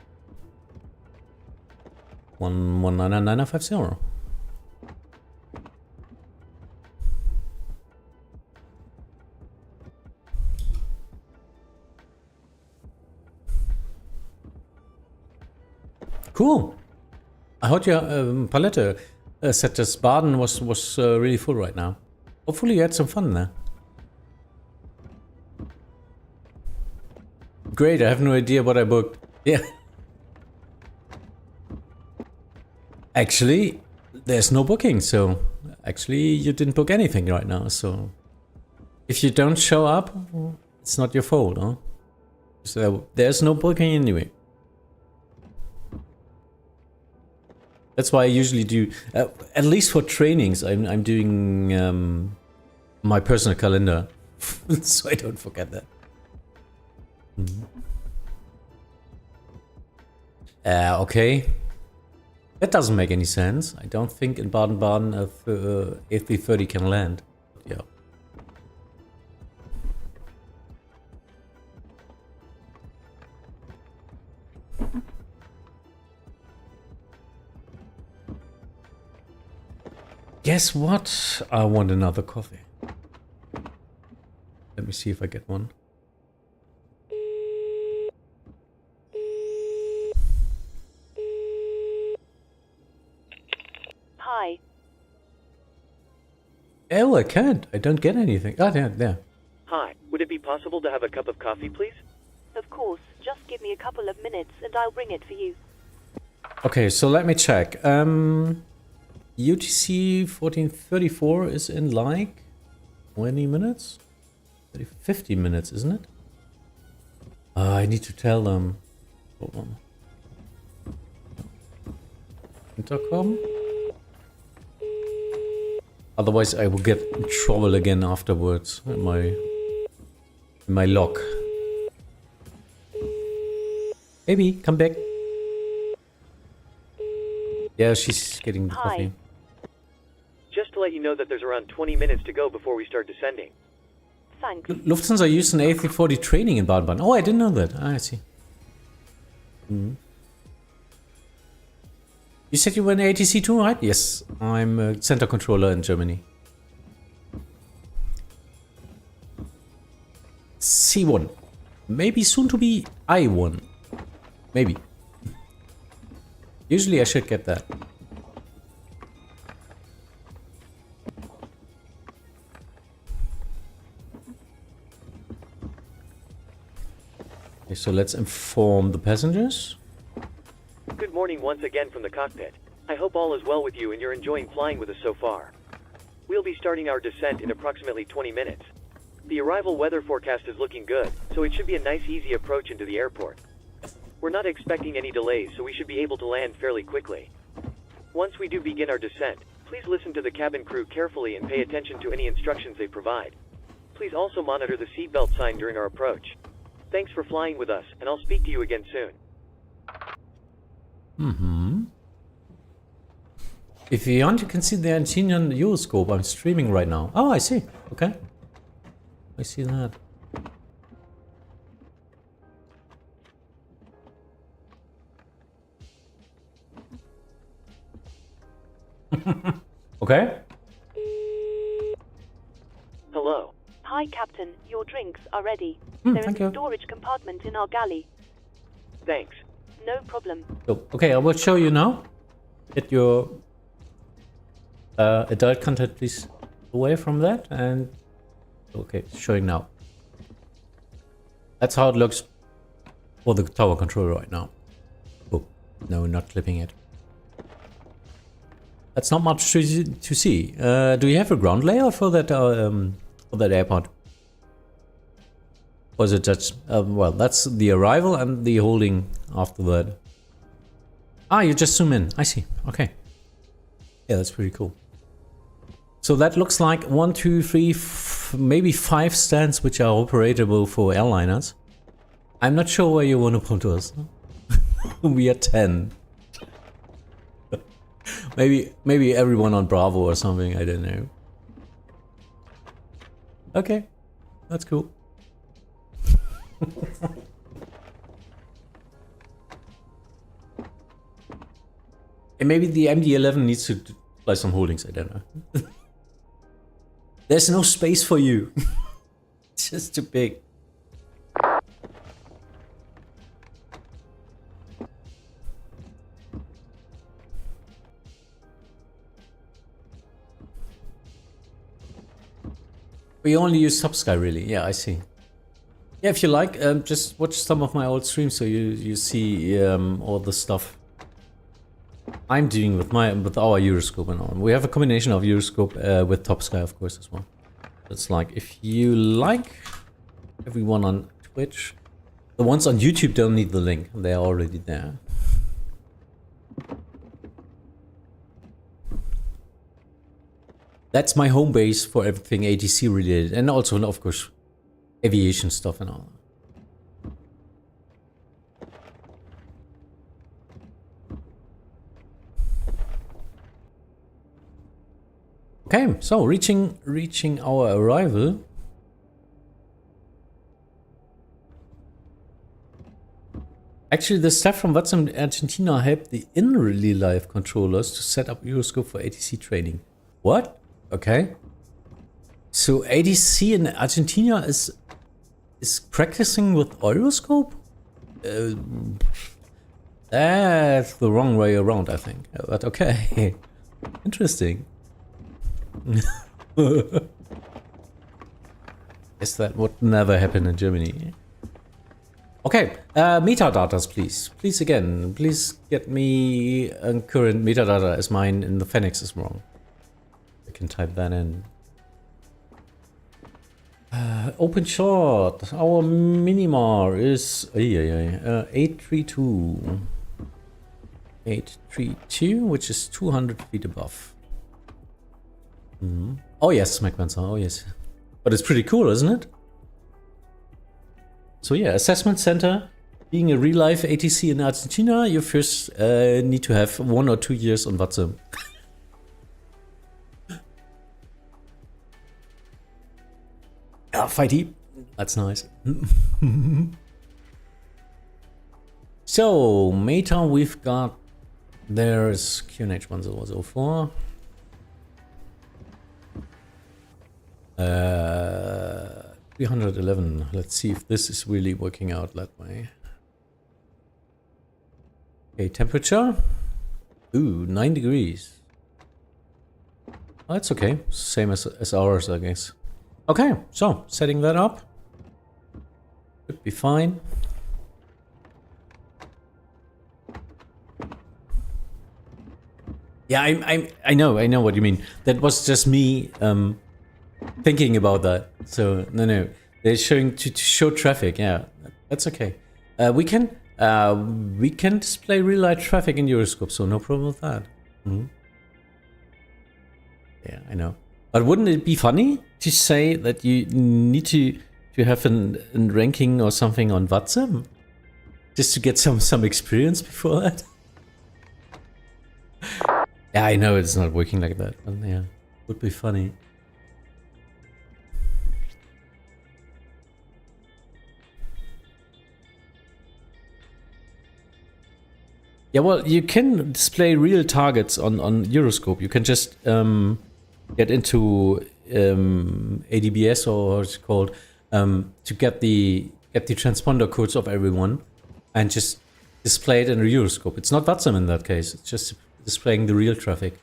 119er 950. Cool. I heard your palette said this Baden was really full right now. Hopefully you had some fun there. Great, I have no idea what I booked. Yeah. Actually, there's no booking, so actually you didn't book anything right now, so if you don't show up, it's not your fault, huh? So there's no booking anyway. That's why I usually do, at least for trainings, I'm doing my personal calendar, so I don't forget that. Okay. That doesn't make any sense. I don't think in Baden-Baden A330 can land. Yeah. Guess what? I want another coffee. Let me see if I get one. Hi. Oh, I can't. I don't get anything. Oh, there. Hi. Would it be possible to have a cup of coffee, please? Of course. Just give me a couple of minutes and I'll bring it for you. Okay, so let me check. UTC 1434 is in like 20 minutes? 50 minutes, isn't it? I need to tell them. Hold on. Intercom? Otherwise I will get in trouble again afterwards in my log. Baby, come back. Yeah, she's getting the coffee. Just to let you know that there's around 20 minutes to go before we start descending. Thanks. Lufthansa used an A340 training in Baden-Baden. Oh, I didn't know that. I see. You said you were an ATC too, right? Yes, I'm a center controller in Germany. C1. Maybe soon to be I1. Maybe. Usually I should get that. Okay, so let's inform the passengers. Good morning once again from the cockpit. I hope all is well with you and you're enjoying flying with us so far. We'll be starting our descent in approximately 20 minutes. The arrival weather forecast is looking good, so it should be a nice easy approach into the airport. We're not expecting any delays, so we should be able to land fairly quickly. Once we do begin our descent, please listen to the cabin crew carefully and pay attention to any instructions they provide. Please also monitor the seatbelt sign during our approach. Thanks for flying with us, and I'll speak to you again soon. If you want, you can see the Argentinian Euroscope. I'm streaming right now. Oh, I see. Okay. I see that. Okay. Hello. Hi, Captain. Your drinks are ready. Thank There is you. a storage compartment in our galley. Thanks. No problem. So, okay, I will show you now. Get your adult content, please, away from that. And okay, showing now. That's how it looks for the tower control right now. Oh, no, not clipping it. That's not much to see. Do you have a ground layout for that airport? Or is it just well, that's the arrival and the holding after that. Ah, you just zoom in. I see. Okay. Yeah, that's pretty cool. So that looks like 1, 2, 3, maybe 5 stands which are operable for airliners. I'm not sure where you want to put us. We are 10. maybe everyone on Bravo or something, I don't know. Okay, that's cool. And maybe the MD-11 needs to play some holdings, I don't know. There's no space for you. It's just too big. We only use SAWC really, yeah, I see. Yeah, if you like, just watch some of my old streams so you see all the stuff I'm doing with our Euroscope and all. We have a combination of Euroscope with SAWC of course as well. It's like if you like everyone on Twitch, the ones on YouTube don't need the link, they're already there. That's my home base for everything ATC related, and also, of course, aviation stuff and all. Okay, so reaching our arrival. Actually, the staff from Vatsim, Argentina helped the in-relay live controllers to set up Euroscope for ATC training. What? Okay. So ATC in Argentina is practicing with Euroscope? That's the wrong way around, I think. But okay. Interesting. Guess that would never happen in Germany. Okay, metadatas, please. Please again, please get me a current metadata as mine in the Fenix is wrong. I can type that in. Open shot. Our minimar is 832. 832, which is 200 feet above. Oh yes, McManson, oh yes. But it's pretty cool, isn't it? So yeah, assessment center. Being a real life ATC in Argentina, you first need to have 1 or 2 years on Vatsim. Ah, fighty. That's nice. So, meta we've got. There's QNH 1004. 311. Let's see if this is really working out that way. Okay, temperature. Ooh, 9 degrees. Oh, that's okay. Same as ours, I guess. Okay, so setting that up. Should be fine. Yeah, I know what you mean. That was just me thinking about that. So no, they're showing to show traffic. Yeah, that's okay. We can display real light traffic in Euroscope, so no problem with that. Yeah, I know. But wouldn't it be funny to say that you need to have a ranking or something on Vatsim? Just to get some experience before that? Yeah, I know it's not working like that, but yeah, would be funny. Yeah, well, you can display real targets on Euroscope. You can just get into ADBS or what's it called to get the transponder codes of everyone and just display it in a Euroscope. It's not Vatsim in that case. It's just displaying the real traffic.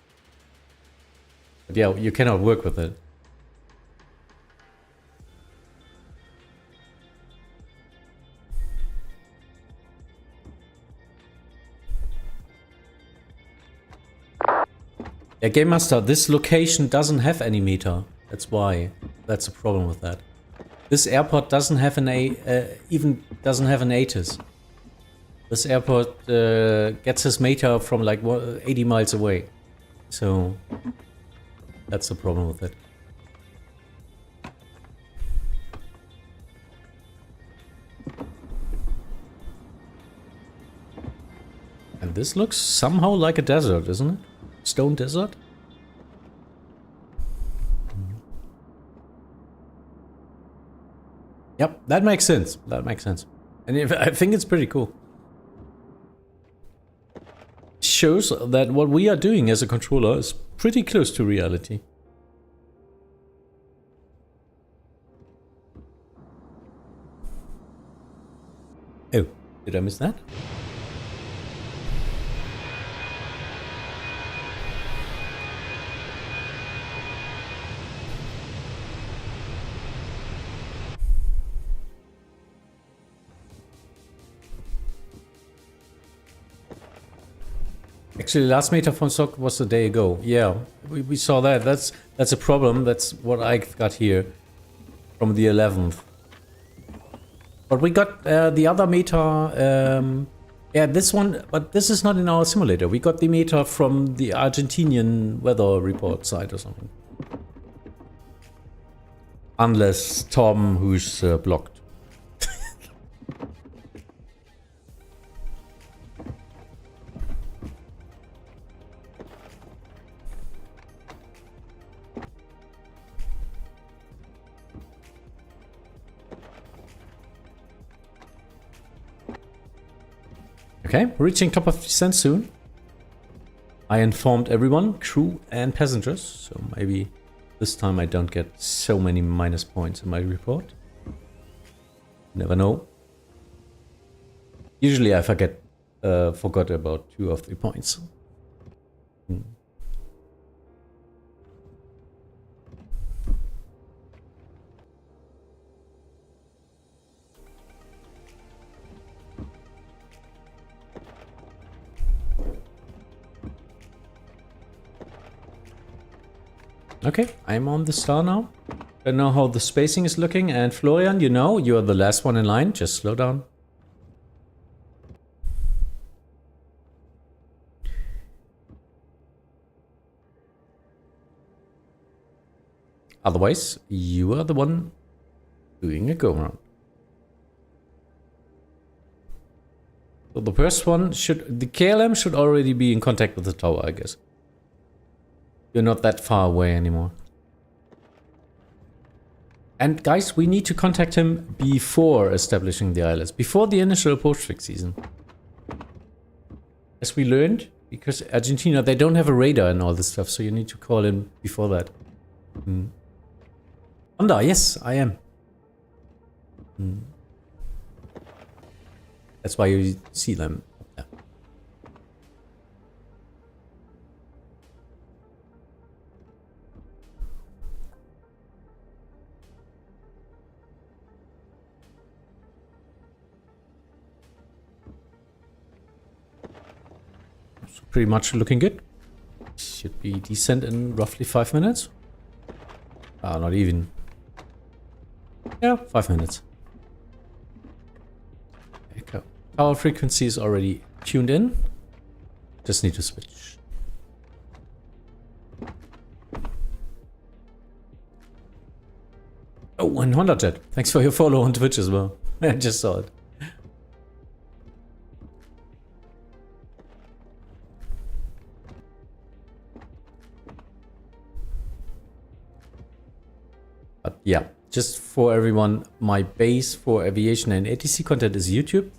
But yeah, you cannot work with it. Yeah, Game Master, this location doesn't have any meter. That's why. That's the problem with that. This airport doesn't have an even doesn't have an ATIS. This airport gets his meter from like 80 miles away. So that's the problem with it. And this looks somehow like a desert, isn't it? Stone Desert? Yep, that makes sense. That makes sense. And I think it's pretty cool. Shows that what we are doing as a controller is pretty close to reality. Oh, did I miss that? Actually, last meter from SOC was a day ago. Yeah, we saw that. That's a problem. That's what I got here from the 11th. But we got the other meter. Yeah, this one, but this is not in our simulator. We got the meter from the Argentinian weather report site or something. Unless Tom, who's blocked. Okay, reaching top of descent soon. I informed everyone, crew and passengers, so maybe this time I don't get so many minus points in my report. Never know. Usually I forgot about 2 or 3 points. Okay, I'm on the star now. Don't know how the spacing is looking. And Florian, you know, you're the last one in line. Just slow down. Otherwise, you are the one doing a go-round. So the first one the KLM should already be in contact with the tower, I guess. You're not that far away anymore. And guys, we need to contact him before establishing the ILS, before the initial approach fix season. As we learned, because Argentina, they don't have a radar and all this stuff, so you need to call him before that. Honda, yes, I am. That's why you see them. Yeah. So pretty much looking good. Should be decent in roughly 5 minutes. Not even. Yeah, 5 minutes. Echo. Power frequency is already tuned in. Just need to switch. Oh, and Honda Jet. Thanks for your follow on Twitch as well. I just saw it. But yeah, just for everyone, my base for aviation and ATC content is YouTube.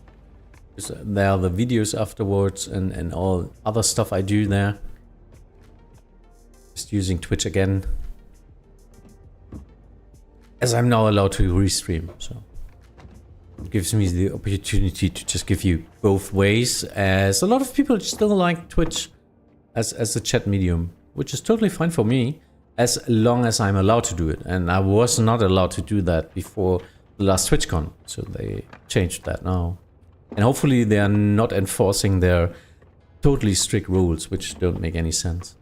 There are the videos afterwards and all other stuff I do there. Just using Twitch again. As I'm now allowed to restream, so it gives me the opportunity to just give you both ways, as a lot of people still like Twitch as a chat medium, which is totally fine for me. As long as I'm allowed to do it. And I was not allowed to do that before the last TwitchCon. So they changed that now. And hopefully they are not enforcing their totally strict rules, which don't make any sense.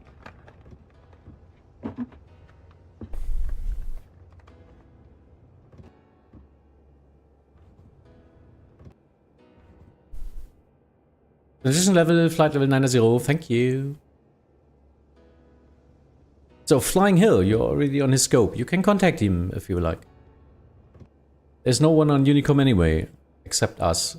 Transition level, flight level 90, thank you. So, Flying Hill, you're already on his scope. You can contact him if you like. There's no one on Unicom anyway, except us.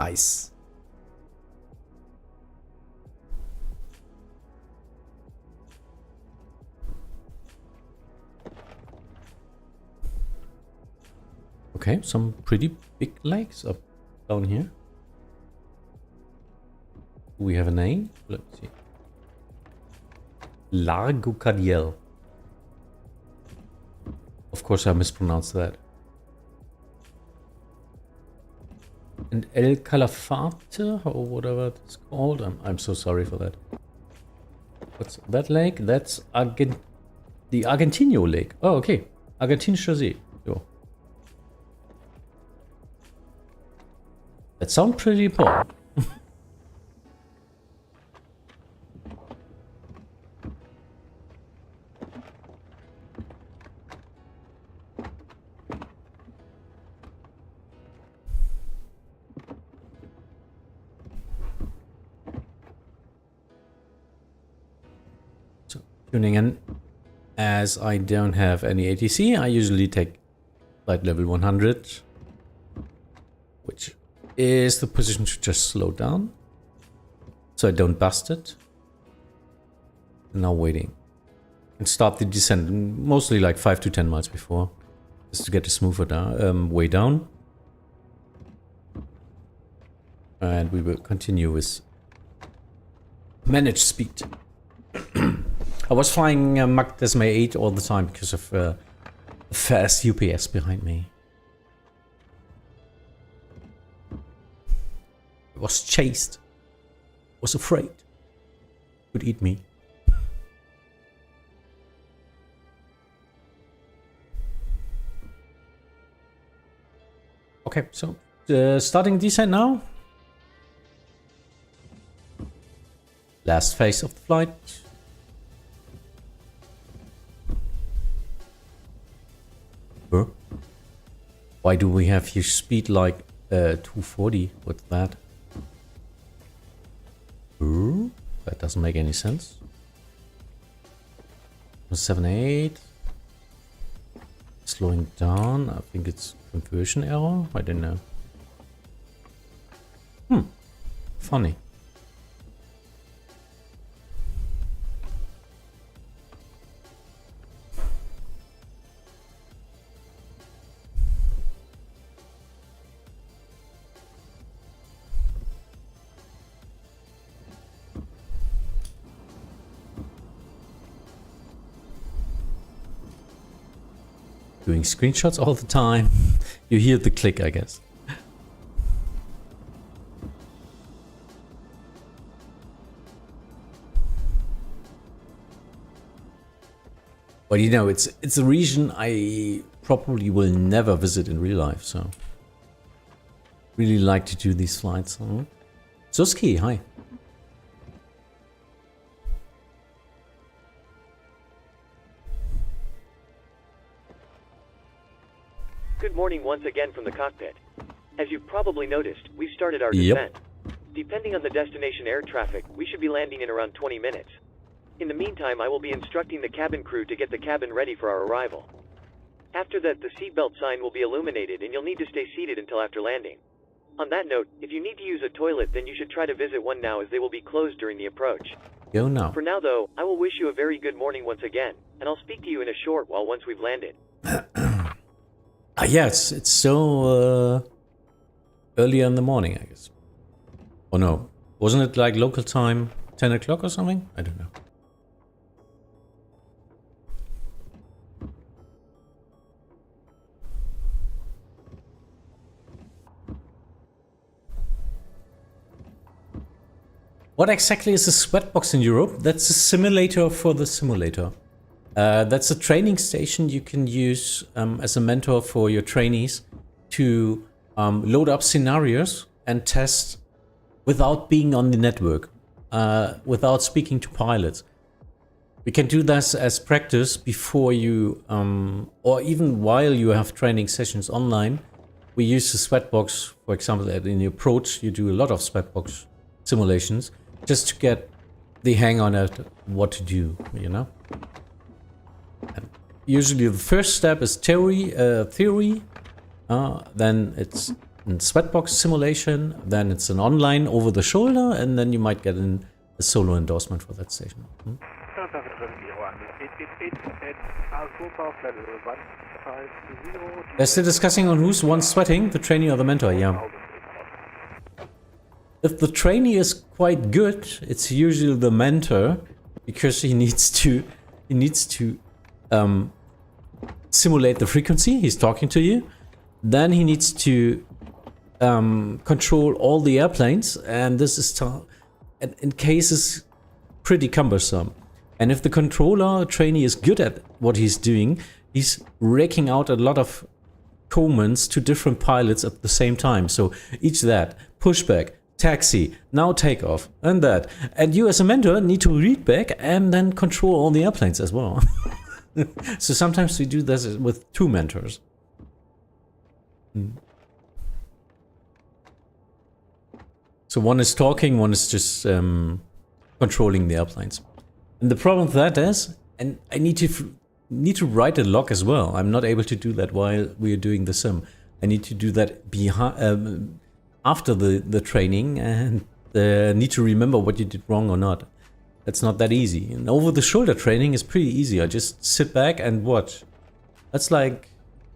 Nice. Okay, some pretty big lakes up down here. Do we have a name? Let's see. Largo Carriel. Of course I mispronounced that. And El Calafate, or whatever it's called. I'm so sorry for that. What's that lake? That's the Argentino lake. Oh, okay. Argentinischer See. So. That sounds pretty important. Tuning in, as I don't have any ATC, I usually take flight level 100, which is the position to just slow down, so I don't bust it. Now waiting, and start the descent, mostly like 5 to 10 miles before, just to get a smoother way down. And we will continue with managed speed. I was flying Mach Decimal 8 all the time because of fast UPS behind me. I was chased. Was afraid. Would eat me. Okay, so starting descent now. Last phase of the flight. Why do we have here speed like 240? What's that? That doesn't make any sense. 78. Slowing down. I think it's conversion error. I don't know. Funny. Doing screenshots all the time. You hear the click, I guess. But you know, it's a region I probably will never visit in real life, so really like to do these flights. SCIE, hi. Good morning once again from the cockpit. As you've probably noticed, we've started our descent. Depending on the destination air traffic, we should be landing in around 20 minutes. In the meantime, I will be instructing the cabin crew to get the cabin ready for our arrival. After that, the seatbelt sign will be illuminated and you'll need to stay seated until after landing. On that note, if you need to use a toilet, then you should try to visit one now as they will be closed during the approach. Go now. For now though, I will wish you a very good morning once again, and I'll speak to you in a short while once we've landed. Yeah, it's so early in the morning, I guess. Oh no, wasn't it like local time 10 o'clock or something? I don't know. What exactly is a sweatbox in Europe? That's a simulator for the simulator. That's a training station you can use as a mentor for your trainees to load up scenarios and test without being on the network, without speaking to pilots. We can do this as practice before you, or even while you have training sessions online. We use the sweatbox, for example, in the approach, you do a lot of sweatbox simulations just to get the hang on it, what to do, you know? Usually the first step is theory, then it's Sweatbox simulation, then it's an online over the shoulder, and then you might get a solo endorsement for that station. They're still discussing on who's one sweating, the trainee or the mentor, yeah. If the trainee is quite good, it's usually the mentor, because he needs to simulate the frequency, he's talking to you. Then he needs to control all the airplanes, and this is in cases pretty cumbersome. And if the controller trainee is good at what he's doing, he's raking out a lot of commands to different pilots at the same time. So each that, pushback, taxi, now takeoff, and that. And you as a mentor need to read back and then control all the airplanes as well. So sometimes we do this with two mentors. So one is talking, one is just controlling the airplanes. And the problem with that is, and I need to write a log as well. I'm not able to do that while we are doing the sim. I need to do that behind, after the training, and need to remember what you did wrong or not. That's not that easy. And over the shoulder training is pretty easy. I just sit back and watch. That's like,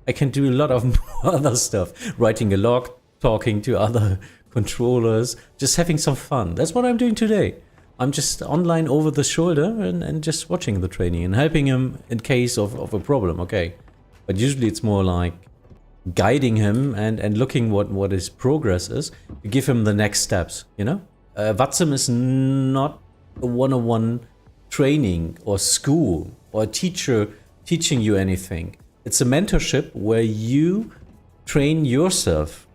I can do a lot of other stuff. Writing a log, talking to other controllers, just having some fun. That's what I'm doing today. I'm just online over the shoulder and just watching the training and helping him in case of a problem, okay. But usually it's more like guiding him and looking what his progress is, to give him the next steps, you know? Vatsim is not a one-on-one training or school or a teacher teaching you anything. It's a mentorship where you train yourself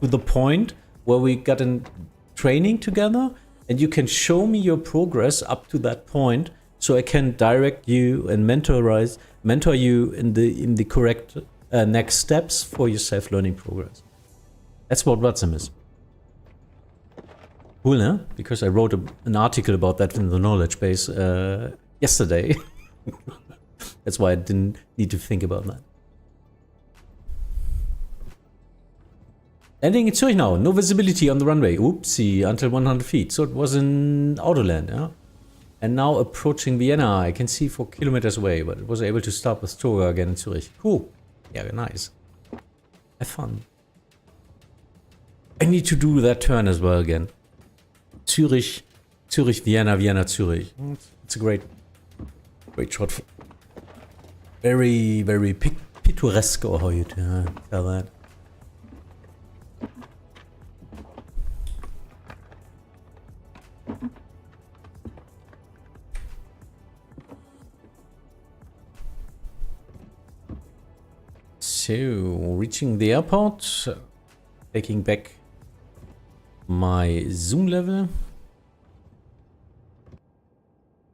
to the point where we got in training together, and you can show me your progress up to that point, so I can direct you and mentor you in the correct next steps for your self-learning progress. That's what Vatsim is. Cool, huh? Because I wrote an article about that in the knowledge base yesterday. That's why I didn't need to think about that. Landing in Zurich now. No visibility on the runway. Oopsie, until 100 feet. So it was in Autoland, yeah? And now approaching Vienna. I can see 4 kilometers away, but it was able to stop with Toga again in Zurich. Cool. Yeah, nice. Have fun. I need to do that turn as well again. Zurich, Vienna, Vienna, Zurich. It's a great shot. Very, very picturesque, or how you tell that. So, reaching the airport, taking back my zoom level.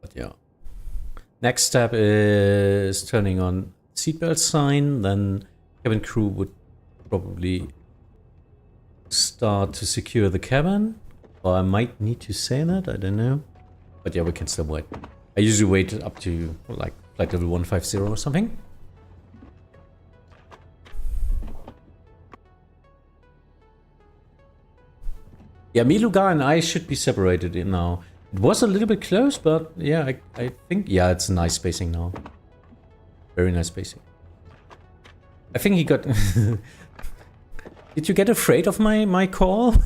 But yeah. Next step is turning on seatbelt sign, then cabin crew would probably start to secure the cabin. Or I might need to say that, I don't know. But yeah, we can still wait. I usually wait up to like flight level 150 or something. Yeah, Miluga and I should be separated in now. It was a little bit close, but yeah, I think, yeah, it's nice spacing now. Very nice spacing. I think he got... Did you get afraid of my call?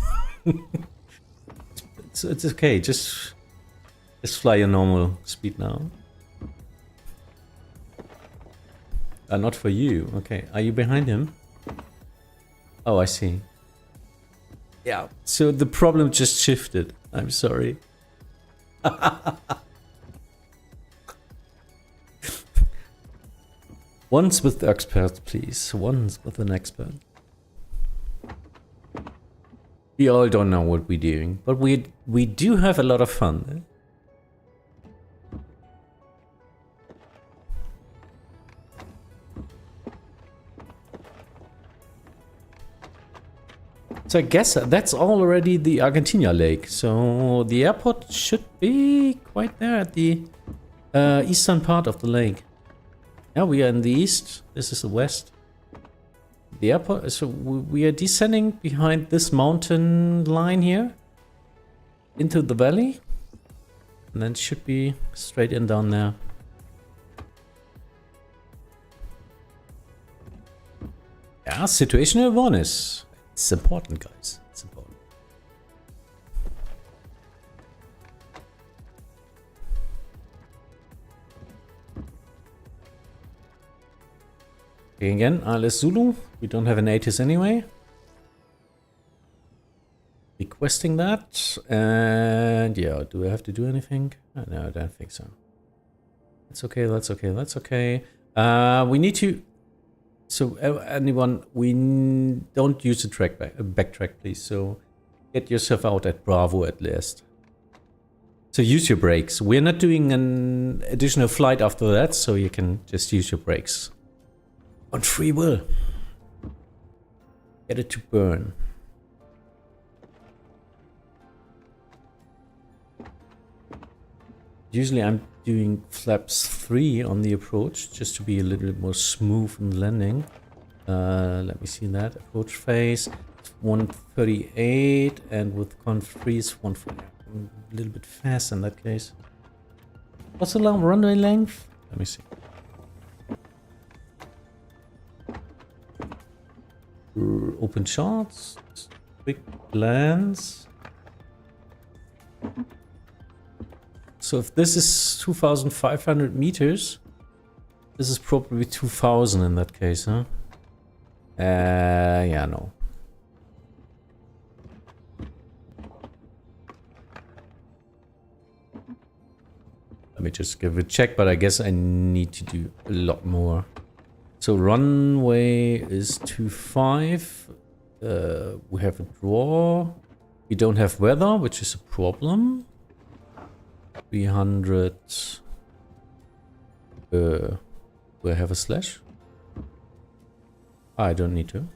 It's okay, just fly your normal speed now. Not for you, okay. Are you behind him? Oh, I see. Yeah, so the problem just shifted. I'm sorry. Once with the expert, please. Once with an expert. We all don't know what we're doing, but we do have a lot of fun. So I guess that's already the Argentina lake. So the airport should be quite there at the eastern part of the lake. Yeah, we are in the east. This is the west. the airport. So we are descending behind this mountain line here into the valley, and then it should be straight in down there. Yeah, situational awareness. It's important, guys. It's important. Okay, again, ALS Zulu. We don't have an ATIS anyway. Requesting that. And yeah, do I have to do anything? No, I don't think so. That's okay, that's okay, that's okay. We need to... So anyone, don't use the backtrack, please. So get yourself out at Bravo at least. So use your brakes. We're not doing an additional flight after that, so you can just use your brakes. On free will. Get it to burn. Usually I'm doing flaps 3 on the approach, just to be a little bit more smooth in landing. Let me see that. Approach phase 138, and with conf 3 is 140. I'm a little bit fast in that case. What's the long runway length? Let me see. Open charts, quick glance. So if this is 2,500 meters, this is probably 2,000 in that case, huh? Yeah, no. Let me just give it a check, but I guess I need to do a lot more. So runway is 25. We have a draw. We don't have weather, which is a problem. 300. Do I have a slash? I don't need to.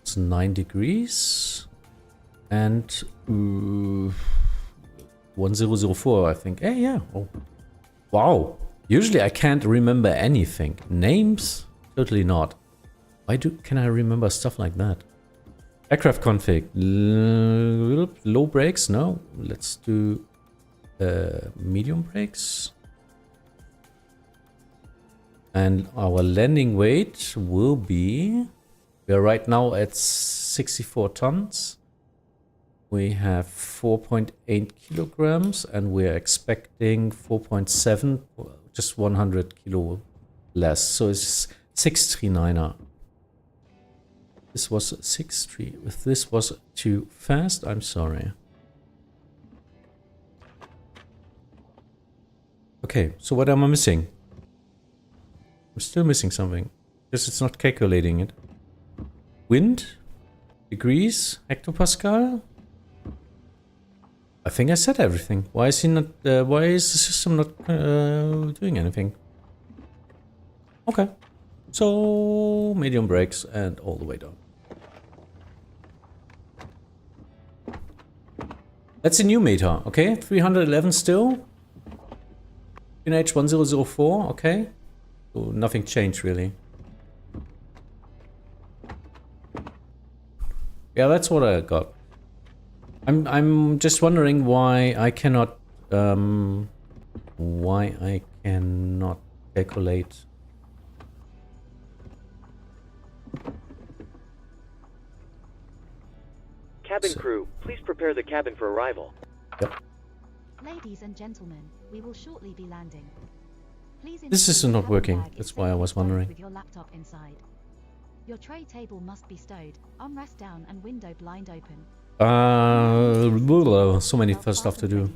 It's 9 degrees. And 1004, I think. Hey, yeah. Oh. Wow. Usually I can't remember anything. Names? Totally not. Why can I remember stuff like that? Aircraft config. Low brakes? No. Let's do medium brakes. And our landing weight will be... We're right now at 64 tons. We have 4.8 kilograms, and we're expecting 4.7, just 100 kilo less. So it's 639er. This was 6.3. If this was too fast, I'm sorry. Okay, so what am I missing? I'm still missing something. Because it's not calculating it. Wind? Degrees? Hectopascal? I think I said everything. Why is he not? Why is the system not doing anything? Okay, so medium brakes and all the way down. That's a new meter, okay? 311 still. QNH 1004, okay. So nothing changed really. Yeah, that's what I got. I'm just wondering why I cannot calculate. Cabin crew, please prepare the cabin for arrival. Yep. Ladies and gentlemen, we will shortly be landing. Please This is not working. That's why I was wondering. With your laptop inside. Your tray table must be stowed, armrest down and window blind open. So many stuff to do.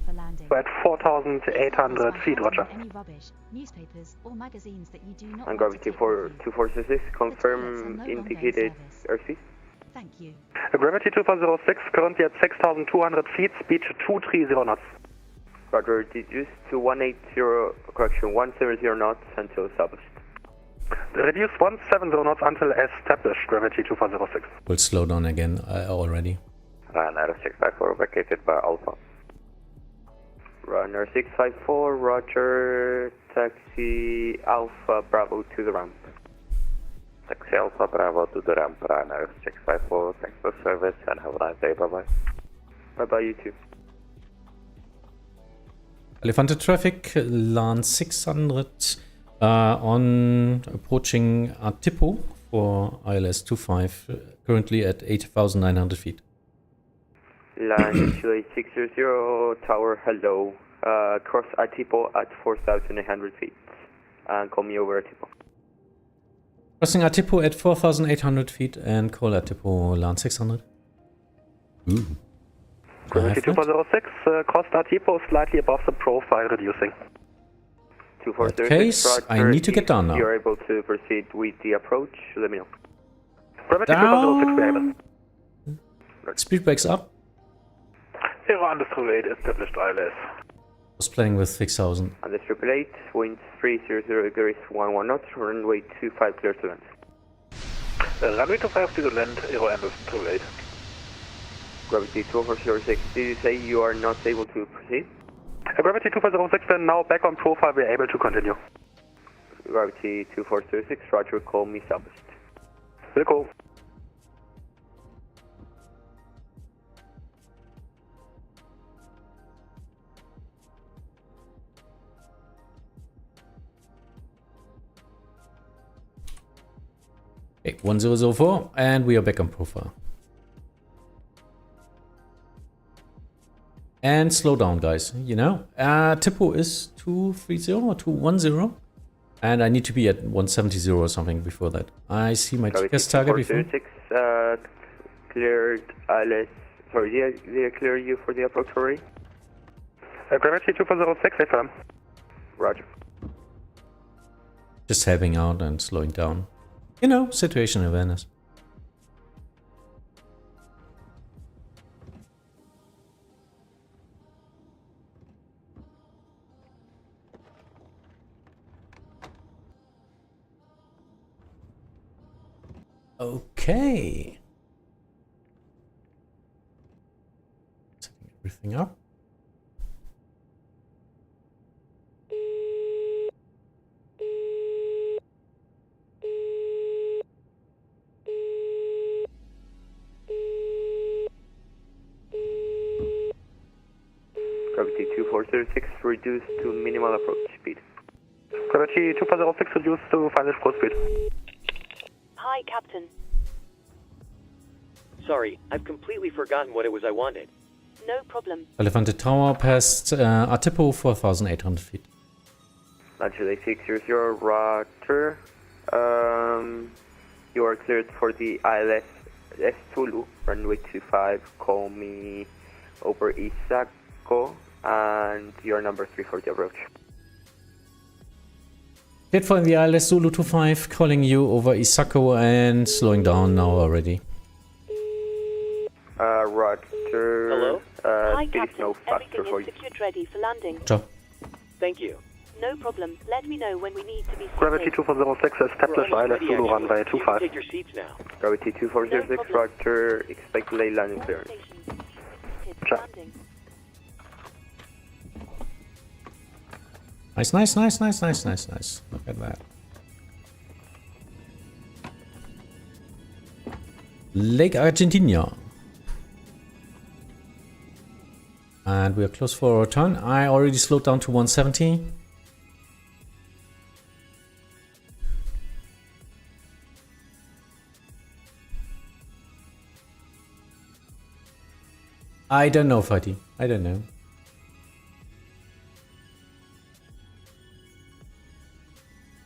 We're at 4,800 feet, roger. Any rubbish, newspapers or magazines that you do not And Gravity 2466, confirm indicated airspeed. Thank you. Gravity 2406, currently at 6,200 feet, speed 230 knots. Roger, reduce to 180, correction, 170 knots until established. Reduce 170 knots until established, Gravity 2406. We'll slow down again already. Runner 654 vacated by Alpha. Runner 654, roger, taxi Alpha Bravo to the ramp. Taxi Alpha Bravo to the ramp runner 654, thanks for service and have a nice day, bye bye. Bye bye, you too. Calafate traffic, LAN 600 on approaching Artipo for ILS 25, currently at 8,900 feet. LAN CHILE 600, tower, hello. Cross Artipo at 4,800 feet. And call me over Artipo. Crossing Artipo at 4,800 feet and call Artipo LAN 600. Ooh. Gravity 2406, crossed Artipo, slightly above the profile, reducing. 2406, case, I need to get down now. If you're able to proceed with the approach, let me know. Gravity 2406, we're able. Speed brakes up. Aero under 8, established ILS. Was playing with 6,000. Under 888, wind 300 degrees 11 knots, runway 25 clear to land. Runway 25 to land, aero under 888. Gravity 2406, did you say you are not able to proceed? Gravity 2406, we're now back on profile, we're able to continue. Gravity 2406, roger, call me established. Will call. Okay, 1004, and we are back on profile. And slow down, guys, you know. Tipo is 230 or 210. And I need to be at 170 or something before that. I see my TCAS target before. 406, cleared ILS. Sorry, did they clear you for the approach already? Gravity 2406, affirm. Roger. Just helping out and slowing down. You know, situation awareness. Okay. Setting everything up. Gravity 2406, reduced to minimal approach speed. Gravity 2406, reduced to final approach speed. Hi, Captain. Sorry, I've completely forgotten what it was I wanted. No problem. Calafate Tower past Artipo 4,800 feet. LAN CHILE 600, roger. You are cleared for the ILS Zulu, runway 25, call me over Isako, and your number 340 approach. Hit for the ILS Zulu 25, calling you over Isako and slowing down now already. Roger. Hello? Hi, Please Captain. no faster Everything for is you. secured ready for landing. Ciao. Thank you. No problem. Let me know when we need to be Gravity seated. 2406, established We're almost ILS ready, Zulu, actually. runway You can 25. take your seats now. Gravity 2406, No problem. roger. Expect late landing clearance. Ciao. Landing. Nice, nice, nice, nice, nice, nice, nice. Look at that. Lake Argentina. And we are close for our turn. I already slowed down to 170. I don't know, Fatih. I don't know.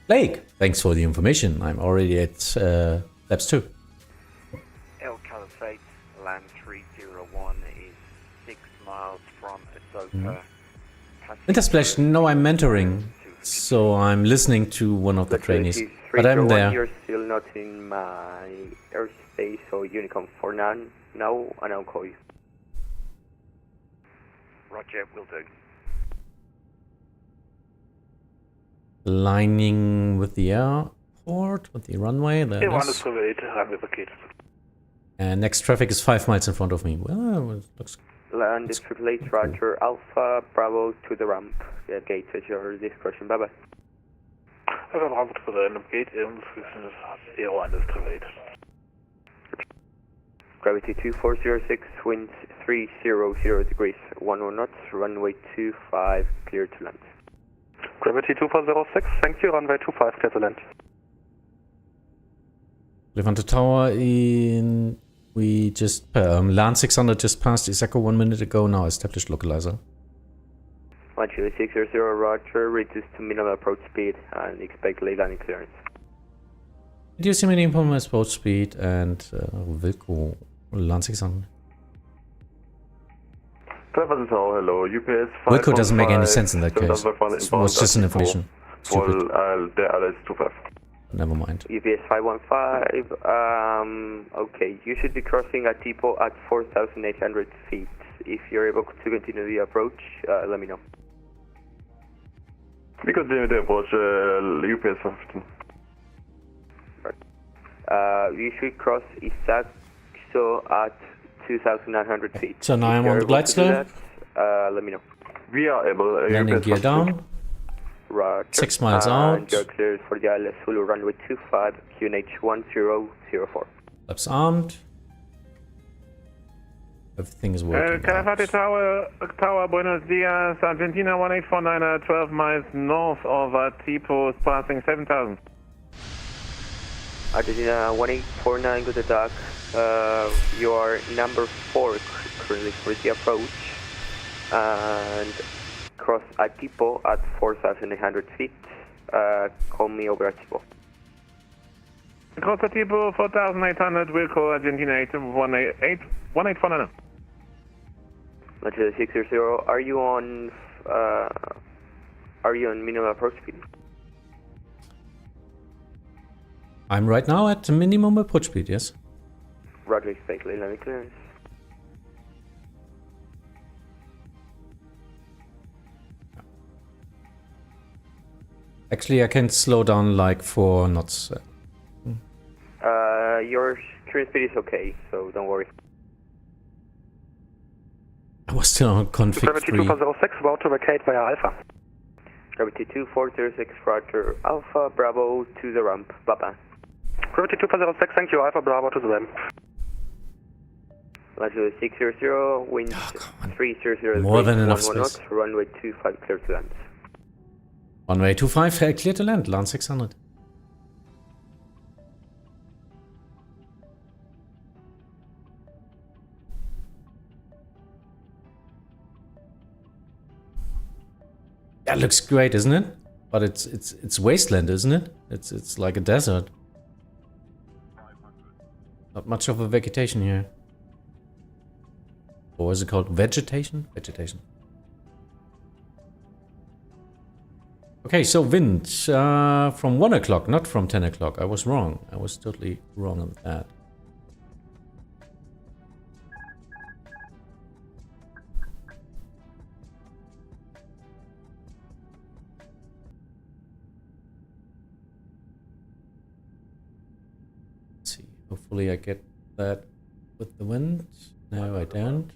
Lake, thanks for the information. I'm already at laps 2. El Calafate, LAN 301 is 6 miles from Ahsoka. Intersplash, no, I'm mentoring. So I'm listening to one of the trainees. But I'm there. You're still not in my airspace, so Unicom for now, and I'll call you. Roger, will do. Lining with the airport, with the runway. There Aero it under is. 888, runway vacated. And next traffic is 5 miles in front of me. Well, it looks Land is 888, roger. Alpha, Bravo to the ramp. Gates at your discretion. Bye bye. Alpha Bravo to the end of gate, zero undisturbed. Gravity 2406, winds 300 degrees, 11 knots, runway 25, clear to land. Gravity 2406, thank you, runway 25, clear to land. Levante Tower in... We just... LAN 600 just passed Isako 1 minute ago, now established localizer. 1 Chile 600, roger, reduce to minimal approach speed and expect late landing clearance. Reduce minimum approach speed and Wilco LAN 600. Hello, UPS 515. Wilco doesn't make any sense in that case. It was just an information. Stupid. Never mind. UPS 515, okay, you should be crossing at depot at 4,800 feet. If you're able to continue the approach, let me know. We continue the approach, UPS 15. You should cross Isako at 2,900 feet. So now I'm on the glide slope. Let me know. We are able. Landing gear down. Roger. 6 miles out. You're cleared for the ILS Hulu runway 25, QNH 1004. Laps armed. Everything is working. Calafate Tower, Buenos Dias, Argentina 1849, 12 miles north of Tipo, passing 7,000. Argentina 1849, good attack. You are number 4 currently for the approach. And cross at depot at 4,800 feet. Call me over at depot. Cross at depot 4,800, we'll call Argentina 1849. Launcher 600, are you on minimum approach speed? I'm right now at minimum approach speed, yes. Roger, expect late landing clearance. Actually, I can slow down like 4 knots. Your current speed is okay, so don't worry. I was still on config Gravity 3. 2406, about to vacate via Alpha. Gravity 2406, roger, Alpha Bravo to the ramp, bye-bye. Gravity 2406, thank you, Alpha Bravo to the ramp. Launcher 600, wind 300, More than enough 11 knots, space. runway 25, clear to land. Runway 25, clear to land, LAN 600. That looks great, isn't it? But it's wasteland, isn't it? It's like a desert. Not much of a vegetation here. Or is it called vegetation? Vegetation. Okay, so wind from 1 o'clock, not from 10 o'clock. I was wrong. I was totally wrong on that. Let's see. Hopefully I get that with the wind. No, I don't.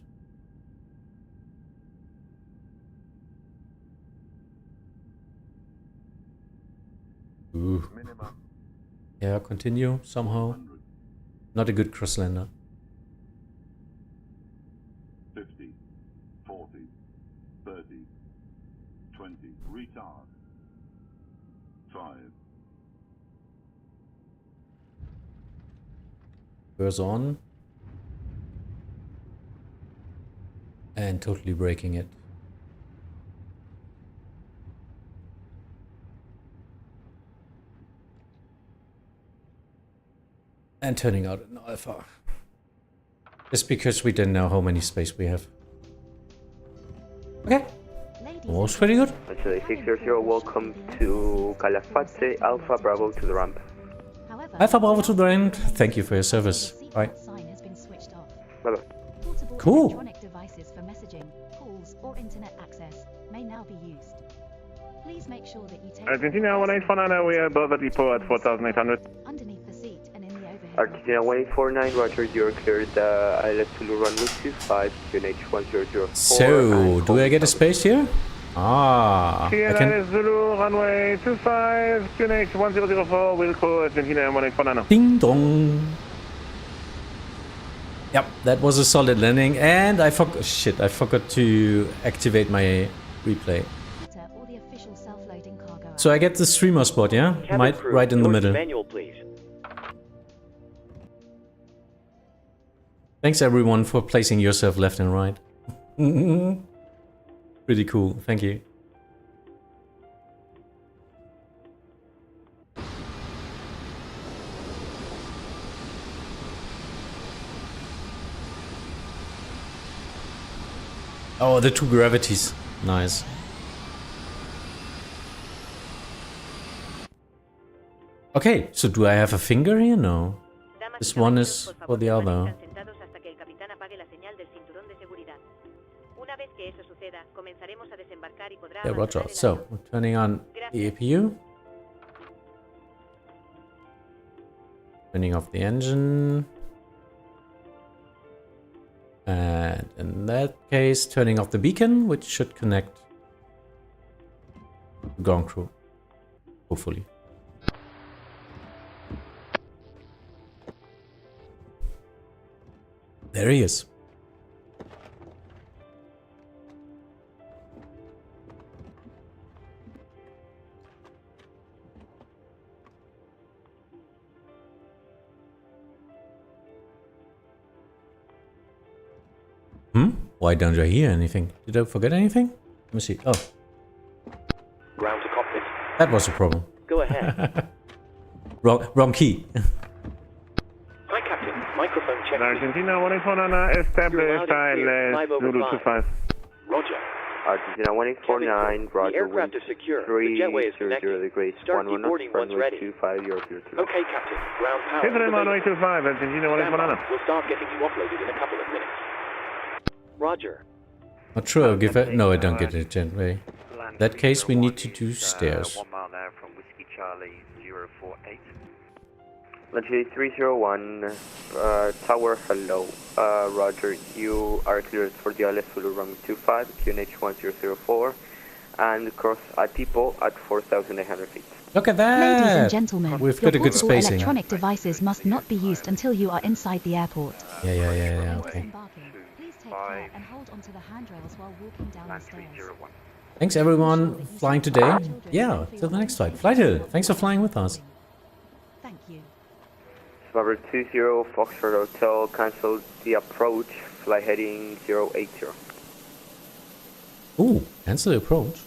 Ooh. Yeah, continue somehow. Not a good crosslander. 50, 40, 30, 20, retard. 5. Burst on. And totally breaking it. And turning out an alpha. Just because we didn't know how many space we have. Okay. Was pretty good. Actually, 600, welcome to Calafate, Alpha Bravo to the ramp. Alpha Bravo to the end. Thank you for your service. Bye. Bye-bye. Cool. Electronic devices for messaging, calls, or internet access may now be used. Please make sure that you take Argentina 1849, we are above the depot at 4,800. underneath the seat and in the overhead. Argentina 1849, roger, you're cleared ILS Hulu runway 25, QNH 1004. So, do I get a space here? Ah, I can... Zulu, runway 25, QNH 1004, will call Argentina 1849. Ding dong. Yep, that was a solid landing, and I forgot. Shit, I forgot to activate my replay. So I get the streamer spot, yeah? Right in the middle. Manual, please. Thanks everyone for placing yourself left and right. Pretty cool, thank you. Oh, the two gravities. Nice. Okay, so do I have a finger here? No. This one is for the other. Yeah, roger. So, we're turning on the APU. Turning off the engine. And in that case, turning off the beacon, which should connect the ground crew. Hopefully. There he is. Why don't I hear anything? Did I forget anything? Let me see. Oh. Ground to cockpit. That was a problem. Go ahead. wrong key. Hi, Captain. Microphone check. Argentina 1849, establish ILS Zulu 25. Roger. Argentina 1849, Roger. The aircraft is secure. The jetway is connected. Degrees. Start deboarding once ready. 25, Okay, Captain. Ground power. Hitler runway 25, Argentina 1849. We'll start getting you offloaded in a couple of minutes. Roger. Not sure I'll give it. No, I don't get it, gently. In that case, we need to do stairs. 1 mile now from Whiskey Charlie 048. Longitude 301, tower, hello. Roger, you are cleared for the ILS Zulu runway 25, QNH 1004, and cross Atipo at 4,800 feet. Look at that! Ladies and gentlemen, we've got a good spacing. Electronic devices must not be used until you are inside the airport. Yeah, okay. Please take care and hold onto the handrails while walking down the stairs. Thanks everyone flying today. Yeah, till the next flight. Flight Hill, thanks for flying with us. Thank you. Survivor 20, Foxtrot Hotel, cancel the approach, fly heading 080. Ooh, cancel the approach.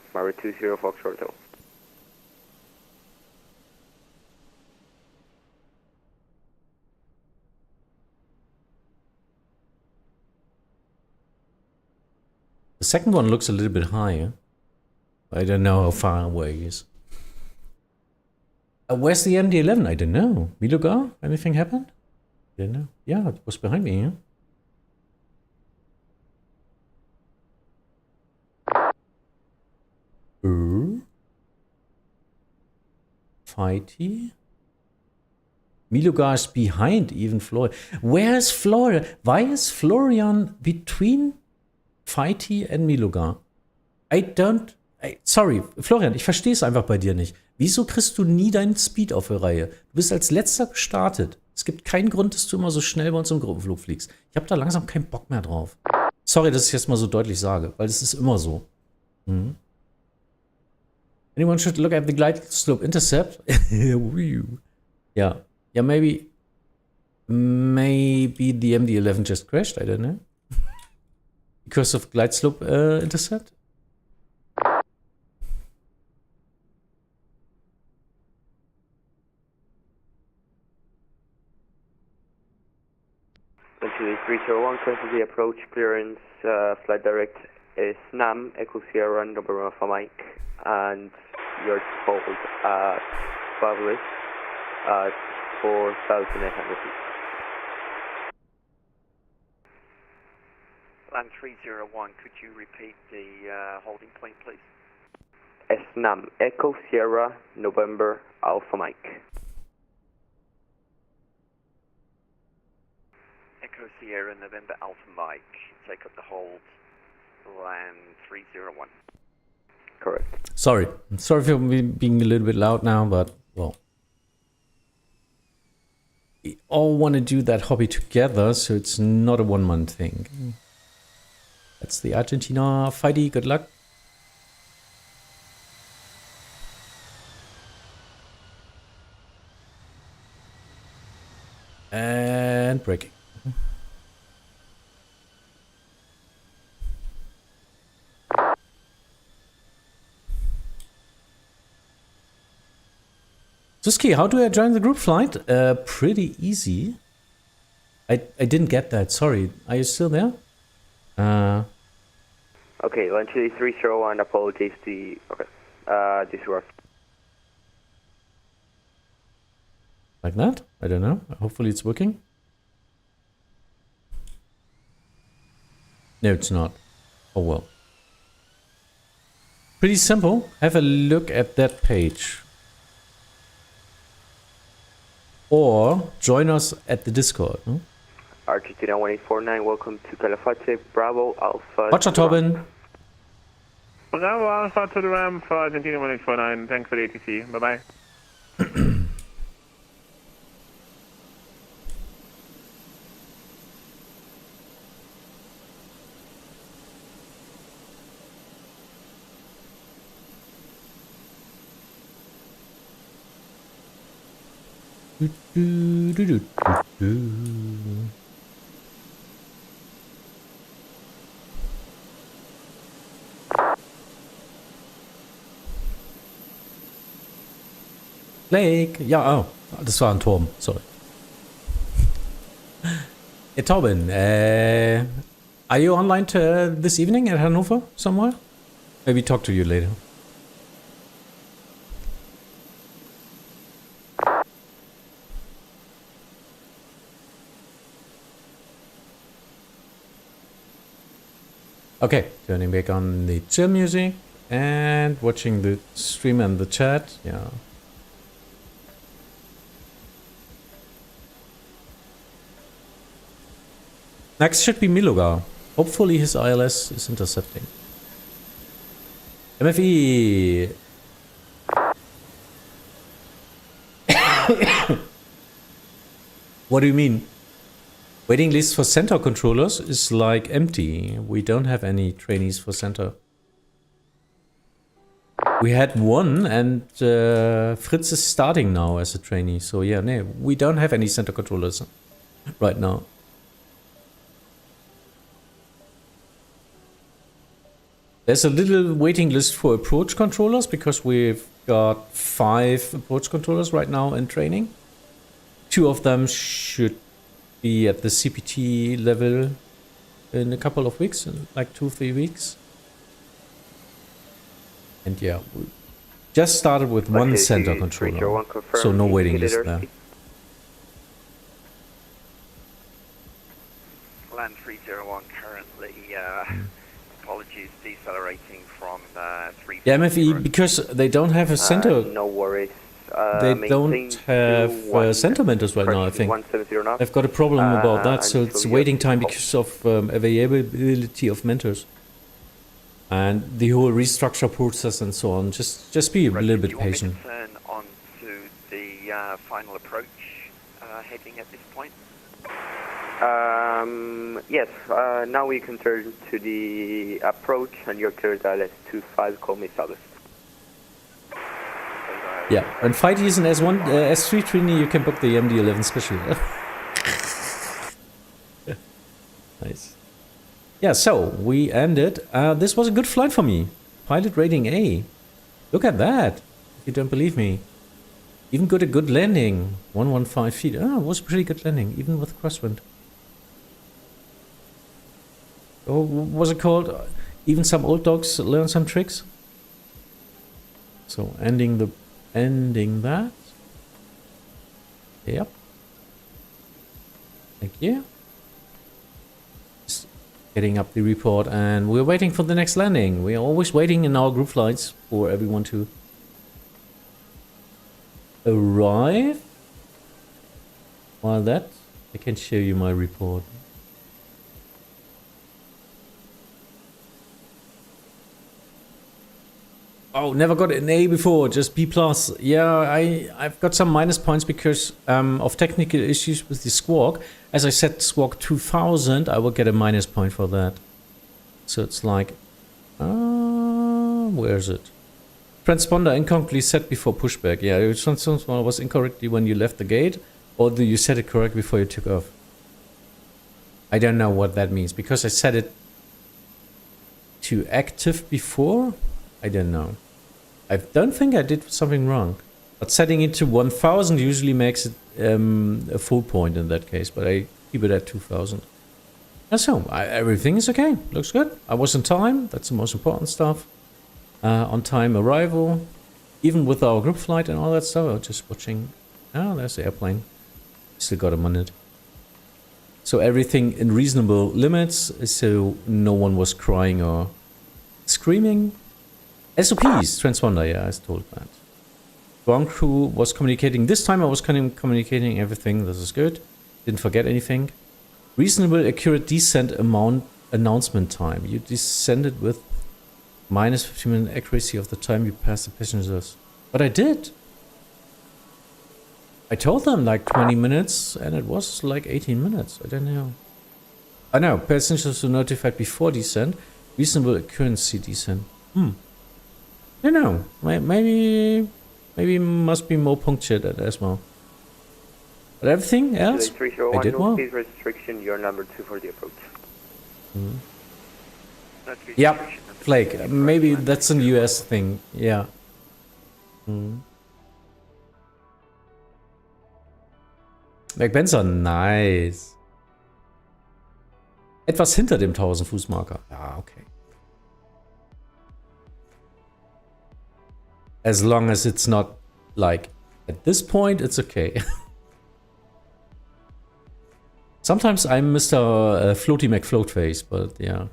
Survivor 20, Foxtrot Hotel. The second one looks a little bit higher. I don't know how far away he is. Where's the MD-11? I don't know. Milugar? Anything happened? I don't know. Yeah, it was behind me, yeah? Fighty? Milugar is behind even Florian. Where is Florian? Why is Florian between Fighty and Milugar? Sorry, Florian, ich verstehe es einfach bei dir nicht. Wieso kriegst du nie deinen Speed auf die Reihe? Du bist als letzter gestartet. Es gibt keinen Grund, dass du immer so schnell bei uns im Gruppenflug fliegst. Ich habe da langsam keinen Bock mehr drauf. Sorry, dass ich jetzt mal so deutlich sage, weil das ist immer so. Anyone should look at the glide slope intercept? Yeah, maybe the MD-11 just crashed, I don't know. Because of glide slope intercept? Longitude 301, cancel the approach, clearance, flight direct is SNAM, Echo Sierra, November Alpha Mike, and you're told at Fabulous at 4,800 feet. Land 301, could you repeat the holding point, please? SNAM, Echo Sierra, November Alpha Mike. Echo Sierra November Alpha Mike, take up the hold, LAN 301. Correct. Sorry. I'm sorry for being a little bit loud now, but, well. We all want to do that hobby together, so it's not a one-man thing. That's the Argentina fighty. Good luck. And braking. SCIE, how do I join the group flight? Pretty easy. I didn't get that, sorry. Are you still there? Okay, LAN CHILE 301, apologies to... Okay, disregard. Like that? I don't know. Hopefully it's working. No, it's not. Oh well. Pretty simple. Have a look at that page. Or join us at the Discord. Hmm? Argentina 1849, welcome to Calafate, Bravo, Alpha. Watch out, Tobin. Bravo, Alpha to the Ram for Argentina 1849. Thanks for the ATC. Bye-bye. Blake, ja, oh, das war ein Turm, sorry. Hey, Tobin, are you online this evening at Hanover somewhere? Maybe talk to you later. Okay, turning back on the chill music and watching the stream and the chat, yeah. Next should be Milogar. Hopefully his ILS is intercepting. MFE! What do you mean? Waiting list for center controllers is like empty. We don't have any trainees for center. We had one and Fritz is starting now as a trainee. So yeah, no, we don't have any center controllers right now. There's a little waiting list for approach controllers because we've got 5 approach controllers right now in training. 2 of them should be at the CPT level in a couple of weeks, in like 2-3 weeks. And yeah, we just started with one center controller, so no waiting list there. LAN 301 currently, apologies, decelerating from 3. Yeah, MFE, because they don't have a center. No worries. They don't have center mentors right now, I think. They've got a problem about that, so it's waiting time because of availability of mentors. And the whole restructure process and so on. Just be a little bit patient. Do you want me to turn on to the final approach heading at this point? Yes, now we can turn to the approach and your clear dial S25, call me Southwest. Yeah, when Fighty is an S1, S320, you can book the MD-11 special. Nice. Yeah, so we ended. This was a good flight for me. Pilot rating A. Look at that. If you don't believe me. Even got a good landing. 115 feet. Ah, it was a pretty good landing, even with crosswind. Oh, what was it called? Even some old dogs learn some tricks. So ending that. Yep. Thank you. Just getting up the report, and we're waiting for the next landing. We are always waiting in our group flights for everyone to arrive. While that I can show you my report. Oh, never got an A before, just B+. Yeah, I've got some minus points because of technical issues with the Squawk. As I said, Squawk 2000, I will get a minus point for that. So it's like, where is it? Transponder incorrectly set before pushback. Yeah, your transponder was incorrectly when you left the gate, or do you set it correct before you took off? I don't know what that means, because I set it to active before? I don't know. I don't think I did something wrong. But setting it to 1000 usually makes it a full point in that case, but I keep it at 2000. And so, everything is okay. Looks good. I was on time. That's the most important stuff. On time arrival. Even with our group flight and all that stuff. I was just watching. Oh, there's the airplane. Still got a minute. So everything in reasonable limits. So no one was crying or screaming. SOPs, transponder, yeah, I was told that. Ground crew was communicating. This time I was communicating everything. This is good. Didn't forget anything. Reasonable, accurate descent announcement time. You descended with minus 15-minute accuracy of the time you passed the passengers. But I did. I told them like 20 minutes and it was like 18 minutes. I don't know. I know, passengers were notified before descent. Reasonable accuracy descent. I don't know. Maybe must be more punctured as well. But everything else, I did well. Please restriction, you're number 2 for the approach. Yeah, Flake. Maybe that's a US thing. Yeah. McBenson, nice. Etwas hinter dem 1000 Fußmarker. Ja, okay. As long as it's not like at this point, it's okay. Sometimes I'm Mr. Floaty McFloatface, but yeah.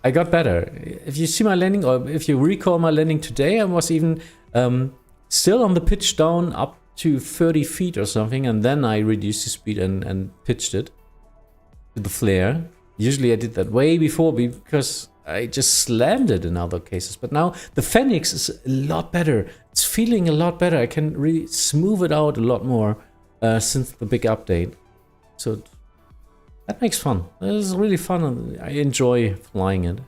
I got better. If you see my landing, or if you recall my landing today, I was even still on the pitch down up to 30 feet or something, and then I reduced the speed and pitched it to the flare. Usually I did that way before because I just slammed it in other cases. But now the Fenix is a lot better. It's feeling a lot better. I can really smooth it out a lot more since the big update. So that makes fun. It's really fun and I enjoy flying it.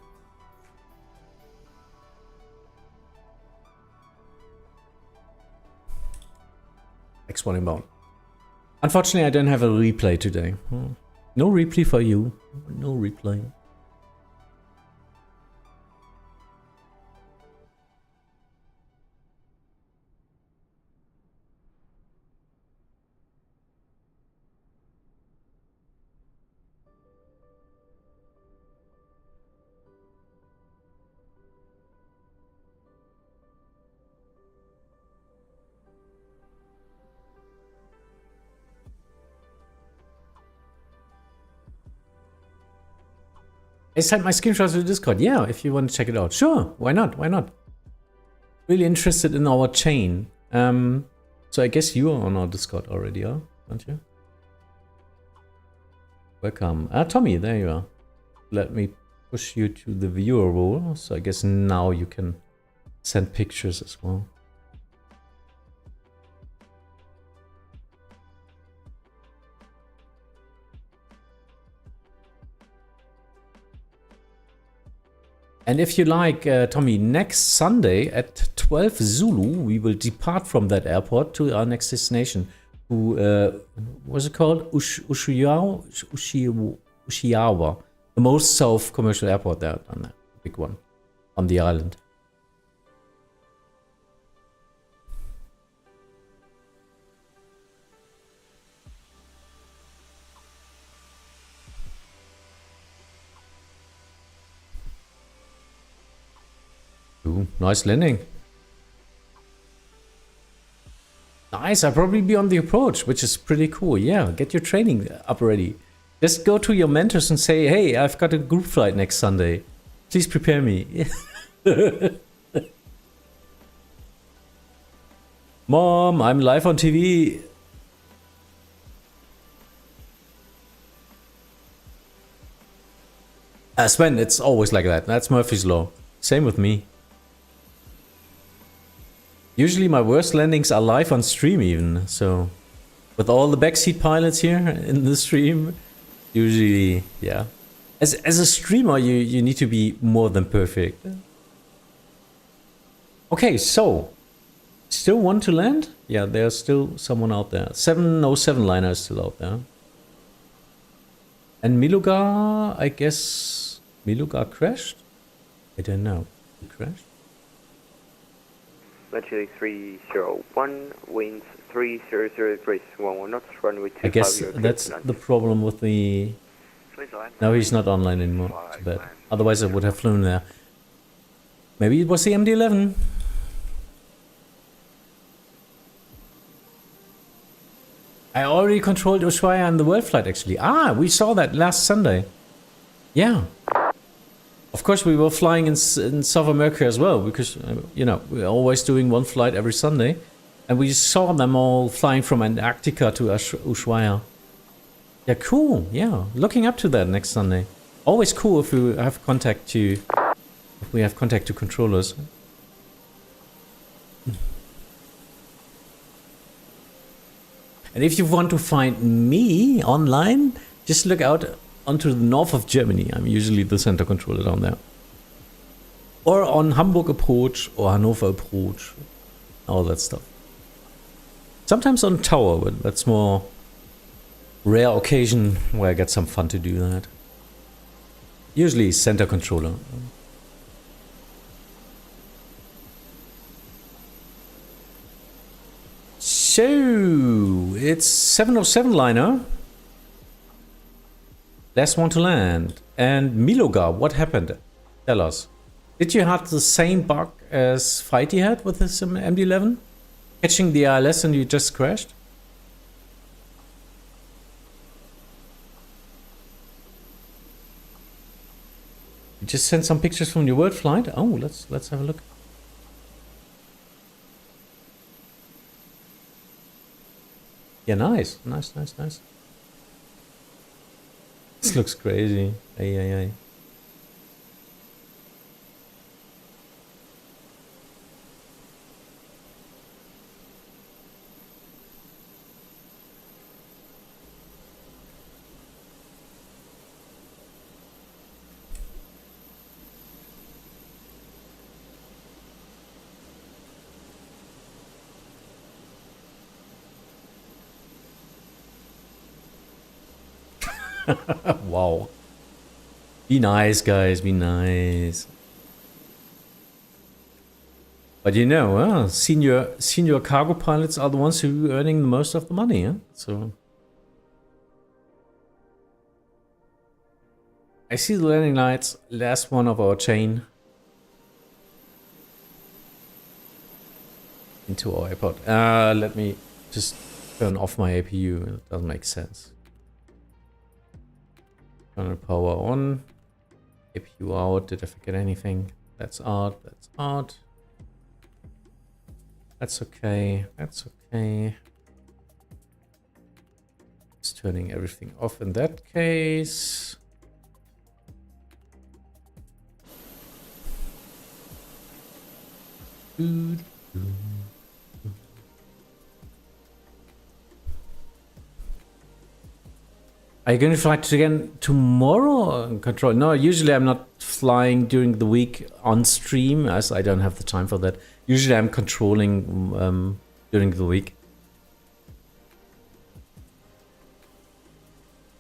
X1 inbound. Unfortunately, I don't have a replay today. No replay for you. No replay. I sent my screenshots to Discord. Yeah, if you want to check it out. Sure, why not? Why not? Really interested in our chain. So I guess you are on our Discord already, aren't you? Welcome. Tommy, there you are. Let me push you to the viewer role. So I guess now you can send pictures as well. And if you like, Tommy, next Sunday at 12 Zulu, we will depart from that airport to our next destination. To, what's it called? Ushiawa. The most south commercial airport there, on that big one, on the island. Ooh, nice landing. Nice, I'll probably be on the approach, which is pretty cool. Yeah, get your training up already. Just go to your mentors and say, hey, I've got a group flight next Sunday. Please prepare me. Mom, I'm live on TV. Sven, it's always like that. That's Murphy's Law. Same with me. Usually my worst landings are live on stream even, so... With all the backseat pilots here in the stream, usually, yeah. As a streamer, you need to be more than perfect. Okay, so... Still one to land? Yeah, there's still someone out there. 707 liner is still out there. And Miluga, I guess... Miluga crashed? I don't know. He crashed? Actually 301, winds 3003, 11 knots, runway 25. I guess that's the problem with the... No, he's not online anymore. Too bad. Otherwise I would have flown there. Maybe it was the MD-11. I already controlled Ushuaia on the World Flight actually. Ah, we saw that last Sunday. Yeah. Of course we were flying in South America as well, because, you know, we're always doing one flight every Sunday. And we saw them all flying from Antarctica to Ushuaia. Yeah, cool. Yeah, looking up to that next Sunday. Always cool if we have contact to... If we have contact to controllers. And if you want to find me online, just look out onto the north of Germany. I'm usually the center controller down there. Or on Hamburg approach or Hanover approach. All that stuff. Sometimes on tower, but that's more rare occasion where I get some fun to do that. Usually center controller. So, it's 707 liner. Last one to land. And Miloga, what happened? Tell us. Did you have the same bug as Fighty had with his MD-11? Catching the ILS and you just crashed? You just sent some pictures from your World Flight? Oh, let's have a look. Yeah, nice. Nice. This looks crazy. Ay. Wow. Be nice, guys. Be nice. But you know, senior cargo pilots are the ones who are earning the most of the money. Huh? So I see the landing lights. Last one of our chain into our airport. Let me just turn off my APU. It doesn't make sense. Turn power on. APU out. Did I forget anything? That's out. That's out. That's okay. That's okay. Just turning everything off in that case. Are you going to fly again tomorrow? Control? No, usually I'm not flying during the week on stream, as I don't have the time for that. Usually I'm controlling during the week.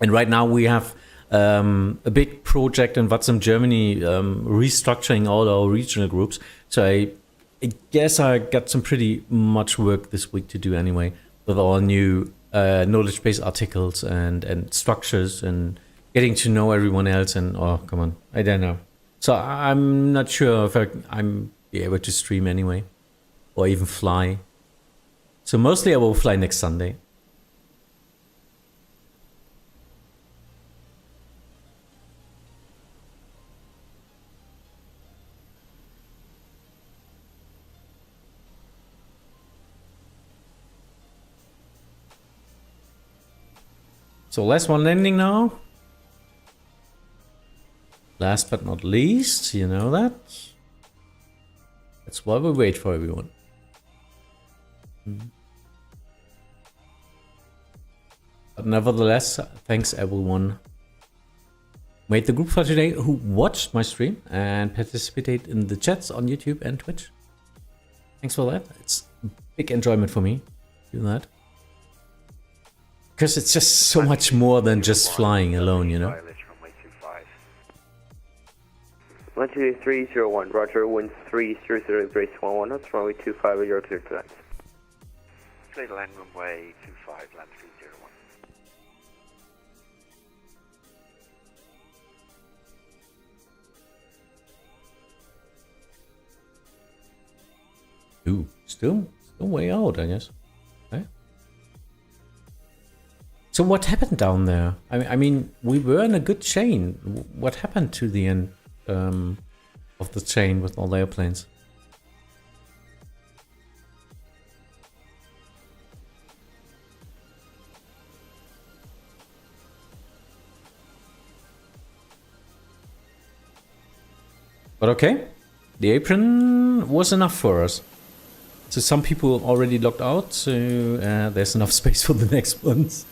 And right now we have a big project in Vatsim, Germany, restructuring all our regional groups. So I guess I got some pretty much work this week to do anyway, with all new knowledge base articles and structures and getting to know everyone else. And oh, come on, I don't know. So I'm not sure if I'm be able to stream anyway, or even fly. So mostly I will fly next Sunday. So last one landing now. Last but not least, you know that. That's why we wait for everyone. But nevertheless, thanks everyone made the group for today who watched my stream and participated in the chats on YouTube and Twitch. Thanks for that. It's a big enjoyment for me to do that. Because it's just so much more than just flying alone, you know? 12301, Roger, wind 300, brace 11 knots, runway 25, you're clear to land. Clear to land, runway 25, land 301. Ooh, still way out, I guess. Okay. So what happened down there? I mean, we were in a good chain. What happened to the end of the chain with all the airplanes? But okay, the apron was enough for us. So some people already logged out, so there's enough space for the next ones.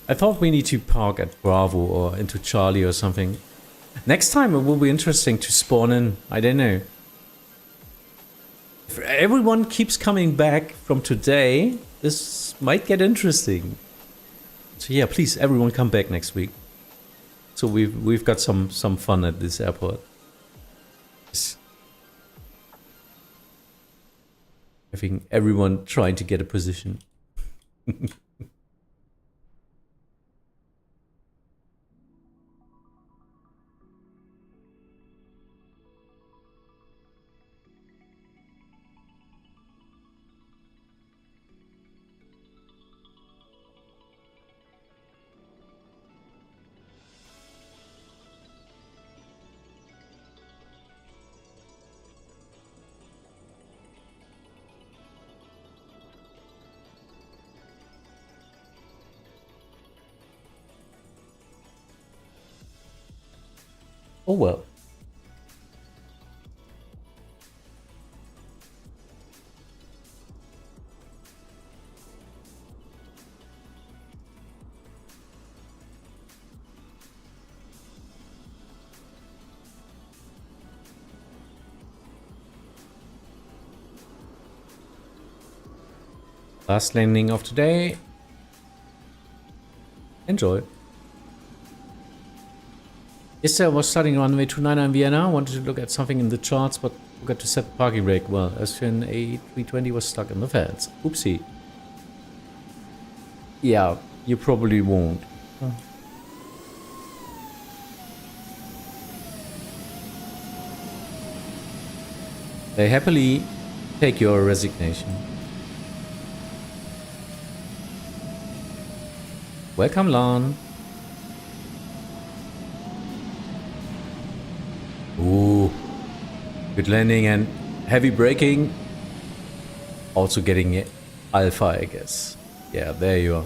I thought we need to park at Bravo or into Charlie or something. Next time it will be interesting to spawn in, I don't know. If everyone keeps coming back from today, this might get interesting. So yeah, please everyone come back next week. So we've got some fun at this airport. Having everyone trying to get a position. Oh well. Last landing of today. Enjoy. Yesterday I was starting runway 29 in Vienna. Wanted to look at something in the charts, but forgot to set the parking brake. Well, Austrian A320 was stuck in the fence. Oopsie. Yeah, you probably won't. Huh. They happily take your resignation. Welcome, LAN. Ooh, good landing and heavy braking. Also getting it alpha, I guess. Yeah, there you are.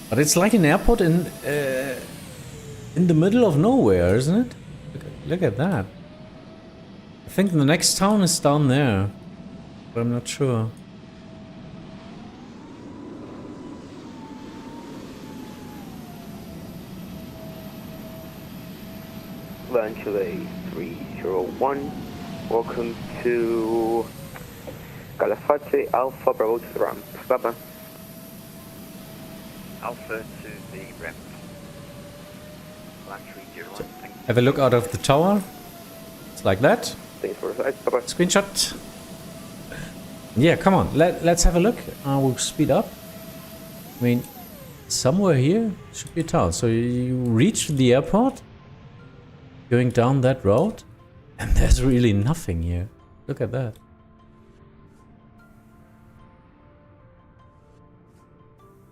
But it's like an airport in the middle of nowhere, isn't it? Look at that. I think the next town is down there, but I'm not sure. LAN CHILE 301, welcome to Calafate, Alpha Bravo to the ramp. Bye-bye. Alpha to the ramp. LAN 301, thank you. Have a look out of the tower. It's like that. Thanks for the side. Bye-bye. Screenshot. Yeah, come on. Let's have a look. We'll speed up. I mean, somewhere here should be a town. So you reach the airport, going down that road, and there's really nothing here. Look at that.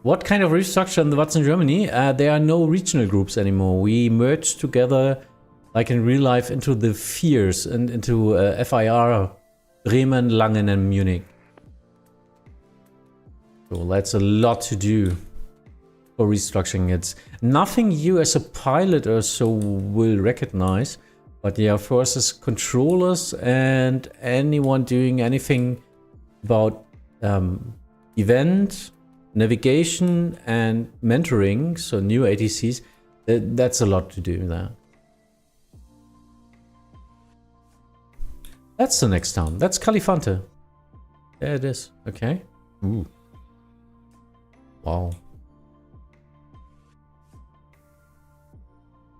What kind of restructure in the Vatsim Germany? There are no regional groups anymore. We merged together, like in real life, into the FIRs and into FIR, Bremen, Langen, and Munich. So that's a lot to do for restructuring. It's nothing you as a pilot or so will recognize. But yeah, for us as controllers and anyone doing anything about event, navigation and mentoring, so new ATCs, that's a lot to do there. That's the next town. That's Calafate. There it is. Okay. Ooh. Wow.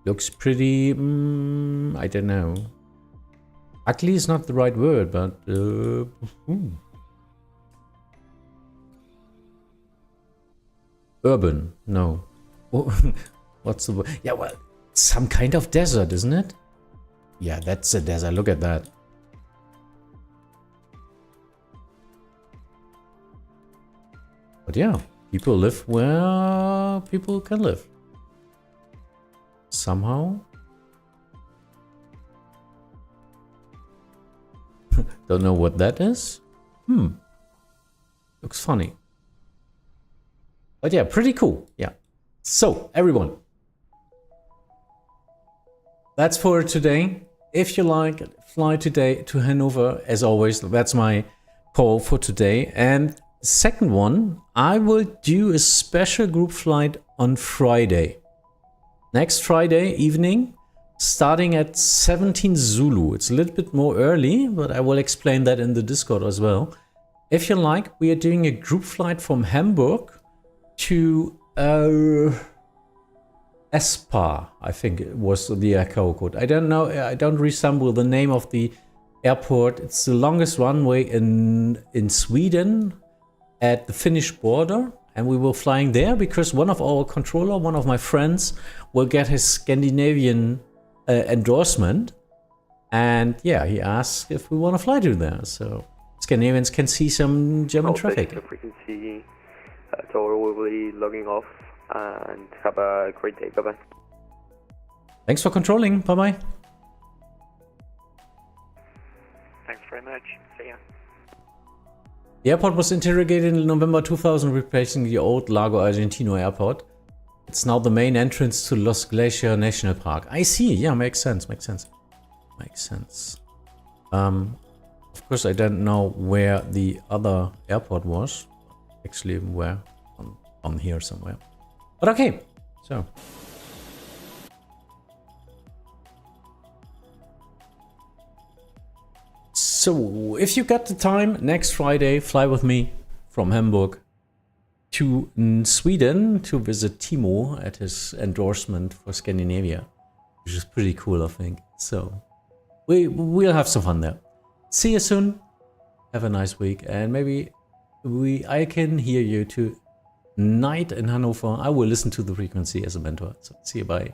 Looks pretty, I don't know. Ugly is not the right word, but urban, no. What's the word? Yeah, well, some kind of desert, isn't it? Yeah, that's a desert. Look at that. But yeah, people live where people can live. Somehow. Don't know what that is. Looks funny. But yeah, pretty cool. Yeah. So, everyone. That's for today. If you like, fly today to Hanover. As always, that's my call for today. And second one, I will do a special group flight on Friday. Next Friday evening, starting at 17 Zulu. It's a little bit more early, but I will explain that in the Discord as well. If you like, we are doing a group flight from Hamburg to Espar, I think it was the ICAO code. I don't know, I don't resemble the name of the airport. It's the longest runway in Sweden at the Finnish border. And we were flying there because one of our controller, one of my friends, will get his Scandinavian endorsement. And yeah, he asked if we want to fly to there. So Scandinavians can see some German traffic. The frequency tower will be logging off, and have a great day. Bye-bye. Thanks for controlling. Bye-bye. Thanks very much. See ya. The airport was interrogated in November 2000, replacing the old Lago Argentino airport. It's now the main entrance to Los Glacier National Park. I see. Yeah, makes sense. Makes sense. Makes sense. Of course, I don't know where the other airport was. Actually, where? On here somewhere. But okay. So. So, if you got the time, next Friday, fly with me from Hamburg to Sweden to visit Timo at his endorsement for Scandinavia, which is pretty cool, I think. So, we'll have some fun there. See you soon. Have a nice week, and maybe I can hear you tonight in Hanover. I will listen to the frequency as a mentor. So, see you. Bye.